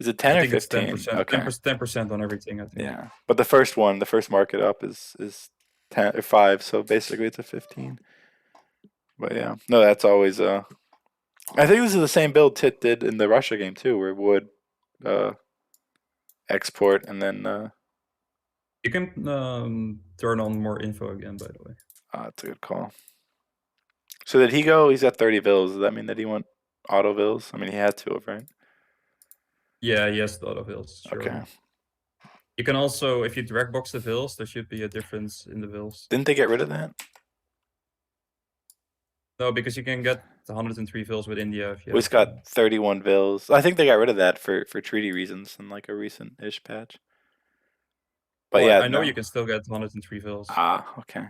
Is it 10 I or think it's 15? 10%. Okay. 10% on everything, I think. Yeah, but the first market up is 10 or 5, so basically it's a 15. But yeah, no, that's always I think this is the same build Tit did in the Russia game too, where would export and then. You can turn on more info again, by the way. That's a good call. So did he go? He's got 30 vills. Does that mean that he went auto vills? I mean, he had to have, right? Yeah, he has a lot of vills. Sure. Okay. You can also, if you drag box the vills, there should be a difference in the vills. Didn't they get rid of that? No, because you can get 103 vills with India if you. He's got 31 vills. I think they got rid of that for treaty reasons in like a recent-ish patch. But well, yeah, I know no. you can still get 103 vills. Okay.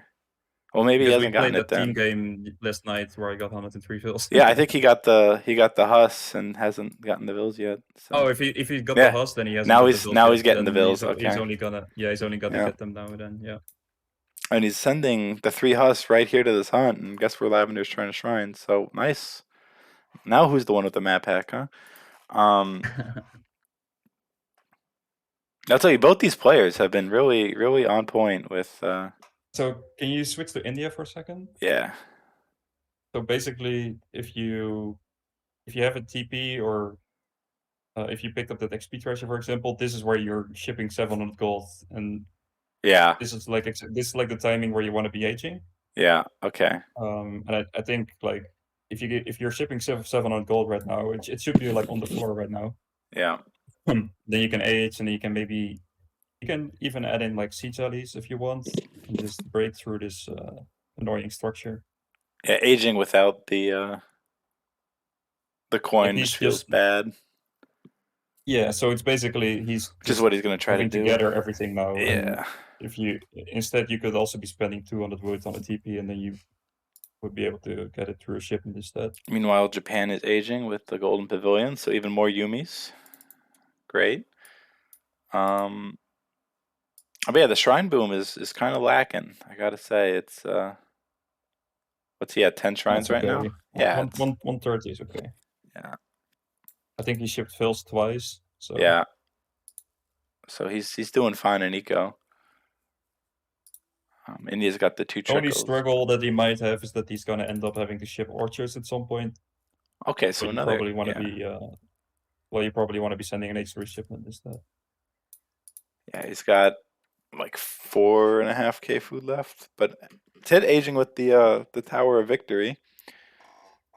Well, maybe he because we hasn't gotten played it that team then. game last night where I got 103 vills. Yeah, I think he got the Huss and hasn't gotten the vills yet. So. Oh, if he got Yeah. the Huss, then he hasn't. Now got he's the vills now yet, he's getting the then vills. He's Okay. only gonna get them now. Then yeah. And he's sending the 3 Huss right here to this hunt, and guess where Lavendar's trying to shrine. So nice. Now who's the one with the map hack, huh? I'll tell you, both these players have been really, really on point with. So can you switch to India for a second? Yeah. So basically, if you have a TP or if you picked up that XP treasure, for example, this is where you're shipping 700 gold, and Yeah. this is like the timing where you want to be aging. Yeah. Okay. And I think like if you're shipping 700 gold right now, it should be like on the floor right now. Yeah. Then you can age, and then you can even add in like siege alleys if you want, and just break through this annoying structure. Yeah, aging without the coin he's just feels just- bad. Yeah, so it's basically he's Which is what he's gonna try to having do. to gather everything now. And Yeah. if you instead you could also be spending 200 wood on a TP, and then you would be able to get it through a shipment instead. Meanwhile, Japan is aging with the Golden Pavilion, so even more Yumis. Great. But yeah, the Shrine Boom is kind of lacking. I gotta say, it's what's he at? 10 shrines That's right now. okay. Yeah. 130 is okay. Yeah. I think he shipped fills twice. So Yeah. So he's doing fine in eco. India's got the 2 the only trickles. struggle that he might have is that he's gonna end up having to ship orchards at some point. Okay, so you another. probably want to be you probably want to be sending an H3 shipment instead. Yeah, he's got like 4.5k food left, but Ted aging with the Tower of Victory,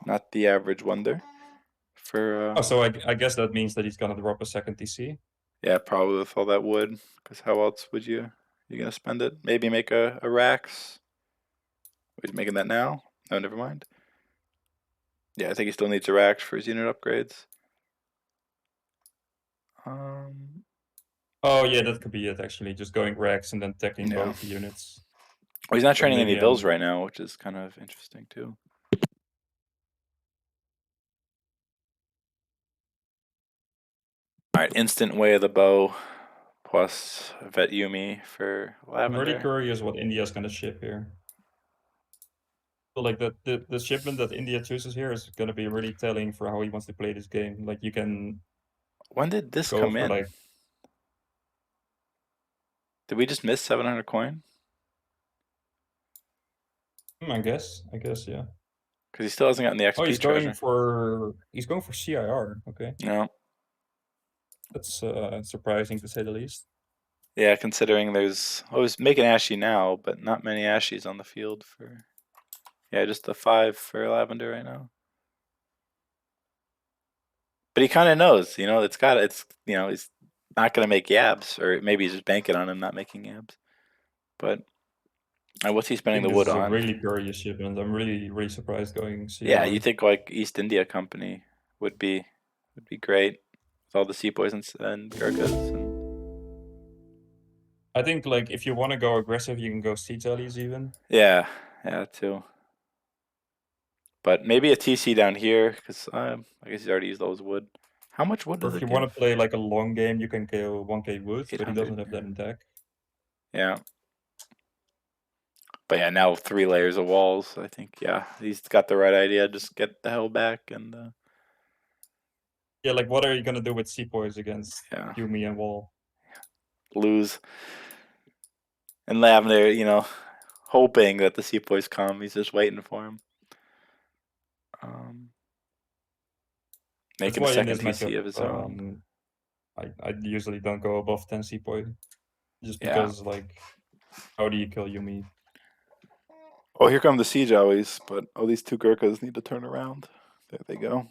not the average wonder. For so I guess that means that he's gonna drop a second TC. yeah, probably with all that wood, because how else would you gonna spend it? Maybe make a Rax. He's making that now. Oh, never mind. Yeah, I think he still needs a Rax for his unit upgrades. Oh yeah, that could be it actually. Just going Rex and then tackling Yeah. both units. Well, he's not training maybe any bills right now, which is kind of interesting too. All right, instant way of the bow plus Vet Yumi for I'm Lavender. really curious what India's gonna ship here. So like the shipment that India chooses here is gonna be really telling for how he wants to play this game. Like you can. When did this go come for in? like. Did we just miss 700 coin? I guess yeah. Because he still hasn't gotten the XP Oh, he's treasure. going for CIR. Okay, No. that's surprising to say the least. Yeah, considering he's making Ashy now, but not many Ashies on the field for. Yeah, just the 5 for Lavender right now. But he kind of knows, he's not gonna make yabs, or maybe he's just banking on him not making yabs. But what's he spending the wood this is on? a really curious shipment. I'm really surprised going CIR. Yeah, you think like East India Company would be great with all the sepoys and Gurkhas. I think like if you want to go aggressive, you can go siege alleys even. Yeah, too. But maybe a TC down here, because I guess he's already used all his wood. How much wood does Or if it you give? want to play like a long game, you can go 1k wood, but he 800, doesn't have that in deck. Yeah. But yeah, now 3 layers of walls. I think, yeah, he's got the right idea. Just get the hell back and. Yeah, like what are you gonna do with sepoys against Yeah. Yumi and Wall? Lose. And Lavender, hoping that the sepoys come. He's just waiting for him. That's Making a why in second this TC matchup, of his own. I usually don't go above 10 sepoy, just Yeah. because like, how do you kill Yumi? Oh, here come the siege always, but these two Gurkhas need to turn around. There they go.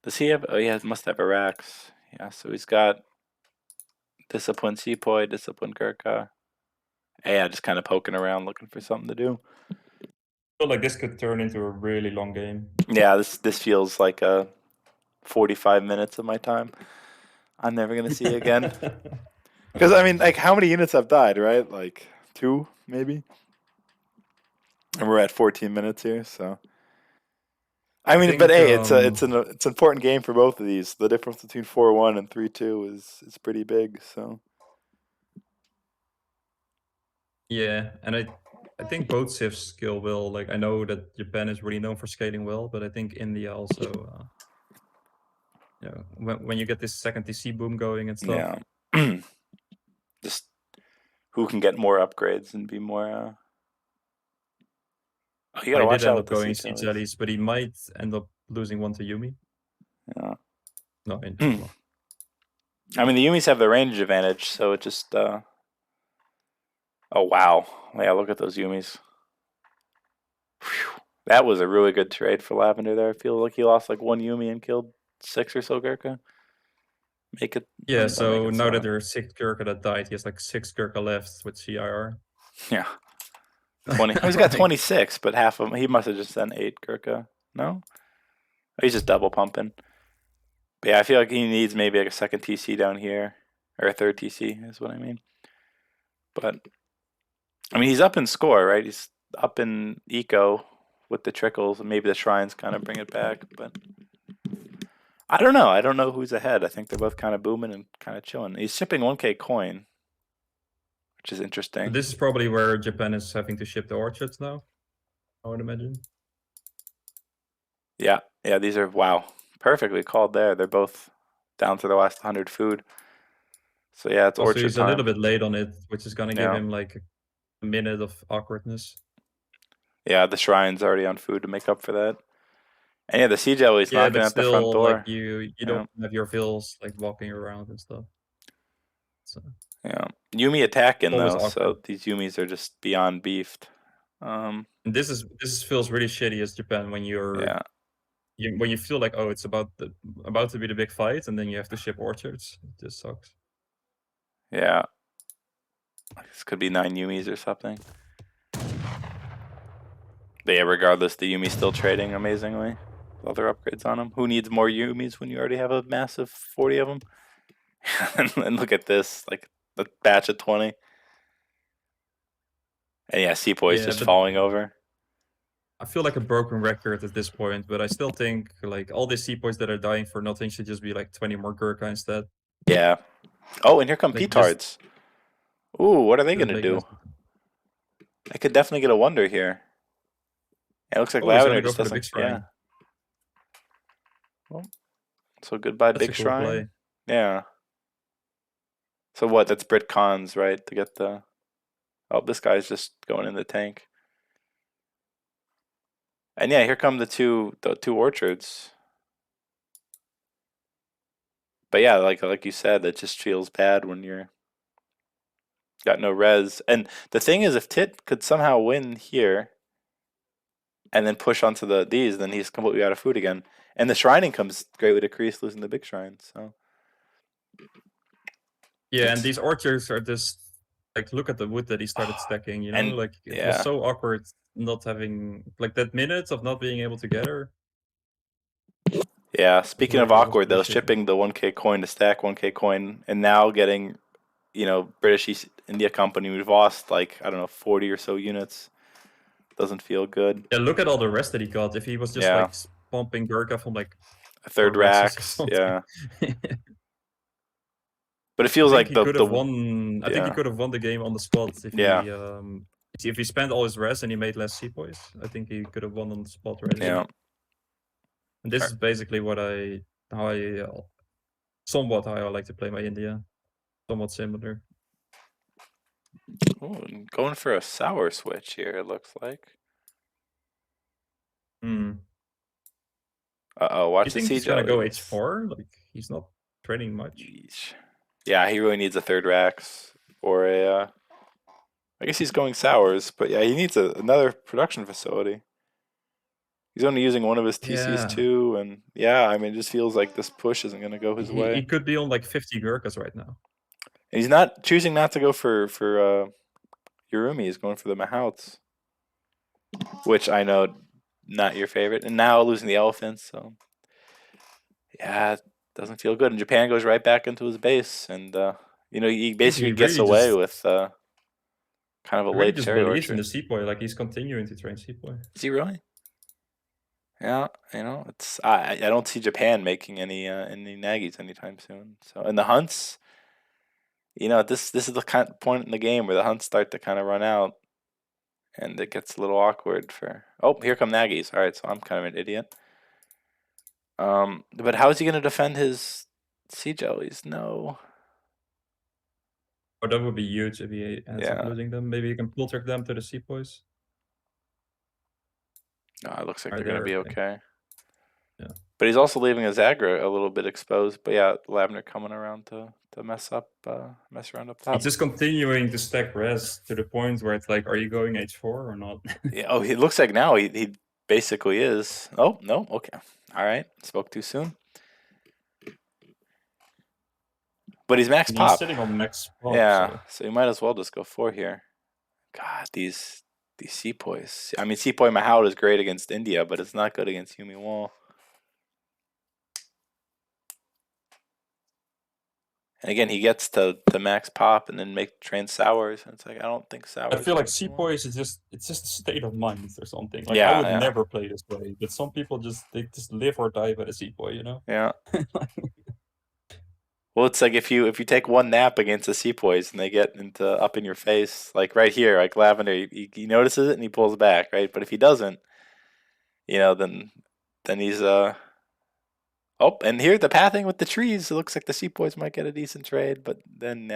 Does he have? Oh, he must have Iraqs. Yeah, so he's got disciplined sepoy, disciplined Gurkha. Yeah, just kind of poking around, looking for something to do. I feel like this could turn into a really long game. Yeah, this feels like 45 minutes of my time. I'm never gonna see again. Because I mean, like, how many units have died, right? Like 2, maybe. And we're at 14 minutes here, so. I mean, but hey, it's an important game for both of these. The difference between 4-1 and 3-2 is pretty big. So. Yeah, and I think both civs scale well. Like I know that Japan is really known for scaling well, but I think India also. You know, when you get this second TC boom going and stuff. Yeah. Just who can get more upgrades and be more. Oh, you gotta I watch did out end with up the going Siege siege allies, but he might end up losing one to Yumi. Yeah. No, well. I mean, the Yumis have the range advantage, so it just. Oh wow! Yeah, look at those Yumis. Whew. That was a really good trade for Lavendar there. I feel like he lost like 1 Yumi and killed 6 or so Gurkha. Make it. Yeah, so now that there are 6 Gurkha that died, he has like 6 Gurkha left with CIR. Yeah. 20. He's got 26, but half of them. He must have just done 8 Gurkha. No? He's just double pumping. But yeah, I feel like he needs maybe like a second TC down here. Or a third TC is what I mean. But, I mean, he's up in score, right? He's up in eco with the trickles. Maybe the shrines kind of bring it back. But I don't know. I don't know who's ahead. I think they're both kind of booming and kind of chilling. He's shipping 1k coin, which is interesting. But this is probably where Japan is having to ship the orchards now, I would imagine. Yeah, these are, wow, perfectly called there. They're both down to the last 100 food. So yeah, it's also, orchard he's time. a little bit late on it, which is gonna give him like a minute of awkwardness. Yeah, the shrine's already on food to make up for that. And yeah, the siege always knocking at the front door. Like you don't have your vills like walking around and stuff. So. Yeah, Yumi attacking though, awkward. so these Yumis are just beyond beefed. And this feels really shitty as Japan when you're when you feel like, oh, it's about to be the big fight, and then you have to ship orchards. It just sucks. Yeah, this could be 9 Yumis or something. But yeah, regardless, the Yumi's still trading amazingly. Other upgrades on them. Who needs more Yumis when you already have a massive 40 of them? And look at this, like a batch of 20. And yeah, Sepoy's just falling over. I feel like a broken record at this point, but I still think like all these Sepoys that are dying for nothing should just be like 20 more Gurkha instead. Yeah. Oh, and here come Petards. Ooh, what are they gonna do? I could definitely get a wonder here. It looks like Lavendar just doesn't. Yeah. Well, so goodbye, Big Shrine. Yeah. So what? That's Brit Cons, right? To get the. Oh, this guy's just going in the tank. And yeah, here come the two orchards. But yeah, like you said, it just feels bad when you're got no res. And the thing is, if Tit could somehow win here and then push onto these, then he's completely out of food again. And the shrining comes greatly to Crease losing the big shrine. So yeah, and these orchards are just like, look at the wood that he started stacking. You know, and, like it was so awkward not having like that minute of not being able to get her. Yeah, speaking of awkward though, shipping the 1k coin to stack 1k coin, and now getting, British East India Company, we've lost like, I don't know, 40 or so units. Doesn't feel good. Yeah, look at all the rest that he got. If he was just like pumping Gurkha from like a third racks, yeah. But it feels like he could have won. I think he could have won the game on the spot if he spent all his res and he made less sepoys. I think he could have won on the spot right away. And this is basically how I like to play my India. Somewhat similar. Ooh, going for a sour switch here, it looks like. Hmm. Uh-oh, You watch the think he's siege gonna go allies. H4? Like, he's not training much. Yeesh. Yeah, he really needs a third Rax or a. I guess he's going sours, but yeah, he needs another production facility. He's only using one of his TCs Yeah. too, and yeah, I mean, it just feels like this push isn't going to go his way. He could be on like 50 Gurkhas right now. And he's not choosing not to go for Yurumi. He's going for the Mahouts, which I know not your favorite. And now losing the elephants, so yeah, it doesn't feel good. And Japan goes right back into his base, and you know, he I think basically gets away with kind of a he really late just cherry believes in orchard. the Sepoy. Like, he's continuing to train Sepoy. Is he really? Yeah, you know, it's I don't see Japan making any Nagis anytime soon. So and the hunts, you know, this is the kind of point in the game where the hunts start to kind of run out, and it gets a little awkward for. Oh, here come Nagis. All right, so I'm kind of an idiot. But how is he going to defend his sea jellies? No. Oh, that would be huge if he ends up Yeah. losing them. Maybe he can pull track them to the Sepoys. No, it looks like Are they're going to there? be okay. Yeah. But he's also leaving his aggro a little bit exposed. But yeah, Lavendar coming around to mess around up top. He's just continuing to stack res to the point where it's like, are you going H4 or not? Yeah, oh, it looks like now he basically is. Oh, no, okay. All right, spoke too soon. But he's max And he's pop. sitting on max pop, Yeah, so you might as well just go 4 here. God, these Sepoys. I mean, Sepoy Mahout is great against India, but it's not good against Yumi Wall. And again, he gets to max pop and then make train sours. And it's like I don't think sours. I feel like work too well. Sepoys is just a state of mind or something. Like, I Yeah, would yeah, never play this way, but some people they just live or die by the Sepoy, you know? yeah. Well, it's like if you take one nap against the Sepoys and they get into up in your face, like right here, like Lavendar, he notices it and he pulls back, right? But if he doesn't, you know, then he's oh, and here the pathing with the trees. It looks like the Sepoys might get a decent trade, but then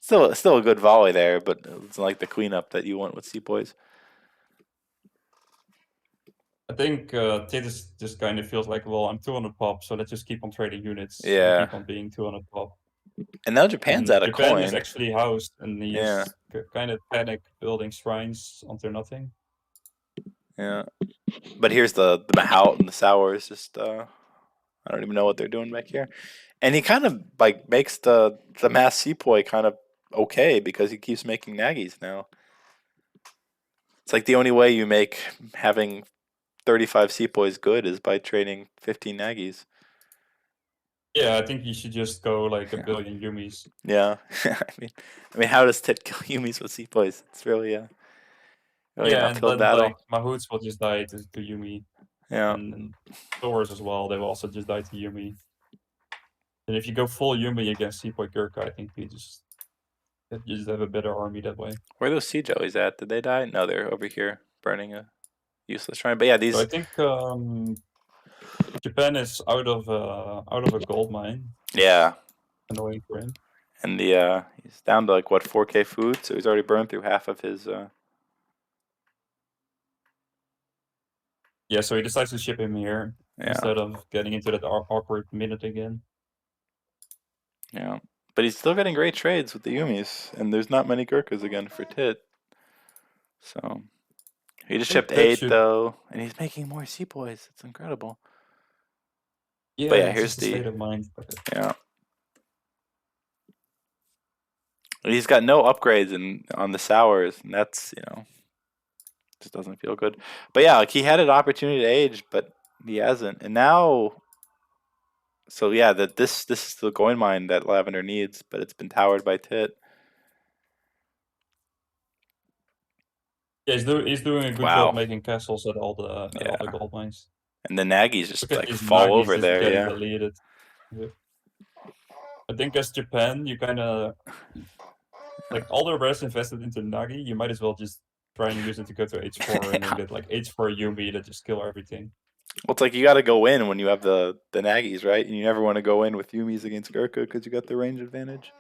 still a good volley there, but it's like the cleanup that you want with Sepoys. I think Titus just kind of feels like, well, I'm 200 pop, so let's just keep on trading units and Yeah, keep on being 200 pop. and now Japan's And out of Japan is coin. actually housed, and he Yeah, is kind of panic building shrines onto nothing. yeah. But here's the Mahout and the Sours. Just I don't even know what they're doing back here. And he kind of like makes the mass Sepoy kind of okay because he keeps making Nagis now. It's like the only way you make having 35 Sepoys good is by trading 15 Nagis. Yeah, I think you should just go like a Yeah. billion Yumis. Yeah, I mean, how does Tit kill Yumis with Sepoys? It's really really an Yeah, and uphill then battle. like Mahouts will just die to Yumi, Yeah, and Thors as well. They will also just die to Yumi. And if you go full Yumi against Sepoy Gurkha, I think you just have a better army that way. where are those sea jellies at? Did they die? No, they're over here burning a useless shrine. But yeah, So I these. think Japan is out of a gold mine. Yeah, Annoying for him. and the he's down to like what 4K food, so he's already burned through half of his. Yeah, so he decides to ship him here Yeah, instead of getting into that awkward minute again. yeah, but he's still getting great trades with the Yumis, and there's not many Gurkhas again for Tit. So he just I think shipped Tit 8 should. though, and he's making more Sepoys. It's incredible. Yeah, But yeah, it's here's just a state of mind. yeah. He's got no upgrades on the sours, and that's just doesn't feel good. But yeah, like he had an opportunity to age, but he hasn't. And now, so yeah, that this is the coin mine that Lavendar needs, but it's been towered by Tit. Yeah, he's doing a good job Wow. making castles at all the gold mines. And the Nagys just Look at like these fall Nagis over just there. getting Yeah. deleted. Yeah. I think as Japan, you kind of like all the rest invested into Nagi. You might as well just try and use it to go to H4 and then get like H4 Yumi that just kill everything. Well, it's like you got to go in when you have the Nagys, right? And you never want to go in with Yumis against Gurkha because you got the range advantage.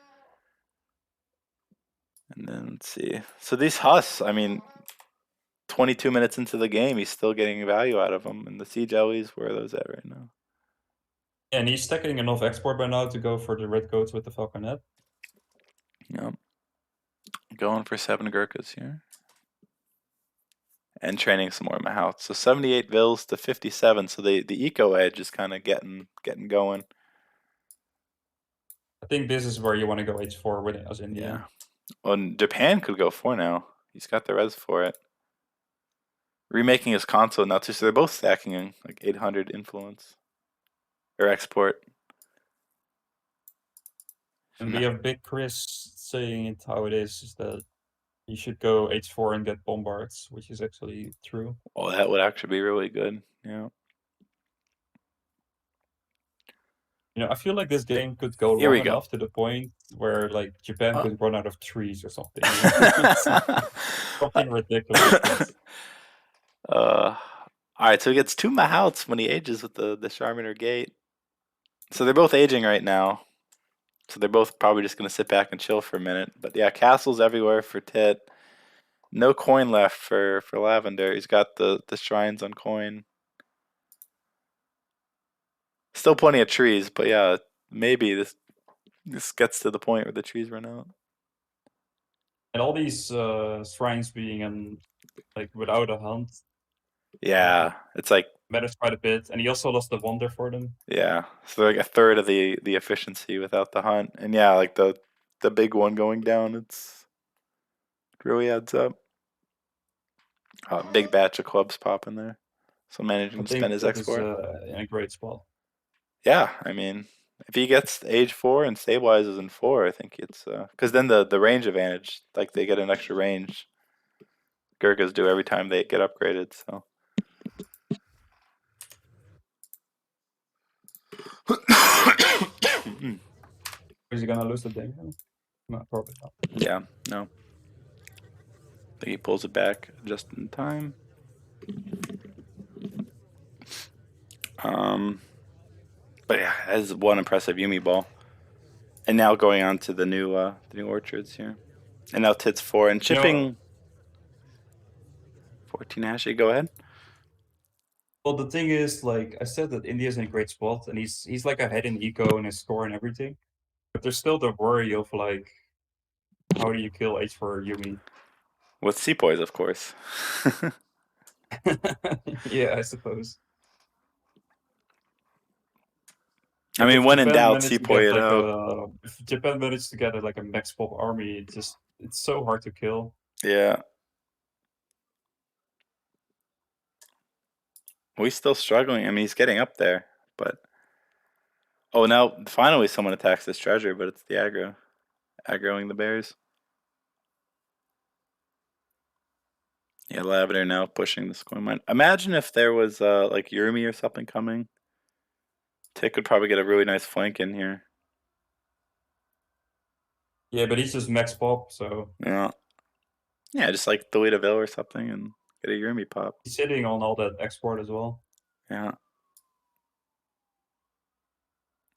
And then let's see. So these Huss, I mean, 22 minutes into the game, he's still getting value out of them. And the siege allies, where are those at right now? Yeah, and he's stacking enough export by now to go for the red coats with the falconet. Yep. Going for 7 Gurkhas here. And training some more in my house. So 78 Vils to 57. So the eco edge is kind of getting going. I think this is where you want to go H4 with as India. Yeah. Well, Japan could go 4 now. He's got the res for it. Remaking his console now too, so they're both stacking in like 800 influence or export. And we have Big Chris saying it how it is that you should go H4 and get bombards, which is actually true. Oh, that would actually be really good. Yeah. You know, I feel like this game could go Here long we go. enough to the point where like Japan could run out of trees or something. You know? Something ridiculous. All right, so he gets 2 Mahouts when he ages with the Charmander Gate. So they're both aging right now. So they're both probably just going to sit back and chill for a minute. But yeah, castles everywhere for Tit. No coin left for Lavendar. He's got the shrines on coin. Still plenty of trees, but yeah, maybe this gets to the point where the trees run out. And all these shrines being like without a hunt. Yeah, it's like Matters quite a bit, and he also lost the wonder for them. Yeah, so like a third of the efficiency without the hunt, and yeah, like the big one going down, it really adds up. Big batch of clubs popping there, so managing to spend his export. In a great spot. Yeah, I mean, if he gets age 4 and stabilizes in 4, I think it's because then the range advantage, like they get an extra range. Gurkhas do every time they get upgraded, so. Is he gonna lose the game? No, probably not. Yeah, no. I think he pulls it back just in time. But yeah, that's one impressive Yumi ball. And now going on to the new orchards here. And now Tits 4 and chipping 14 Ashy, go ahead. Well, the thing is, like I said, that India's in a great spot, and he's like ahead in eco and his score and everything. But there's still the worry of like, how do you kill H for Yumi? With Sepoys, of course. Yeah, I suppose. I mean, when in doubt, Sepoy it out. If Japan managed to get like a max pop army, it's so hard to kill. Yeah. Well, he's still struggling. I mean, he's getting up there, but oh, now finally someone attacks this treasure, but it's the aggroing the bears. Yeah, Lavender now pushing the coin mine. Imagine if there was like Yurumi or something coming. Tick would probably get a really nice flank in here. Yeah, but he's just max pop, so Yeah. Yeah, just like delete a Vil or something and get a Yurumi pop. he's sitting on all that export as well. Yeah.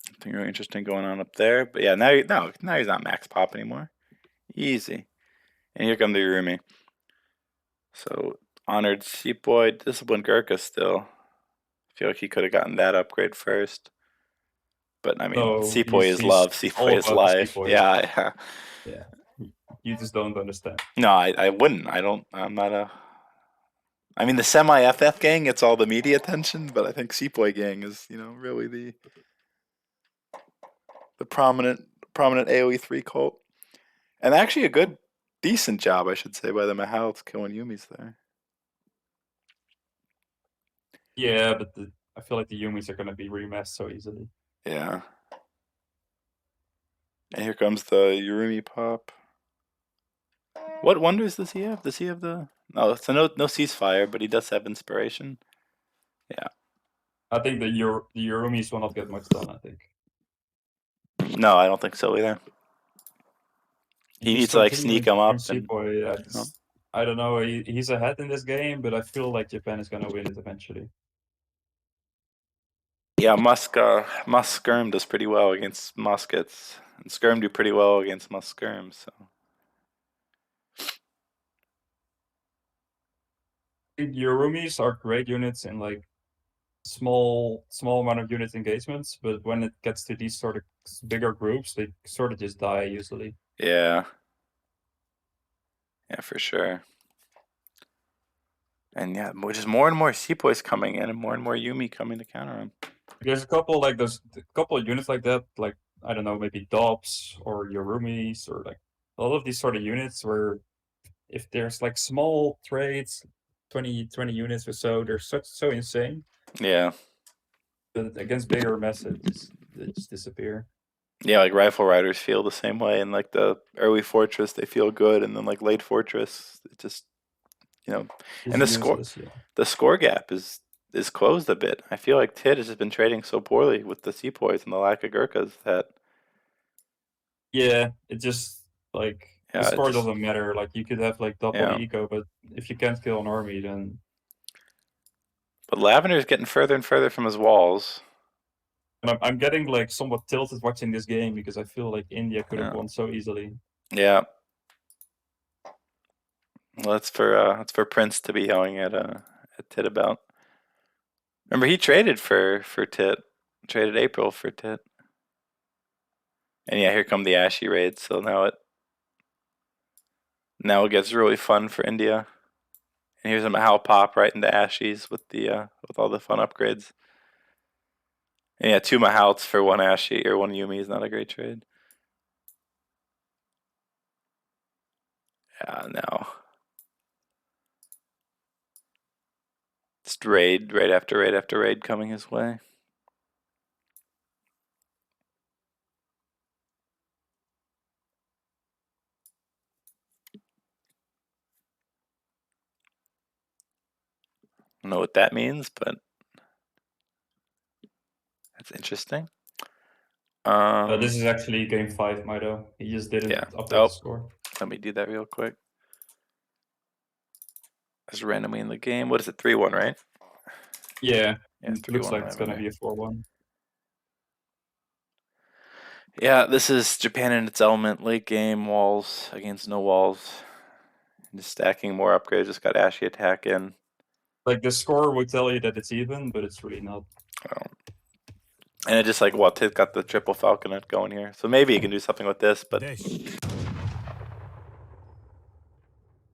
Something really interesting going on up there. But yeah, now he's not max pop anymore. Easy. And here come the Yurumi. So honored Sepoy, disciplined Gurkha still. I feel like he could have gotten that upgrade first. But I mean, Sepoy is love, Sepoy is life. Sepoy. Yeah. Yeah. You just don't understand. No, I wouldn't. I'm not a. I mean, the semi-FF gang gets all the media attention, but I think Sepoy gang is, really the prominent AoE3 cult. And actually a decent job, I should say, by the Mahals killing Yumis there. Yeah, but I feel like the Yumis are going to be remassed so easily. Yeah. And here comes the Yurumi pop. What wonders does he have? Does he have the... No, so no ceasefire, but he does have inspiration. Yeah. I think the Yurumis will not get much done, I think. No, I don't think so either. He needs to like sneak him up. I don't know. He's ahead in this game, but I feel like Japan is going to win it eventually. Yeah, Musk Skirm does pretty well against muskets, and Skirm do pretty well against Musk Skirm. So Yorumis are great units in like small amount of unit engagements, but when it gets to these sort of bigger groups, they sort of just die usually. Yeah. Yeah, for sure. And yeah, just more and more sepoys coming in, and more Yumi coming to counter him. There's a couple like there's a couple of units like that, like I don't know, maybe Dobbs or Yorumis or like all of these sort of units where if there's like small trades, 20 units or so, they're so insane. Yeah. But against bigger messes, they just disappear. Yeah, like rifle riders feel the same way, and like the early fortress, they feel good, and then like late fortress, it just and It's the useless, yeah. score gap is closed a bit. I feel like Tid has just been trading so poorly with the sepoys and the lack of Gurkhas that Yeah, it just like the yeah, score doesn't matter. Like you could have like double yeah. eco, but if you can't kill an army, then But Lavender's getting further and further from his walls. and I'm getting like somewhat tilted watching this game because I feel like India could have Yeah. won so easily. Yeah. Well, that's for Prince to be yelling at Tit about. Remember, he traded for Tit, traded April for Tit, and yeah, here come the Ashy raids. So now it gets really fun for India. And here's a Mahal pop right into Ashies with with all the fun upgrades. And yeah, 2 Mahals for 1 Ashy or 1 Yumi is not a great trade. Yeah, no. Just raid after raid after raid coming his way. I don't know what that means, but that's interesting. This is actually game 5, Mido. He just didn't Yeah. update Oh, the score. let me do that real quick. Just randomly in the game. What is it? 3-1, right? Yeah, Yeah, looks 3-1 like it's gonna Lavender. be a 4-1. Yeah, this is Japan in its element. Late game walls against no walls. Just stacking more upgrades. Just got Ashy attack in. Like the score would tell you that it's even, but it's really not. Oh. And it just like Tit got the triple falconet going here. So maybe he can do something with this, but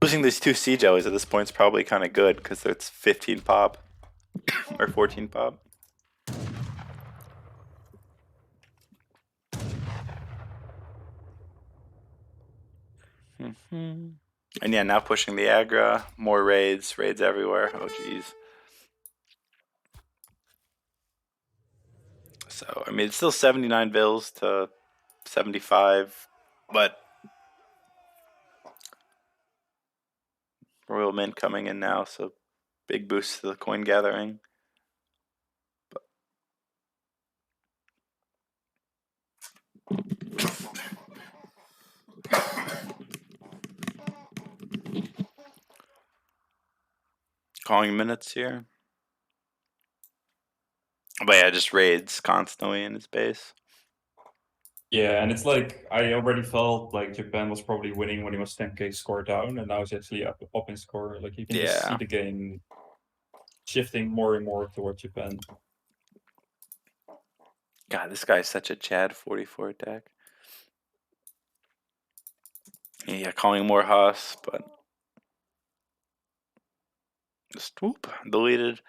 losing these 2 siege allies at this point is probably kind of good because it's 15 pop or 14 pop. And yeah, now pushing the aggro, more raids everywhere. Oh geez. So I mean, it's still 79 bills to 75, but Royal Mint coming in now, so big boost to the coin gathering. Calling minutes here. But yeah, just raids constantly in his base. Yeah, and it's like I already felt like Japan was probably winning when he was 10k score down, and now it's actually up in score. Like you can just see the game shifting more and more towards Japan. God, this guy's such a Chad 44 attack. Yeah, calling more Haas, but just whoop, deleted.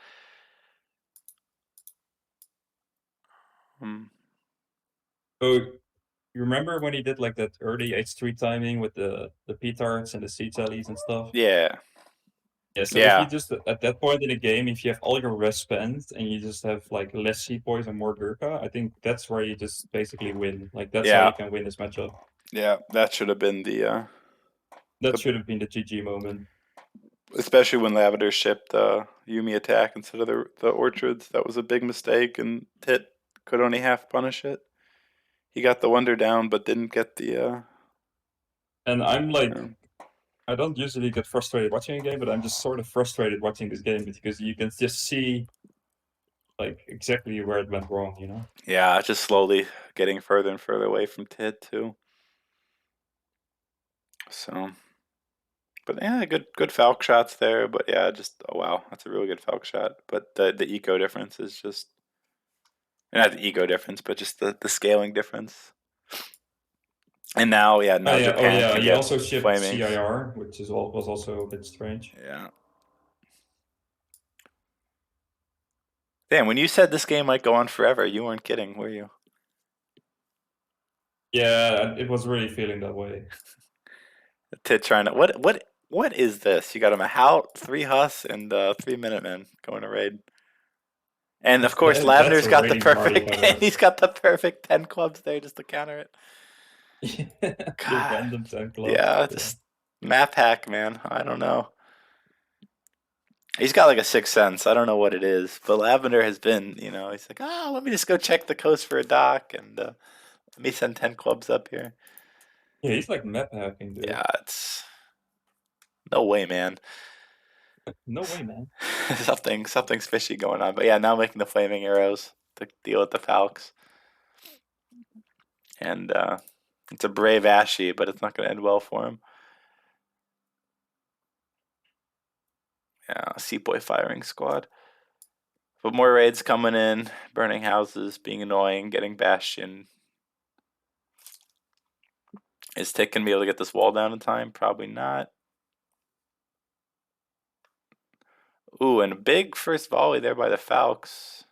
So you remember when he did like that early H3 timing with the petards and the siege allies and stuff? Yeah. Yeah, so if you just at that point in the game, if you have all your rest spent and you just have like less sepoys and more Gurkha, I think that's where you just basically win. Like that's how you can win this matchup. Yeah, that should have been the That should have been the GG moment. especially when Lavender shipped Yumi attack instead of the orchards. That was a big mistake, and Tit could only half punish it. He got the wonder down, but didn't get the. And I'm like, I don't usually get frustrated watching a game, but I'm just sort of frustrated watching this game because you can just see like exactly where it went wrong, you know? Yeah, just slowly getting further and further away from Tit too. So, But yeah, good Falk shots there. But yeah, just oh wow, that's a really good Falk shot. But the eco difference is just not the eco difference, but just the scaling difference. And now, yeah, now Japan can He get also shipped flaming. CIR, which was also a bit strange. Yeah. Damn, when you said this game might go on forever, you weren't kidding, were you? Yeah, it was really feeling that way. Tit trying to what is this? You got him a Hout, 3 Huss, and 3 Minutemen going to raid. And of course, That's Lavendar's a got the raiding party, perfect, by the way. and he's got the perfect 10 clubs there just to counter it. The God. random 10 clubs. Yeah, just map hack, man. I don't know. He's got like a sixth sense. I don't know what it is, but Lavendar has been, he's like, let me just go check the coast for a dock, and let me send 10 clubs up here. Yeah, he's like map hacking, dude. Yeah, it's no way, man. No way, man. Something's fishy going on. But yeah, now making the flaming arrows to deal with the Falcons. And it's a brave Ashy, but it's not going to end well for him. Yeah, Seaboy firing squad. But more raids coming in, burning houses, being annoying, getting Bastion. Is Tick going to be able to get this wall down in time? Probably not. Ooh, and a big first volley there by the Falcons.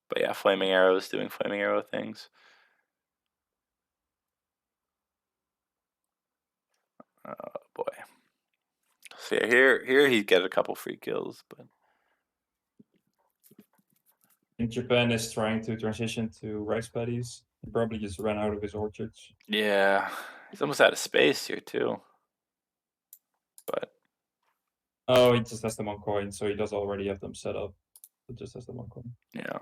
But yeah, flaming arrows doing flaming arrow things. Oh boy. So yeah, here he'd get a couple free kills, but In Japan is trying to transition to rice paddies. He probably just ran out of his orchards. yeah, he's almost out of space here too. But oh, he just has them on coin, so he does already have them set up. It just has them on coin. Yeah.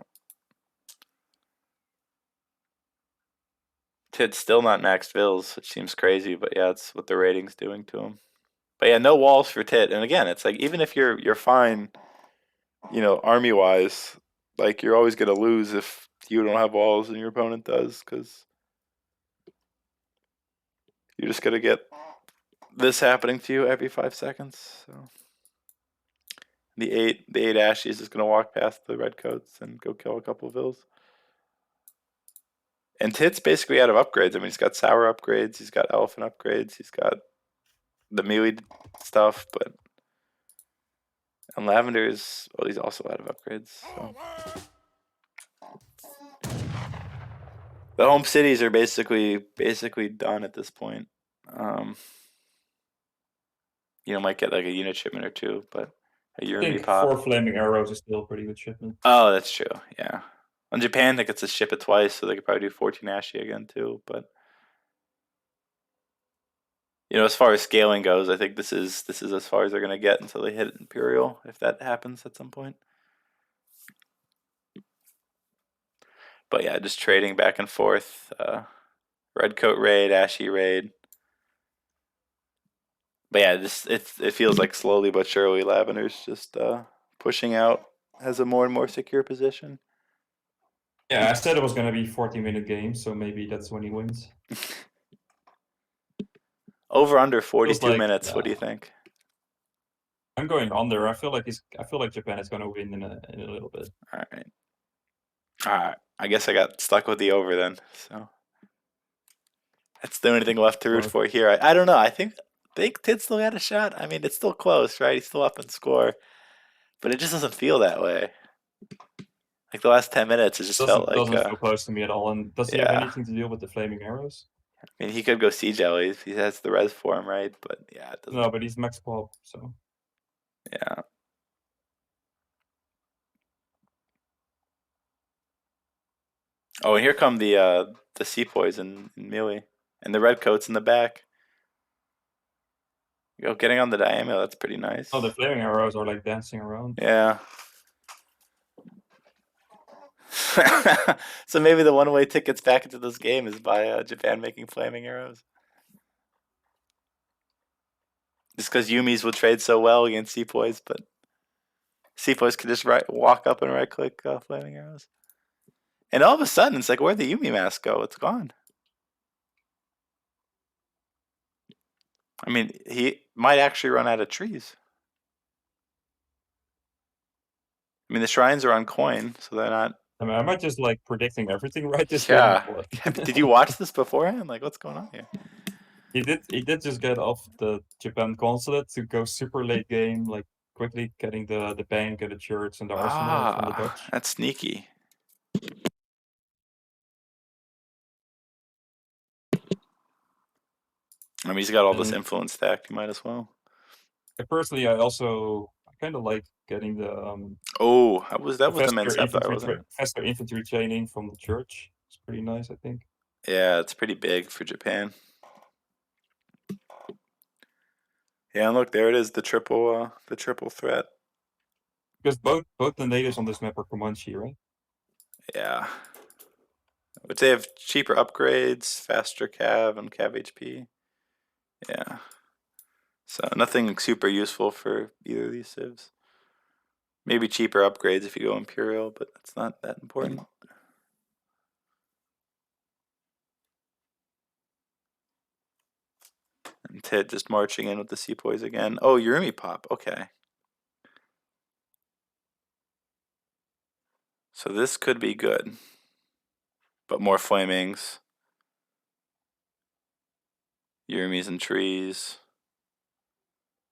Tid's still not maxed Vills, which seems crazy, but yeah, it's what the rating's doing to him. But yeah, no walls for Tit. And again, it's like even if you're fine, army wise, like you're always gonna lose if you don't have walls and your opponent does, because you're just gonna get this happening to you every 5 seconds. So the eight Ashies is gonna walk past the redcoats and go kill a couple of Vills. And Tit's basically out of upgrades. I mean, he's got Sour upgrades, he's got Elephant upgrades, he's got the melee stuff, but and Lavendar is he's also out of upgrades. So. The home cities are basically done at this point. Might get like a unit shipment or two, but a I think pop. 4 flaming arrows is still a pretty good shipment. Oh, that's true. Yeah. On Japan, they get to ship it twice, so they could probably do 14 Ashy again too. But as far as scaling goes, I think this is as far as they're gonna get until they hit Imperial, if that happens at some point. But yeah, just trading back and forth. Redcoat raid, Ashy raid. But yeah, it feels like slowly but surely Lavendar's just pushing out, has a more and more secure position. Yeah, I said it was going to be 40-minute game, so maybe that's when he wins. Over under 42 minutes. Yeah. What do you think? I'm going under. I feel like Japan is going to win in a little bit. All right. I guess I got stuck with the over then. So that's the only thing left to root for here. I don't know. I think Tid still got a shot. I mean, it's still close, right? He's still up in score, but it just doesn't feel that way. Like the last 10 minutes, it just felt like doesn't feel close to me at all. And does he have anything to do with the flaming arrows? I mean, he could go siege jelly. He has the res for him, right? But yeah, it doesn't. No, but he's max pop, so yeah. Oh, and here come the sepoys in melee, and the redcoats in the back. Getting on the diagonal, that's pretty nice. Oh, the flaming arrows are like dancing around. Yeah. So maybe the one-way tickets back into this game is by Japan making flaming arrows. Just because Yumis will trade so well against sepoys, but sepoys can just walk up and right-click flaming arrows. And all of a sudden, it's like, where'd the Yumi mask go? It's gone. I mean, might actually run out of trees. I mean, the shrines are on coin, so they're not. I mean, am I just like predicting everything right this Yeah. game? Or what? Did you watch this beforehand? Like, what's going on here? He did just get off the Japan Consulate to go super late game, like quickly getting the bank and the church and the arsenal from the Dutch. That's sneaky. I mean, he's got all this And influence stacked. You might as well. personally, I kind of like getting the Oh, that was the men's Sapphire, wasn't it? faster infantry chaining from the church. It's pretty nice, I think. Yeah, it's pretty big for Japan. Yeah, and look, there it is, the triple threat. Because both the natives on this map are Comanche, right? Yeah. Which they have cheaper upgrades, faster cav and cav HP. Yeah. So nothing super useful for either of these civs. Maybe cheaper upgrades if you go Imperial, but that's not that important. And Ted just marching in with the sepoys again. Oh, Urumi pop. Okay. So this could be good. But more flamings. Urumis and trees.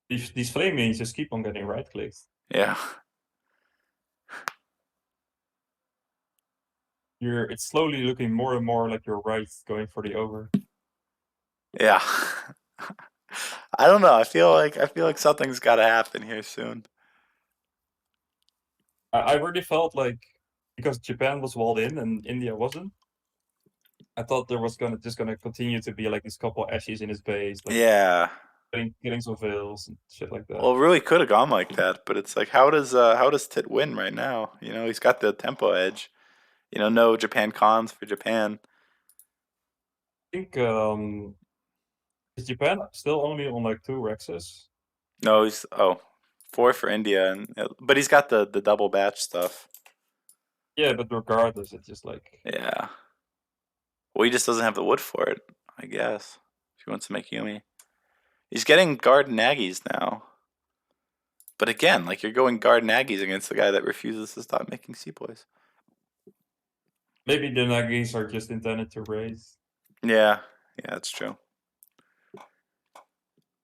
These flamings just keep on getting right clicked. Yeah. It's slowly looking more and more like you're right going for the over. Yeah. I don't know. I feel like something's got to happen here soon. I really felt like because Japan was walled in and India wasn't, I thought there was just gonna continue to be like these couple ashes in his base, like Yeah. getting some vills and shit like that. Well, it really could have gone like that, but it's like how does Tit win right now? You know, he's got the tempo edge. You know, no Japan cons for Japan. I think is Japan still only on like 2 Rexes? No, he's 4 for India, and but he's got the double batch stuff. Yeah, but regardless, it's just like Yeah. Well, he just doesn't have the wood for it, I guess. If he wants to make Yumi, he's getting guard Nagis now. But again, like you're going guard Nagis against the guy that refuses to stop making sepoys. maybe the Nagis are just intended to raise. Yeah, that's true.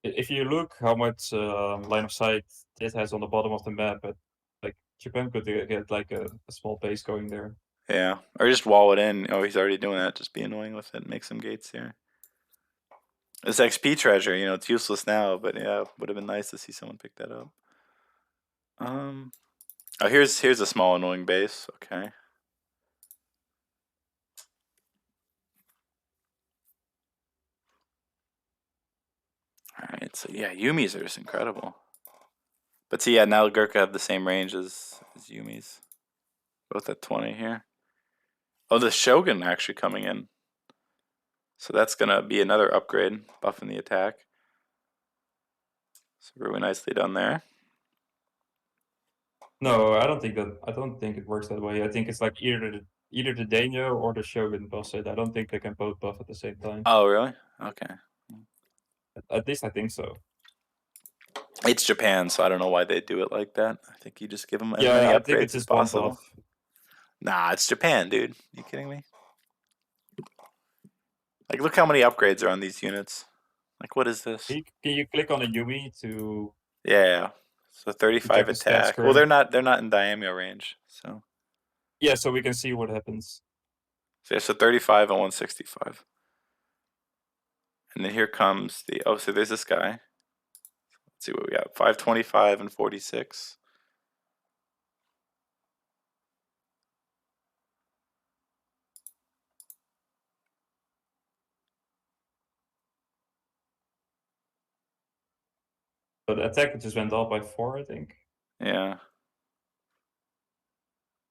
If you look how much line of sight it has on the bottom of the map, but like Japan could get like a small base going there. Yeah, or just wall it in. Oh, he's already doing that. Just be annoying with it. Make some gates here. This XP treasure, it's useless now, but yeah, would have been nice to see someone pick that up. Oh, here's a small annoying base. Okay. All right, so yeah, Yumis are just incredible. But see, yeah, now Gurkha have the same range as Yumis. Both at 20 here. Oh, the Shogun actually coming in. So that's gonna be another upgrade, buffing the attack. So really nicely done there. No, I don't think it works that way. I think it's like either the daimyo or the shogun buff it. I don't think they can both buff at the same time. Oh, really? Okay. At least I think so. It's Japan, so I don't know why they do it like that. I think you just give them as Yeah, many I think upgrades it's as just one possible. buff. Nah, it's Japan, dude. You kidding me? Like, look how many upgrades are on these units. Like, what is this? Can you click on a Yumi to? Yeah. So 35 check the stats attack. Well, curve? they're not in daimyo range, so. Yeah, so we can see what happens. So yeah, so 35 and 165. And then here comes so there's this guy. Let's see what we got. 525 and 46. So the attack just went up by 4, I think. Yeah.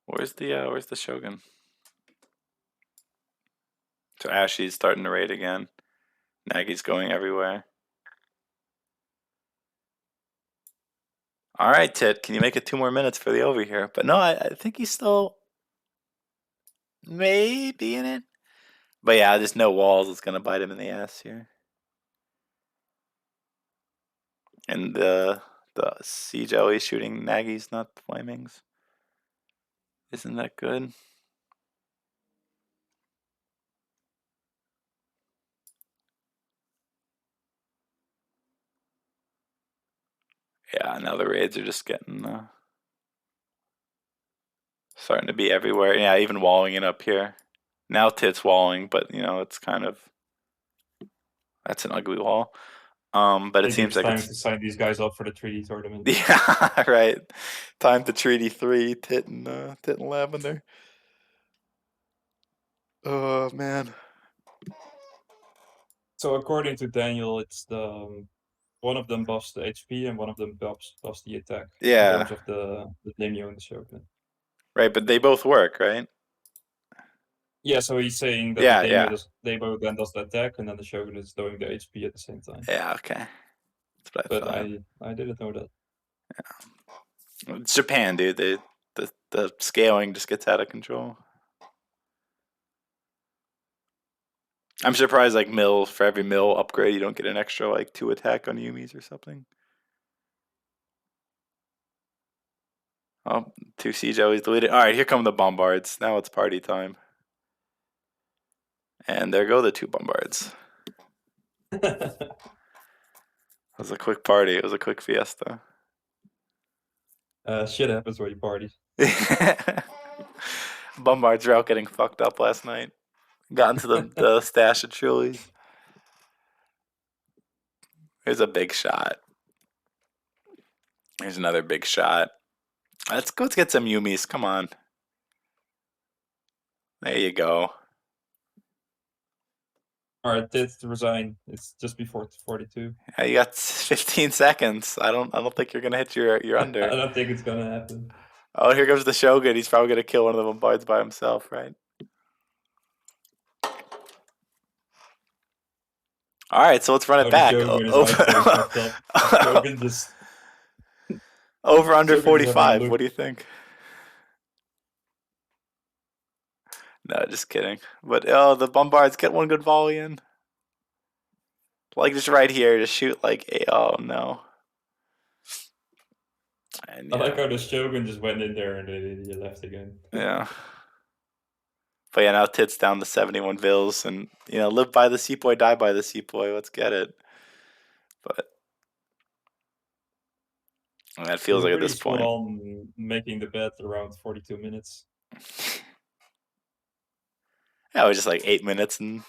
Where's the Shogun? So Ashi's starting to raid again. Nagi's going everywhere. All right, Tit, can you make it 2 more minutes for the over here? But no, I think he's still maybe in it. But yeah, there's no walls. It's going to bite him in the ass here. And the Siege always shooting Nagys, not Flamings. Isn't that good? Yeah, now the raids are just getting starting to be everywhere. Yeah, even walling it up here. Now Tit's walling, but you know it's kind of that's an ugly wall. But it Maybe seems it's like time it's to sign these guys up for the 3D tournament. yeah, right. Time to treaty 3, Tit and Lavendar. Oh man. So according to Daniel, it's the one of them buffs the HP and one of them buffs the attack in Yeah. terms of the Daimyo and the Shogun. Right, but they both work, right? Yeah, so he's saying that the Yeah, Daimyo yeah. both then does the attack and then the Shogun is doing the HP at the same time. Yeah, okay. That's what I But thought. I didn't know that. It's Japan, dude. The scaling just gets out of control. I'm surprised, like for every mill upgrade, you don't get an extra like 2 attack on Yumi's or something. Oh, 2 siege always deleted. All right, here come the bombards. Now it's party time. And there go the 2 bombards. It was a quick party. It was a quick fiesta. Shit happens when you party. Bombards were out getting fucked up last night. Got into the stash of chilies. Here's a big shot. Here's another big shot. Let's get some Yumis. Come on. There you go. Alright, did resign. It's just before 42. Yeah, you got 15 seconds. I don't think you're gonna hit your I under. don't think it's gonna happen. Oh, here comes the Shogun. He's probably gonna kill one of the bombards by himself, right? All right, so let's run it Oh, the back. Shogun is outplaying fucked up. The Shogun just Over under Shogun is having a 45. look. What do you think? No, just kidding. But oh, the bombards get one good volley in. Like just right here, just shoot like oh no. And I yeah, like how the Shogun just went in there and then he left again. yeah. But yeah, now Tit's down to 71 vills, and you know, live by the sepoy, die by the sepoy. Let's get it. But that feels We're like at pretty this spot point. on making the bet around 42 minutes. Yeah, it was just like 8 minutes and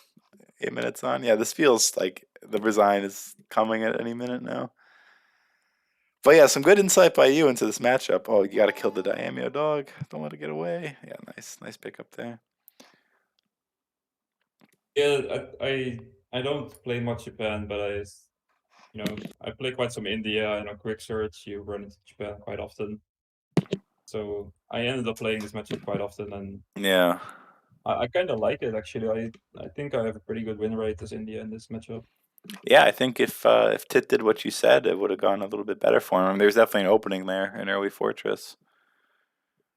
8 minutes on. Yeah, this feels like the resign is coming at any minute now. But yeah, some good insight by you into this matchup. Oh, you got to kill the Daimyo dog. Don't let it get away. Yeah, nice pickup there. Yeah, I don't play much Japan, but I play quite some India and on quick search you run into Japan quite often. So I ended up playing this matchup quite often and Yeah. I kinda like it actually. I think I have a pretty good win rate as India in this matchup. Yeah, I think if Tit did what you said, it would have gone a little bit better for him. I mean, there's definitely an opening there in early Fortress.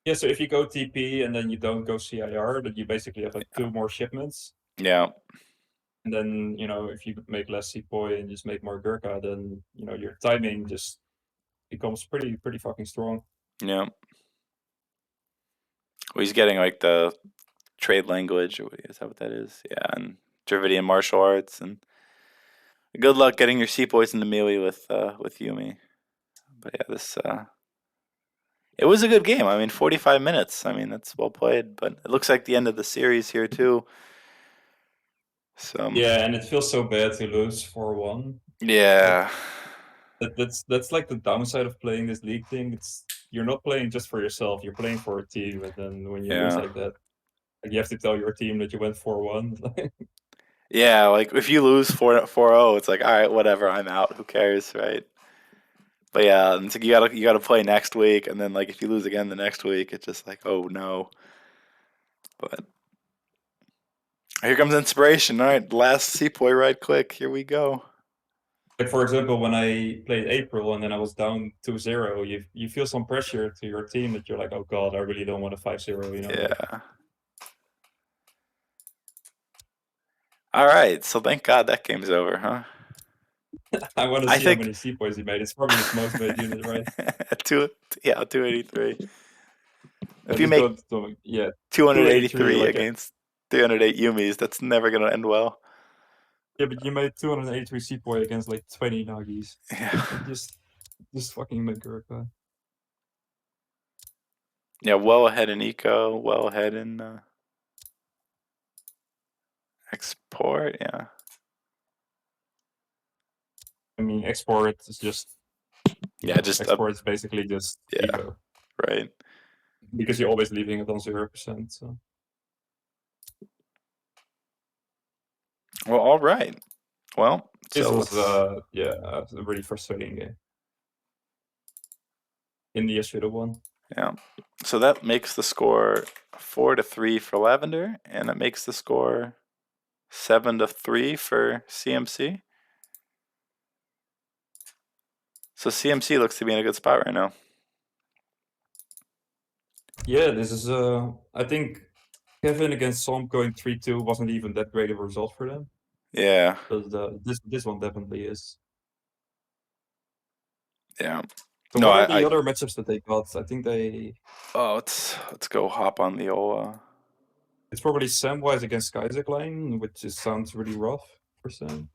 Yeah, so if you go TP and then you don't go CIR, then you basically have like 2 more shipments. Yeah. And then, if you make less Sepoy and just make more Gurkha, then, your timing just becomes pretty fucking strong. Yeah. Well, he's getting like the trade language, or is that what that is? Yeah, and Dravidian martial arts, and good luck getting your sepoys into melee with Yumi. But yeah, this it was a good game. I mean, 45 minutes. I mean, that's well played. But it looks like the end of the series here too. So Yeah, and it feels so bad to lose 4-1. yeah, That's like the downside of playing this league thing. You're not playing just for yourself, you're playing for a team, and then when you lose yeah, like that, like you have to tell your team that you went 4-1. yeah. Like if you lose 4-0, it's like all right, whatever. I'm out. Who cares, right? But yeah, it's like you gotta play next week, and then like if you lose again the next week, it's just like oh no. But here comes inspiration. All right, last Sepoy right quick. Here we go. Like for example, when I played April and then I was down 2-0, you feel some pressure to your team that you're like, oh god, I really don't want a 5-0, Yeah. All right. So thank God that game's over, huh? I want to I see how think- many sepoys he made. It's probably his most made unit, right? 283. But If you he's make going to, yeah, 283 like against 308 Yumis, that's never going to end well. yeah, but you made 283 sepoy against like 20 Nagis. Yeah. Just fucking make her. Yeah, well ahead in eco, well ahead in export. Yeah. I mean, export is just export is basically just eco, right. because you're always leaving it on 0%. So Well, all right. Well, this so was a really frustrating game. India should have won. yeah. So that makes the score 4-3 for Lavendar, and it makes the score 7-3 for CMC. So CMC looks to be in a good spot right now. Yeah, this is I think Kevin against Som going 3-2 wasn't even that great of a result for them. Yeah. But this one definitely is. Yeah. So No, what are the other matchups that they got? I think they. Oh, let's go hop on the old. It's probably Samwise against Escalating, which just sounds really rough for Sam.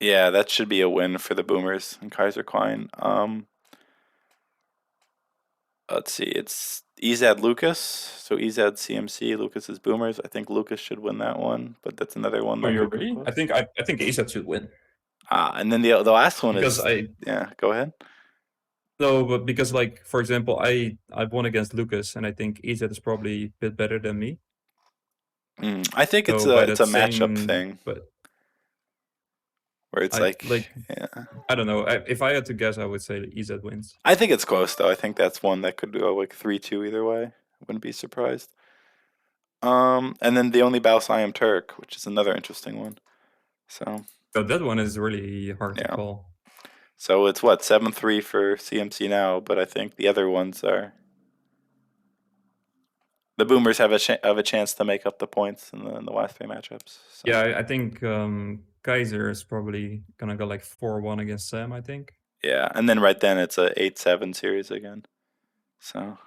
Yeah, that should be a win for the Boomers and Kaiser Klein. Let's see, it's Ezad Lucas. So Ezad CMC, Lucas is Boomers. I think Lucas should win that one, but that's another one. Oh, that you're could really? go I think Ezad should win. and then the last one because is yeah. Go ahead. No, but because like for example, I won against Lucas, and I think Ezad is probably a bit better than me. I think it's So a matchup thing, but where it's yeah. I don't know. If I had to guess, I would say Ezad wins. I think it's close though. I think that's one that could go like 3-2 either way. Wouldn't be surprised. And then the only Baus I am Turk, which is another interesting one. So that one is really hard to call. So it's what 7-3 for CMC now, but I think the other ones are. The Boomers have a chance to make up the points in the last 3 matchups. So. Yeah, I think Kaiser is probably gonna go like 4-1 against Sam. I think. Yeah, and then right then it's a 8-7 series again. So